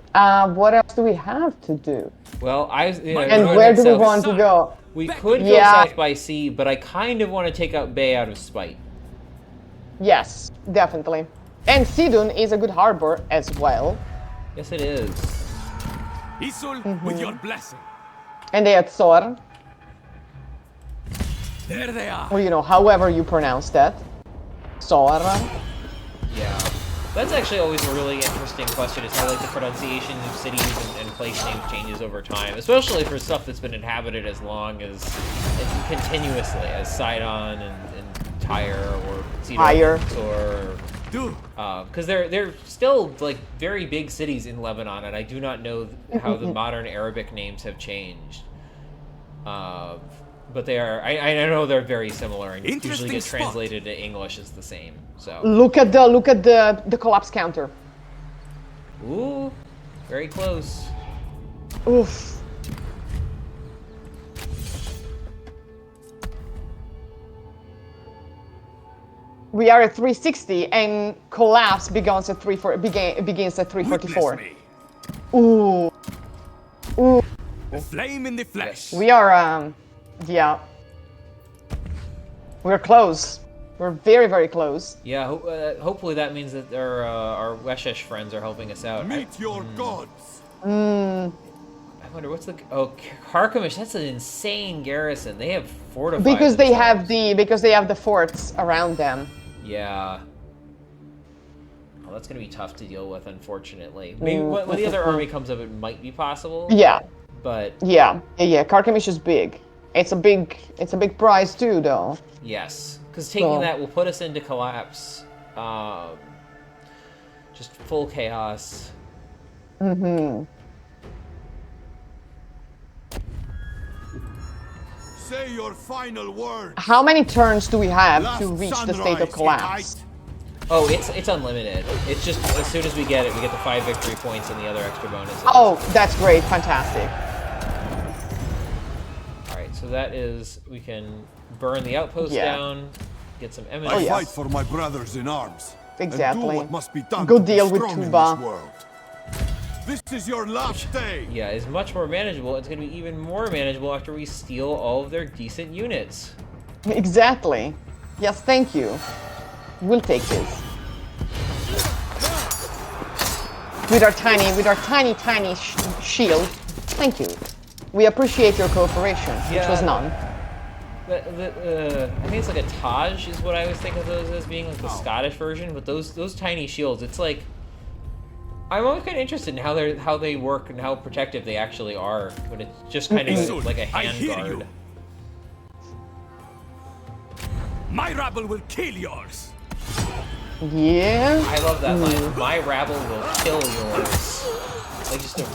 What else do we have to do? Well, And where do we want to go? We could go Yeah. south by sea, but I kind of want to take out Bay out of spite. Yes, definitely. And Sidon is a good harbor as well. Yes, it is. Isul, with your blessing. And they had Sor, There they are. or however you pronounce that. Sor. Yeah. That's actually always a really interesting question, is how like the pronunciation of cities and place names changes over time, especially for stuff that's been inhabited as long as, and continuously, as Sidon and Tyre or Tyre. or because they're still like very big cities in Lebanon, and I do not know how the modern Arabic names have changed. But they are. I know they're very similar, and usually get translated to English as the same. So Look at the collapse counter. ooh, very close. Oof. We are at 360, and collapse begins at 344. Witness me. Ooh. Ooh. The flame in the flesh. We are, yeah. We're close. We're very, very close. Yeah, hopefully that means that our Weshesh friends are helping us out. Meet your gods. I wonder what's the Carchemish. That's an insane garrison. They have fortified Because they have themselves. the forts around them. Yeah. Well, that's gonna be tough to deal with, unfortunately. Maybe when the other army comes up, it might be possible. Yeah. But Yeah. Carchemish is big. It's a big prize too, though. yes, because taking So- that will put us into collapse. Just full chaos. Say your final word. How many turns do we have Last to reach the state sunrise, of collapse? Hittite. Oh, it's unlimited. It's just as soon as we get it, we get the 5 victory points and the other extra bonuses. Oh, that's great. Fantastic. Alright, so that is, we can burn the outpost Yeah. down, get some I eminence. yes. fight for my brothers in arms. And Exactly. do what must be done Go to be deal with strong in Tuba. this world. This is your last day. Yeah, is much more manageable. It's going to be even more manageable after we steal all of their decent units. Exactly. Yes, thank you. We'll take this. With our tiny shield. Thank you. We appreciate your cooperation, which was Yeah. none. I think it's like a Taj is what I always think of those as being, like the Scottish version. But those tiny shields, it's like, I'm always kind of interested in how they work and how protective they actually are when it's just kind of like a I hear handguard. you. My rabble will kill yours. Yeah. I love that line. My rabble will kill yours. Like just a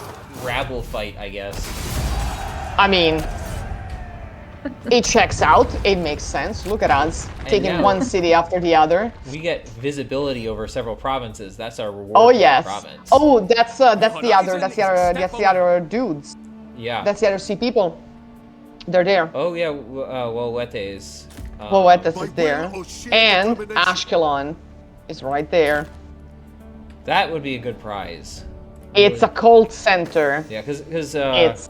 rabble fight, I guess. I mean, it checks out. It makes sense. Look at us taking now- one city after the other. We get visibility over several provinces. That's our reward. Oh for the yes. province. Oh, that's the other dudes. Yeah. That's the other sea people. They're there. Oh yeah. Well, Wetes. Poetas By is there, will or sheer and determination. Ashkelon is right there. That would be a good prize. It's a cult center. Yeah, because It's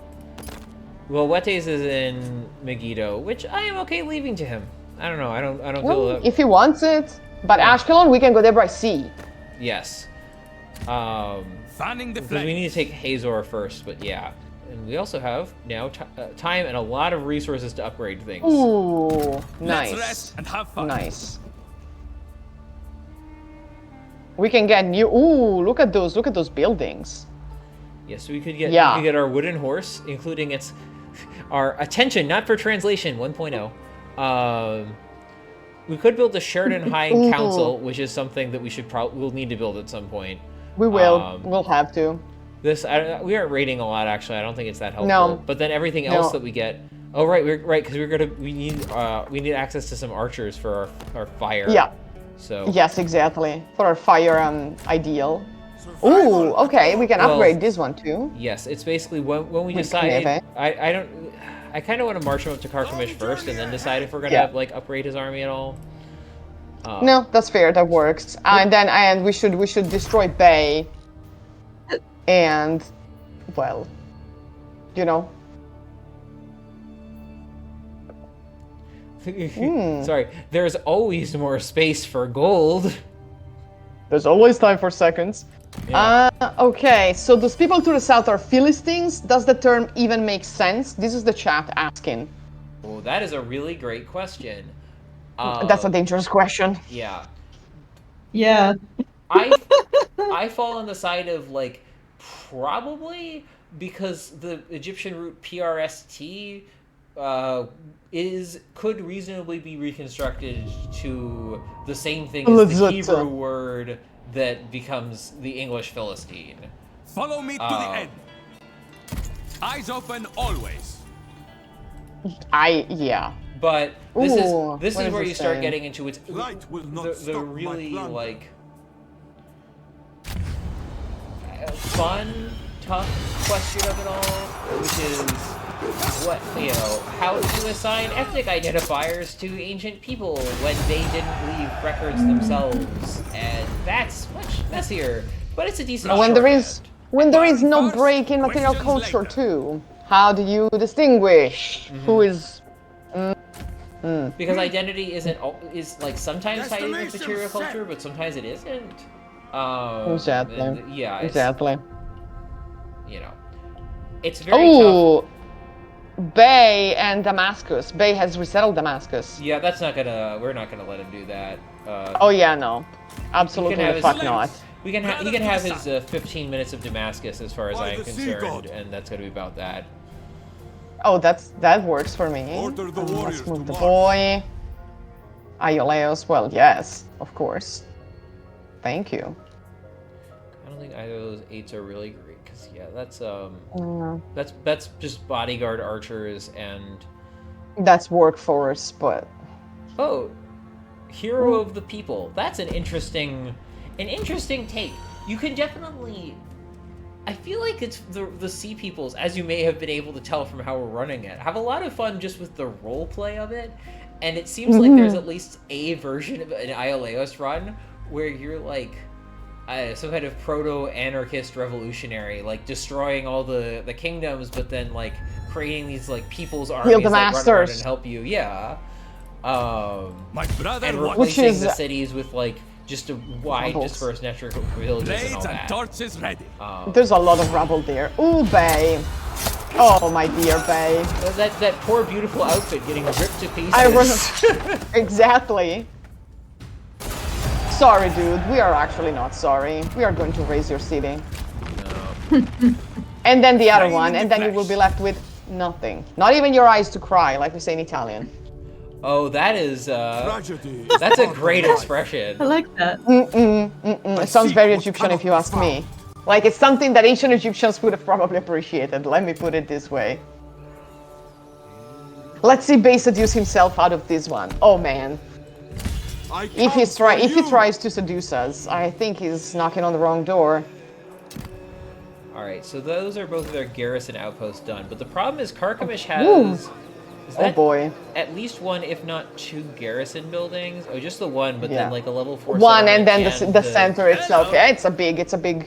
well, Wetes is in Megiddo, which I am okay leaving to him. I don't know. I don't feel well, that. if he wants it, but Ashkelon we can go there by sea. Yes. Fanning the Because we flame. need to take Hazor first, but yeah. And we also have now time and a lot of resources to upgrade things. Ooh, Let's nice, rest and have fun. nice. We can get new. Ooh, look at those buildings. Yes, we could get Yeah. we could get our wooden horse, including our attention, not for translation 1.0. We could build the Sheridan High Ooh. Council, which is something that we'll need to build at some point. We will. Um, We'll have to. We aren't rating a lot actually. I don't think it's that helpful. No. But then everything else No. that we get. Oh right, because we need access to some archers for our fire. Yeah. So Yes, exactly. For our fire ideal. Ooh, okay. We can Well, upgrade this one too. yes, it's basically when we With decide. Kneve. I kind of want to march him up to Carchemish first, and then decide if we're gonna Yeah. like upgrade his army at all. No, that's fair. That works. And we should destroy Bay. And, well, you know. Sorry, there's always more space for gold. There's always time for seconds. Yeah. Okay, so those people to the south are Philistines. Does the term even make sense? This is the chat asking. Well, that is a really great question. That's a dangerous question. Yeah. Yeah. I I fall on the side of like probably because the Egyptian root PRST could reasonably be reconstructed to the same thing as the Lazutta. Hebrew word that becomes the English Philistine. Follow me to the end. Eyes open always. Yeah. But Ooh, this what is is where it you start saying? getting into its Light will not the stop my really plan. like fun, tough question of it all, which is what how do you assign ethnic identifiers to ancient people when they didn't leave records themselves? And that's much messier, but it's a decent When there is shorthand. no Learn break in first, material questions culture later. too. How do you distinguish who is? Because identity is like sometimes tied in with Destination material set. culture, but sometimes it isn't. Exactly. And, yeah, it's, Exactly. it's very tough. Oh, Bay and Damascus. Bay has resettled Damascus. Yeah, that's not gonna. We're not gonna let him do that. Oh yeah, no, He absolutely can have the fuck his, not. he can have his 15 minutes of Damascus, as far as By I'm the sea concerned, god. and that's gonna be about that. Oh, that works for me. Order the warriors Let's move to the march. boy. Ioleos, well, yes, of course. Thank you. I don't think either of those 8s are really great, because yeah, that's Mm, that's just bodyguard archers and that's workforce, but oh, hero of the people. That's an interesting take. You can definitely. I feel like it's the Sea Peoples, as you may have been able to tell from how we're running it, have a lot of fun just with the role play of it, and it seems like there's at least a version of an Ioleos run where you're like some kind of proto-anarchist revolutionary, like destroying all the kingdoms, but then like creating these like people's armies the that run around masters. and help you. Yeah. My brother And wants Which replacing is- the cities with like just a wide Rebels. dispersed network of villages and all blades and that. torches ready. there's a lot of rubble there. Ooh, Bay. Oh, my dear Bay. That poor beautiful outfit getting ripped to pieces. I was exactly. Sorry, dude. We are actually not sorry. We are going to raise your city. And then the other Flame one, in and the then you will flesh. be left with nothing. Not even your eyes to cry, like we say in Italian. Oh, that is Tragedy. that's a great expression. I like that. It sounds very secret Egyptian if you cannot ask be me. Like it's something that ancient Egyptians would have probably appreciated. Let me put it this way. Let's see Bay seduce himself out of this one. Oh man. If he tries to seduce us, I think he's knocking on the wrong door. All right, so those are both of their garrison outposts done, but the problem is Carchemish Ooh. has is Oh that boy. at least one, if not 2 garrison buildings. Oh, just the one, but Yeah. then like a level 4. One and then settlement the and center itself. Yeah, it's a big away,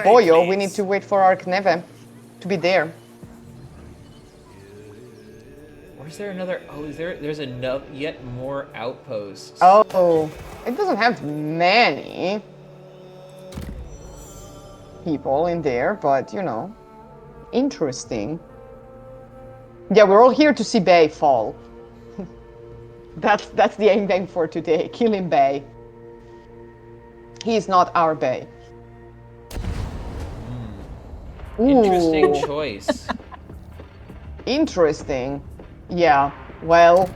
boyo. We please. need to wait for our Kneve to be there. Or is there another? Oh, there's another yet more outposts. Oh, it doesn't have many people in there, but you know, interesting. Yeah, we're all here to see Bay fall. That's the end game for today. Killing Bay. He is not our Bay. Interesting Ooh. choice. Interesting. Yeah, well,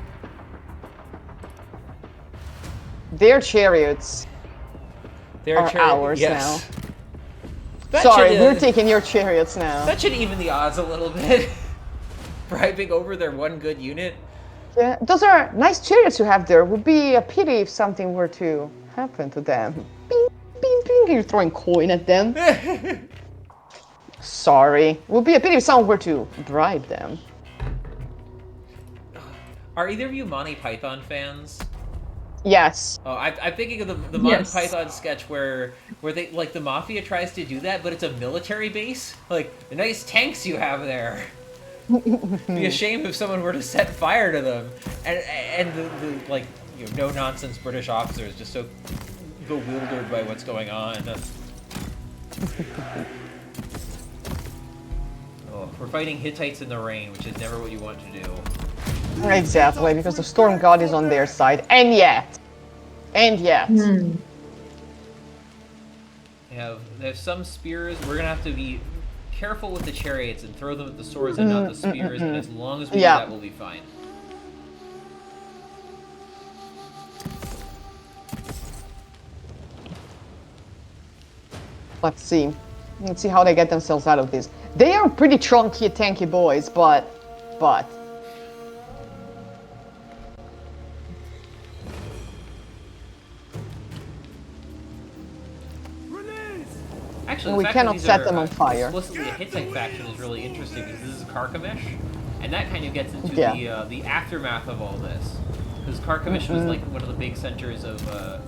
their chariots There are ours yes. That Sorry, should, we're taking your chariots now. That should even the odds a little bit. Bribing over their one good unit. Yeah, those are nice chariots you have there. Would be a pity if something were to happen to them. Bing, bing, bing. You're throwing coin at them. Sorry. Would be a pity if someone were to bribe them. Are either of you Monty Python fans? Yes. Oh, I'm thinking of the Monty Yes. Python sketch where they like the mafia tries to do that, but it's a military base. Like the nice tanks you have there. Be a shame if someone were to set fire to them, and the like no nonsense British officers just so bewildered by what's going on. Oh, we're fighting Hittites in the rain, which is never what you want to do. Exactly, because the storm god is on their side. And yet. We have There's some spears. We're gonna have to be careful with the chariots and throw them at the swords and not the spears. And as long as we do that, we'll be fine. Let's see. Let's see how they get themselves out of this. They are pretty chunky, tanky boys, but. Actually, we the fact cannot that these set are, them on fire. Explicitly a Hittite faction is really interesting because this is Carchemish, and that kind of gets into the aftermath of all this. Because Carchemish was like one of the big centers of the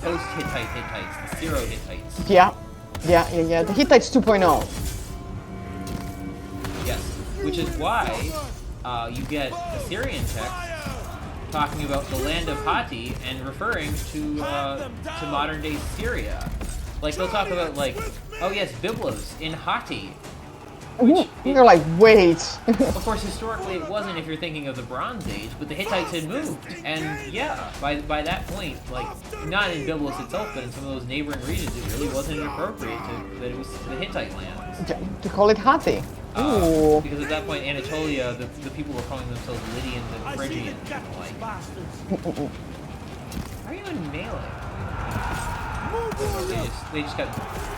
post-Hittite Hittites, the Syro-Hittites. Yeah. The Hittites 2.0. Yes, which is why you get Assyrian texts talking about the land of Hatti and referring to modern-day Syria. Like, they'll talk about, like, oh yes, Byblos in Hatti. They're like, wait. Of course, historically it wasn't if you're thinking of the Bronze Age, but the Hittites had moved. And yeah, by that point, like, not in Byblos itself, but in some of those neighboring regions, it really wasn't inappropriate that it was the Hittite land. To call it Hatti. Ooh. Because at that point, Anatolia, the people were calling themselves Lydians and Phrygians and the like. How are you in melee? They just got...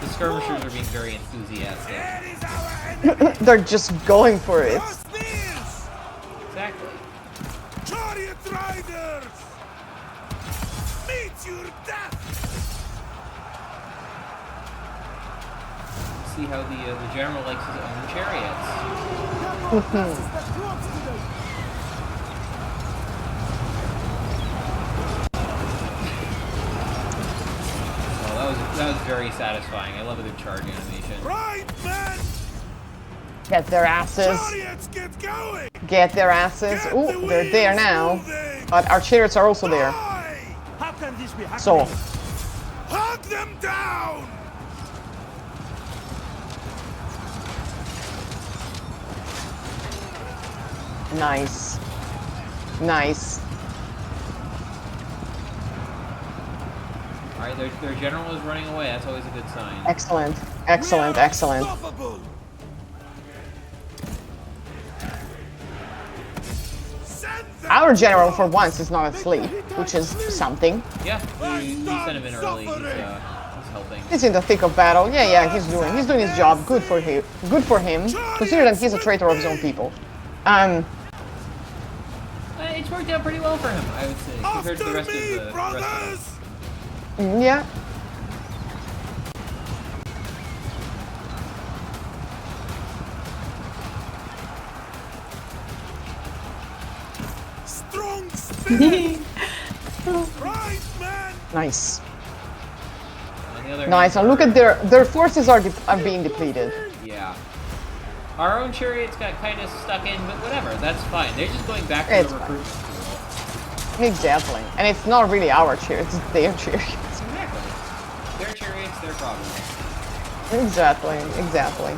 The skirmishers are being very enthusiastic. They're just going for it. Exactly. Chariot riders! Meet your death! See how the general likes his own chariots. That was very satisfying. I love a good charge animation. Right, men! Get their asses. Chariots, get going! Get their asses. Ooh, they're there now. But our chariots are also there. How can this be happening? So. Hunt them down! Nice. Nice. Alright, their general is running away. That's always a good sign. Excellent. Excellent. Excellent. Our general, for once, is not asleep, which is something. Yeah, we sent him in early. He's helping. He's in the thick of battle. Yeah, he's doing his job. Good for him. Good for him. Consider that he's a traitor of his own people. It's worked out pretty well for him, I would say, compared to the rest of them. Yeah. Strong spirit! Right, man! Nice. Nice, and look at their forces are being depleted. Yeah. Our own chariots got kind of stuck in, but whatever, that's fine. They're just going back to the recruitment school. Exactly. And it's not really our chariots, it's their chariots. Exactly. Their chariots, their problem. Exactly.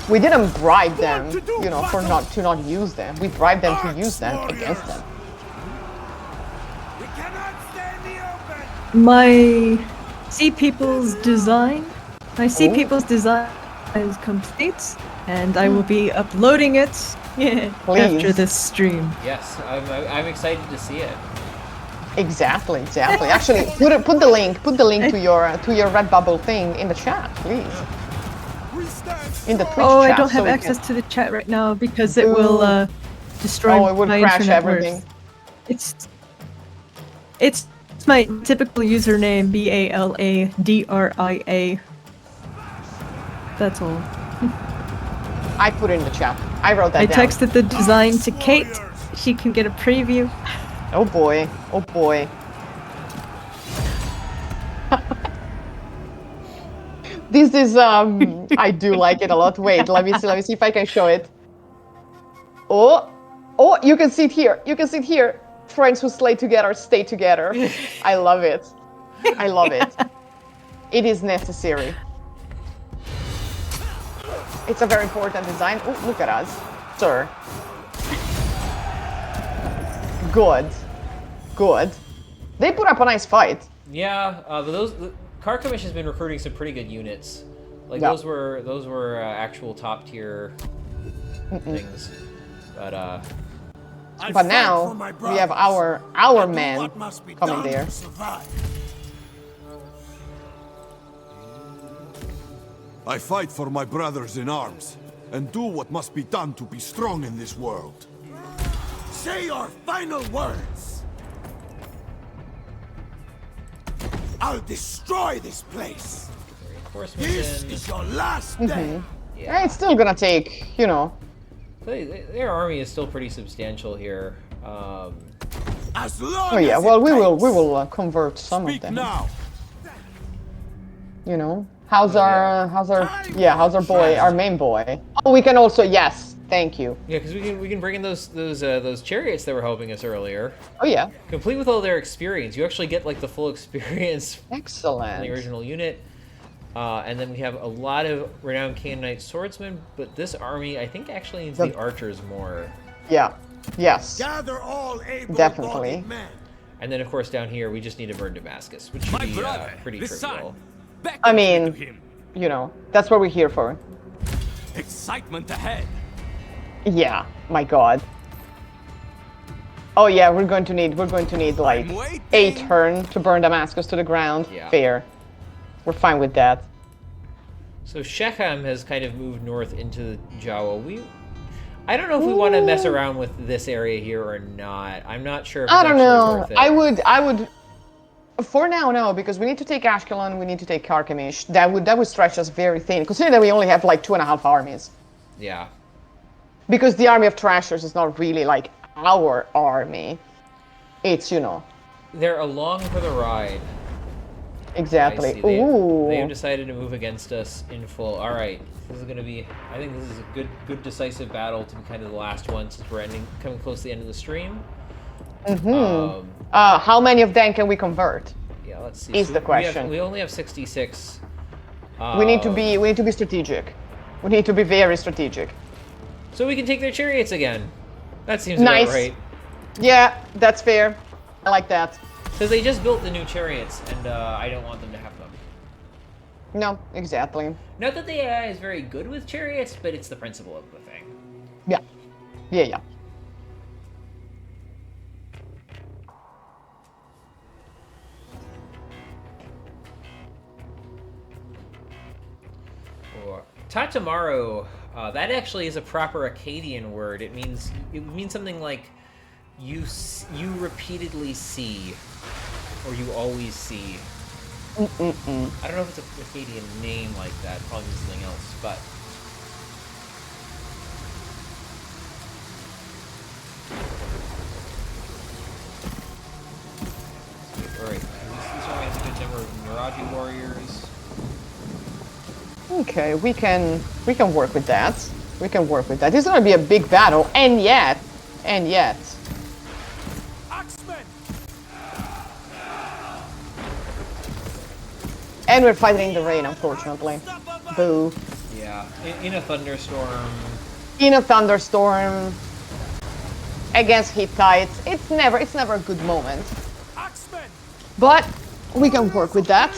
We didn't bribe them, you know, for not use them. We bribed them to use them against them. We cannot stay in the open! My Sea People's design is complete, and I will be uploading it after this stream. Yes, I'm excited to see it. Exactly. Actually, put the link to your Redbubble thing in the chat, please. In the Twitch chat. I don't have access to the chat right now because it will destroy it would my crash internet everything. It's my typical username, BALADRIA. That's all. I put it in the chat. I wrote that down. I texted the design to Kate. She can get a preview. Oh boy. This is I do like it a lot. Wait, let me see if I can show it. Oh, you can see it here. Friends who slay together stay together. I love it. It is necessary. It's a very important design. Oh, look at us, sir. Good. They put up a nice fight. Yeah, but Carchemish has been recruiting some pretty good units. Like Yeah. those were actual top tier things. But I But fight now for my we have brothers. our I do men what must be coming done there. to survive. I fight for my brothers in arms, and do what must be done to be strong in this world. Say your final words! I'll destroy this place! reinforcements This in. is your last day! Yeah. It's still gonna take, you know. Their army is still pretty substantial here. As long Oh yeah, as well it we will takes. convert some Speak of them. now! You know, how's Oh, our how's our boy, our main boy? Oh, we can also, yes, thank you. Yeah, because we can bring in those chariots that were helping us earlier, Oh yeah, complete with all their experience. You actually get like the full experience from excellent. the original unit. And then we have a lot of renowned Canaanite swordsmen, but this army I think actually needs the archers more. Yeah, yes, Gather all able-bodied definitely. men. And then of course down here we just need to burn Damascus, which should My be brother, pretty the trivial. sun, beckons I me mean- to him. You know, that's what we're here for. Excitement ahead. Yeah, my God. Oh yeah, we're going to need like I'm waiting. a turn to burn Damascus to the ground. Yeah. Fair. We're fine with that. So Shechem has kind of moved north into Jawa. I don't know if we want to mess around with this area here or not. I'm not sure if it's I don't actually know. worth it. I would. For now, no, because we need to take Ashkelon, we need to take Carchemish. That would stretch us very thin, considering that we only have like 2.5 armies. Yeah. Because the army of Trashers is not really like our army. It's, you know, They're along for the ride. exactly. I see. They Ooh. have decided to move against us in full. All right, this is going to be. I think this is a good decisive battle to be kind of the last one since we're coming close to the end of the stream. How many of them can we convert? Yeah, let's see. Is the question. We only have 66. We need to be strategic. We need to be very strategic. So we can take their chariots again. That seems Nice. about right. Yeah, that's fair. I like that. Because they just built the new chariots, and I don't want them to have them. No, exactly. Not that the AI is very good with chariots, but it's the principle of the thing. Yeah. Yeah, yeah. Or Tatamaru, that actually is a proper Akkadian word. It means something like you repeatedly see, or you always see. I don't know if it's a Akkadian name like that. Probably something else, but. Alright, this army has a good number of Miraji warriors. Okay, we can work with that. We can work with that. This is gonna be a big battle, and yet. Axemen! And we're fighting in the rain, unfortunately. Boo. Yeah, in a thunderstorm. In a thunderstorm. Against Hittites. It's never a good moment. Axemen! But we can work with that.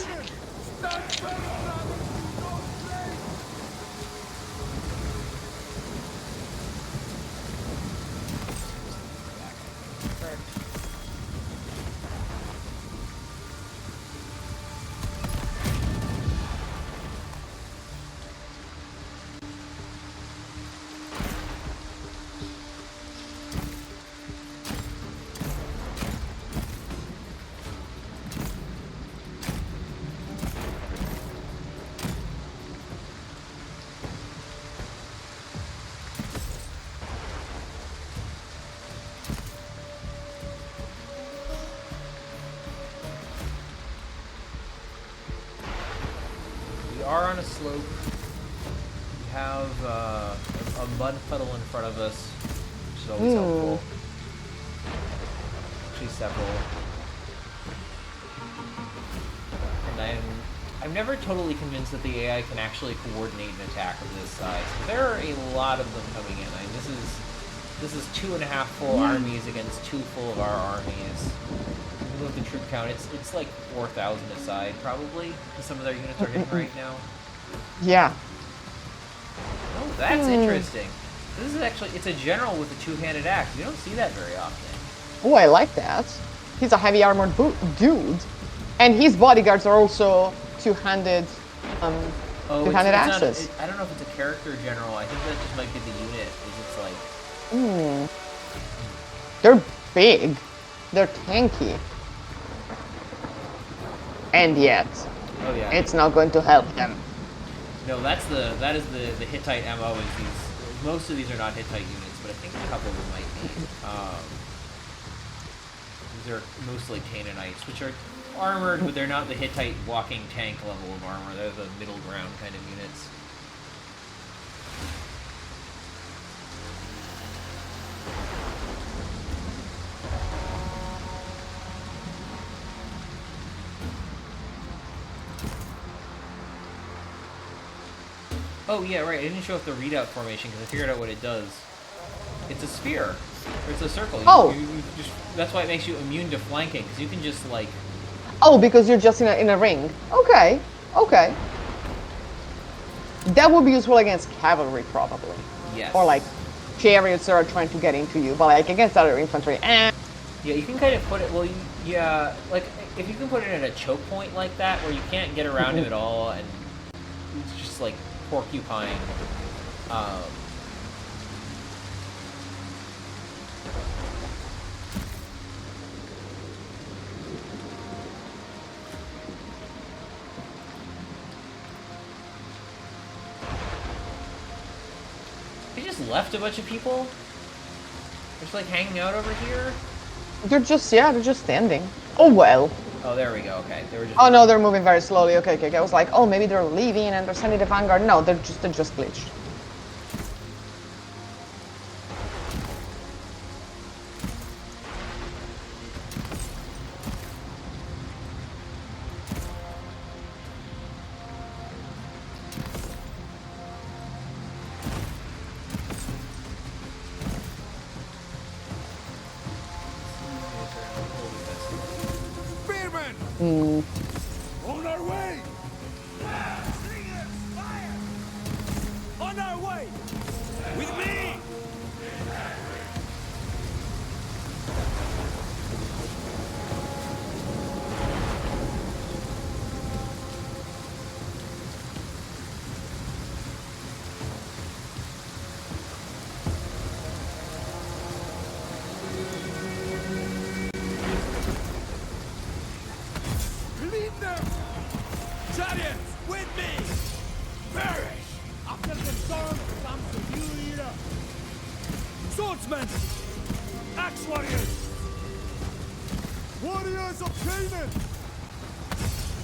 We are on a slope. We have a mud puddle in front of us, which is always helpful. Actually, several. And I'm never totally convinced that the AI can actually coordinate an attack of this size. There are a lot of them coming in. I mean, this is 2.5 full armies against 2 full of our armies. with the troop count. It's like 4,000 aside probably. Because some of their units are hidden right now. Yeah. Oh, that's interesting. This is actually, it's a general with a two-handed axe. You don't see that very often. Oh, I like that. He's a heavy armored dude. And his bodyguards are also two-handed two-handed axes. I don't know if it's a character general. I think that just might be the unit. It's like... They're big. They're tanky. And yet, Oh yeah. it's not going to help them. No, that is the Hittite MO. Is these most of these are not Hittite units, but I think a couple of them might be. These are mostly Canaanites, which are armored, but they're not the Hittite walking tank level of armor. They're the middle ground kind of units. Oh yeah, right. I didn't show up the readout formation because I figured out what it does. It's a sphere. Or it's a circle. You just, that's why it makes you immune to flanking, because you can just like... Oh, because you're just in a ring. Okay, okay. That would be useful against cavalry, probably. Yes. Or like chariots that are trying to get into you, but like against other infantry, Yeah, you can kind of put it, well, yeah, like, if you can put it at a choke point like that, where you can't get around him at all, and it's just like porcupine, They just left a bunch of people? They're just like hanging out over here? they're just standing. Oh well. Oh, there we go, okay. They were just... Oh no, they're moving very slowly. Okay, okay, okay. I was like, oh, maybe they're leaving and they're sending the vanguard. No, they're just glitched. Spearmen! On our way! On our way! With me! Lead them! Chariots, with me! Perish! After the storm comes the new era! Swordsmen! Axe warriors! Warriors of Canaan!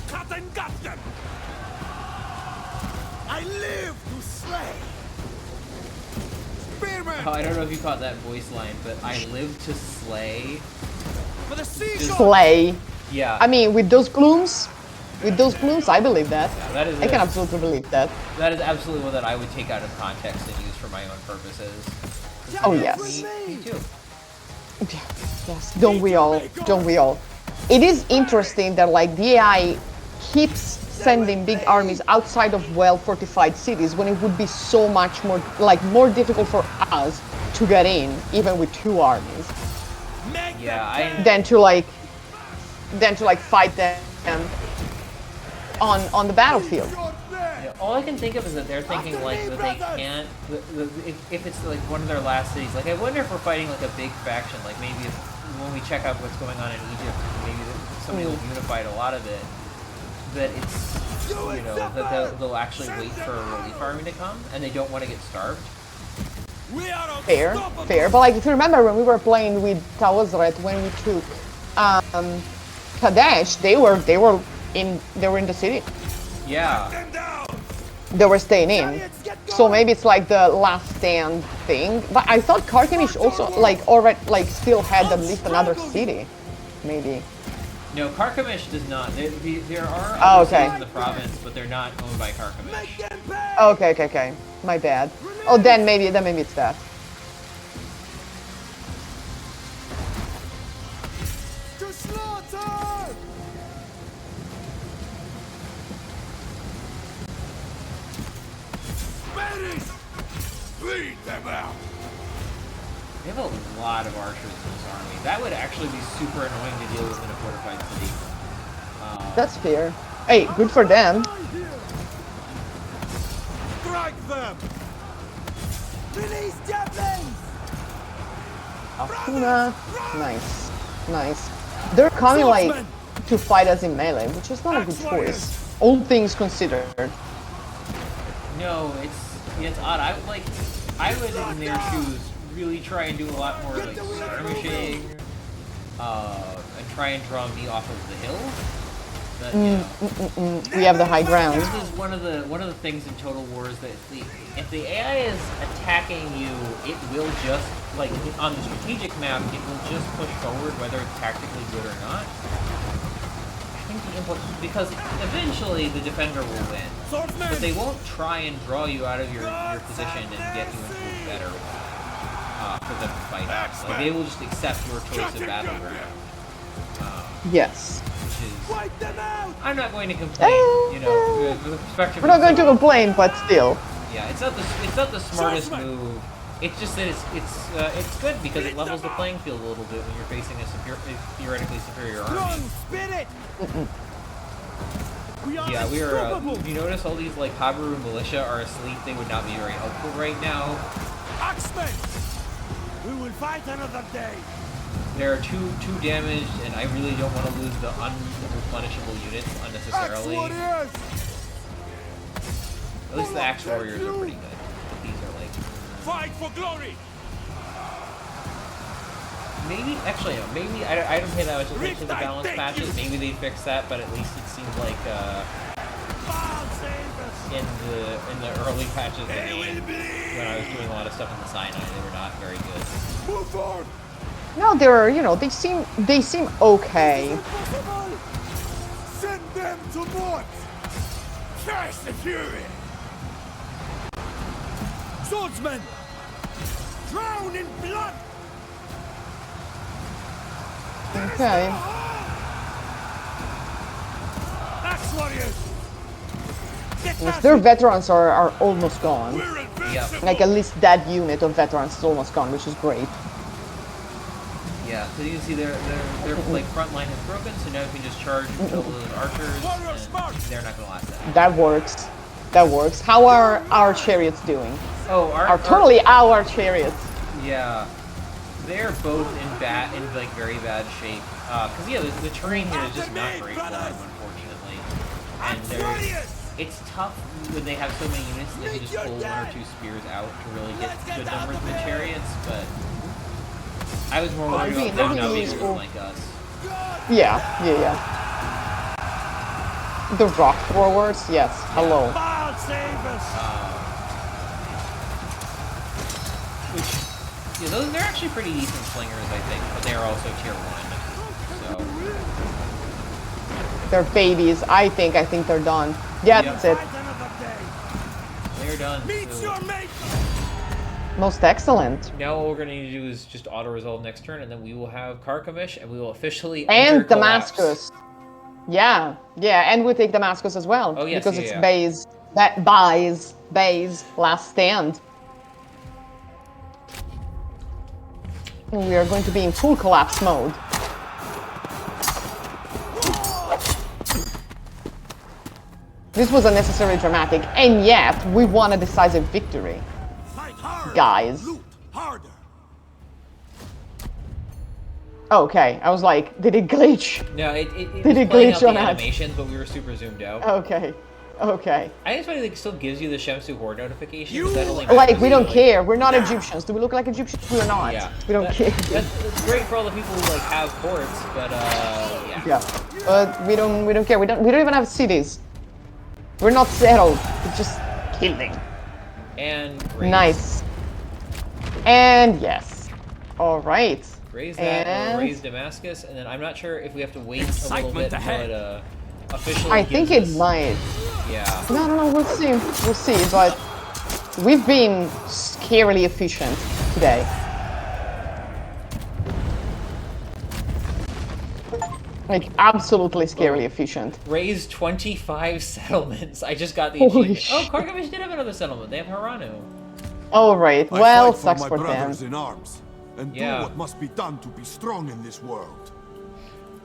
Cut and gut them! I live to slay! Spearmen! Oh, I don't know if you caught that voice line, but I live to slay. For the seashore! Slay. Yeah. I mean, with those plumes, I believe that. Yeah, that is I can absolutely believe that. That is absolutely one that I would take out of context and use for my own purposes. Oh yes. Me too. Yes, don't we all? Don't we all? It is interesting that like the AI keeps sending big armies outside of well-fortified cities when it would be so much more difficult for us to get in, even with two armies, Yeah, than to fight them on the battlefield. yeah, all I can think of is that they're thinking like that they can't. If it's like one of their last cities, like I wonder if we're fighting like a big faction, like maybe if, when we check out what's going on in Egypt, maybe somebody will unify a lot of it. That it's, you know, that they'll actually wait for a relief army to come, and they don't want to get starved. Fair. But like if you remember when we were playing with Tawazret, when we took Kadesh, they were in the city. Yeah. They were staying in. So maybe it's like the last stand thing. But I thought Carchemish also still had at least another city. Maybe. No, Carchemish does not. There are Oh, other okay. cities in the province, but they're not owned by Carchemish. Okay. My bad. Oh, then maybe it's that. To slaughter! Finish! Bleed them out! They have a lot of archers in this army. That would actually be super annoying to deal with in a fortified city. That's fair. Hey, good for them. Strike them! Release javelins! Akuna. Nice. Nice. They're coming like to fight us in melee, which is not a good choice. All things considered. No, it's odd. I would in their shoes really try and do a lot more like skirmishing, and try and draw me off of the hill. But you know, We have the high ground. this is one of the things in Total War is that if the AI is attacking you, it will just like on the strategic map, it will just push forward whether it's tactically good or not. I think the input because eventually the defender will win, but they won't try and draw you out of your position and get you into a better for them to fight out. Like they will just accept your choice of battleground. Yes. Which is, Wipe them out! I'm not going to complain. You know, with the perspective. We're not going to complain, but still. Yeah, it's not the smartest move. It's just that it's good because it levels the playing field a little bit when you're facing a theoretically superior army. Run, spirit! Yeah, we are. If you notice, all these like Habaru militia are asleep. They would not be very helpful right now. Axemen! We will fight another day! There are two damaged, and I really don't want to lose the unreplenishable units unnecessarily. At least the axe warriors are pretty good. But these are like Fight for glory! maybe actually no, maybe I don't pay that much attention to the balance patches. Maybe they fixed that, but at least it seemed like in the early patches of the game when I was doing a lot of stuff in the Sinai, they were not very good. Move on! No, they're they seem okay. Send them to Mort! Crash the fury! Swordsmen! Drown in blood! Okay. Axe warriors! Yes, their veterans are almost gone. We're advancing! Yep. Like at least that unit of veterans is almost gone, which is great. Yeah, so you can see their like front line is broken, so now you can just charge all those archers, and they're not gonna last that. That works. That works. How are our chariots doing? Oh, Totally our chariots. Yeah, they're both in like very bad shape. Cause yeah, the terrain here is just not great for them, unfortunately. And it's tough when they have so many units that they can just pull one or two spears out to really get good numbers of the chariots. But I was more worried about them not being able to flank us. Yeah. The rock forwards, yes. Hello. Baal save us! Which, yeah, they're actually pretty decent slingers, I think, but they are also tier 1. So They're babies. I think they're done. Yeah, Yep. that's it. Fight another day! they're done. Meet So your mate! Most excellent. now what we're going to need to do is just auto-resolve next turn, and then we will have Carchemish, and we will officially And enter Collapse. Damascus. Yeah, and we take Damascus as well. Oh, yes, because yeah, it's yeah. Bay's last stand. We are going to be in full collapse mode. This was unnecessarily dramatic, and yet we won a decisive victory. Fight hard! Guys. Loot harder! Okay, I was like, did it glitch? No, it Did was it playing glitch out the on us? animations, but we were super zoomed out. Okay. I think it's funny that it still gives you the Shemsu Horde notification. But that only Like, matters we don't if, care. We're not Egyptians. Do we look like Egyptians? We're not. Yeah. We don't care. That's great for all the people who like have ports, but yeah. Yeah. But we don't care. We don't even have cities. We're not settled. We're just killing. And raise. Nice. And yes. All right. Raise that, And- or raise Damascus, and then I'm not sure if we have to wait a little Excitement bit until ahead. it officially I think gives it us- might. Yeah. No. We'll see. We'll see. But we've been scarily efficient today. Like, absolutely scarily efficient. Raise 25 settlements. I just got the Holy achievement. Oh, shit. Kargavish did have another settlement. They have Haranu. All right. I Well, fight sucks for for my them. brothers in arms, and Yeah. do what must be done to be strong in this world.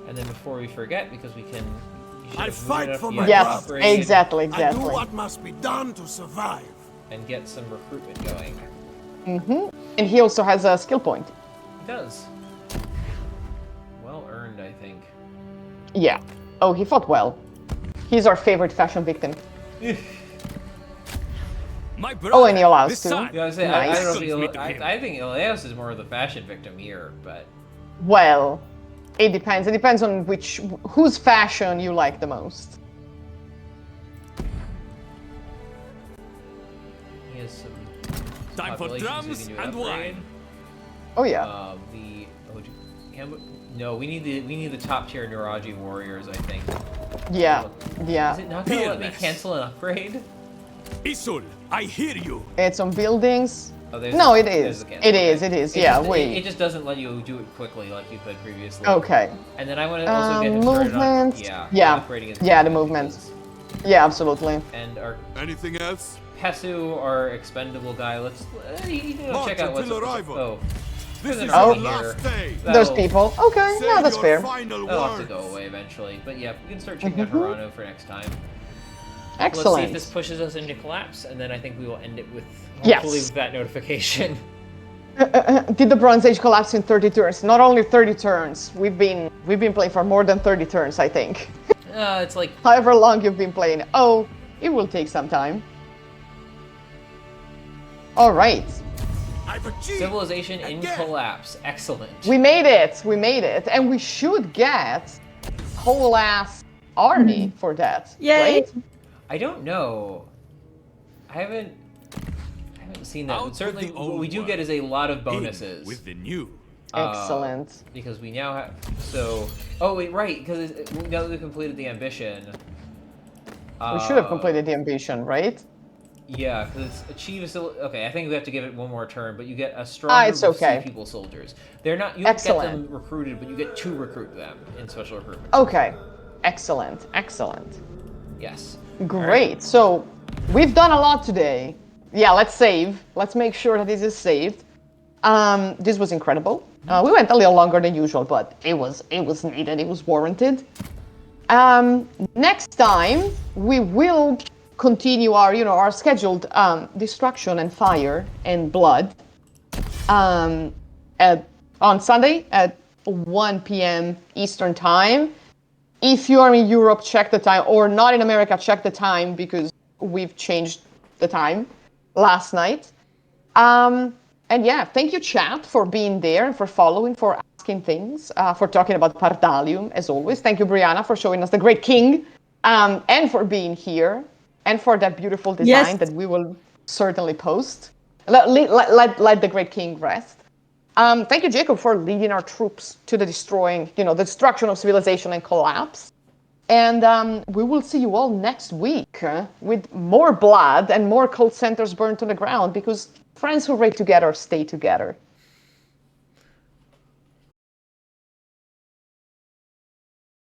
And then before we forget, because we can... you should I have fight moved for up my the Yes, brothers. exactly, I do exactly. what must be done to survive. And get some recruitment going. And he also has a skill point. He does. Well earned, I think. Yeah. Oh, he fought well. He's our favorite fashion victim. My brother, Oh, and Iolaus this too. son, Yeah, I was saying, Nice. I don't know if Meet him. I think Elias is more of the fashion victim here, but Well, it depends. It depends on whose fashion you like the most. he has some Time for populations drums we can do an and upgrade. wine. Oh yeah. No, we need the top tier Niraji warriors, I think. Yeah. Yeah. Is it not gonna let me Fearless. cancel an upgrade? Isul, I hear you. It's on buildings. Oh, there's No, a- it there's is. a cancel. It is. It is. It Yeah. just, Wait. It just doesn't let you do it quickly like you could previously. Okay. And then I want to also get him started on Movement. yeah, Yeah. upgrading his Yeah, the movement movement. Yeah, absolutely. and our Anything else? Pesu, our expendable guy. You can go March check out what's until arrival. Oh, This there's is an Oh. your army last here. day. Those That'll- people. Okay. Say Yeah, that's your fair. final They'll have to words. go away eventually. But yeah, we can start checking out Harano for next time. Let's see if Excellent. this pushes us into collapse, and then I think we will end it with Yes. hopefully with that notification. Did the Bronze Age collapse in 30 turns? Not only 30 turns. We've been playing for more than 30 turns, I think. It's like However long you've been playing. Oh, it will take some time. All right. I've achieved. civilization in Again. collapse. Excellent. We made it. We made it. And we should get whole ass army for that. Yay. Right? I don't know. I haven't seen that. Out But with certainly, the what old we do one. get is a lot of In bonuses. with the new. Excellent. Because we now have so. Oh wait, right. Because now that we completed the ambition. We should have completed the ambition, right? Yeah, because it's achieve a okay. I think we have to give it one more turn, but you get a strong it's group of okay. sea people soldiers. They're not. You don't get Excellent. them recruited, but you get to recruit them in special recruitment. Okay. Excellent. Excellent. Yes. Great. So we've done a lot today. Yeah, let's save. Let's make sure that this is saved. This was incredible. We went a little longer than usual, but it was needed. It was warranted. Next time we will continue our scheduled destruction and fire and blood on Sunday at 1 p.m. Eastern time. If you are in Europe, check the time, or not in America, check the time because we've changed the time last night. And yeah, thank you, chat, for being there and for following, for asking things, for talking about Pardalium, as always. Thank you, Briana, for showing us the Great King, and for being here, and for that beautiful design Yes. that we will certainly post. Let the Great King rest. Thank you, Jacob, for leading our troops to the the destruction of civilization and collapse. And we will see you all next week with more blood and more cult centers burned to the ground because friends who raid together stay together.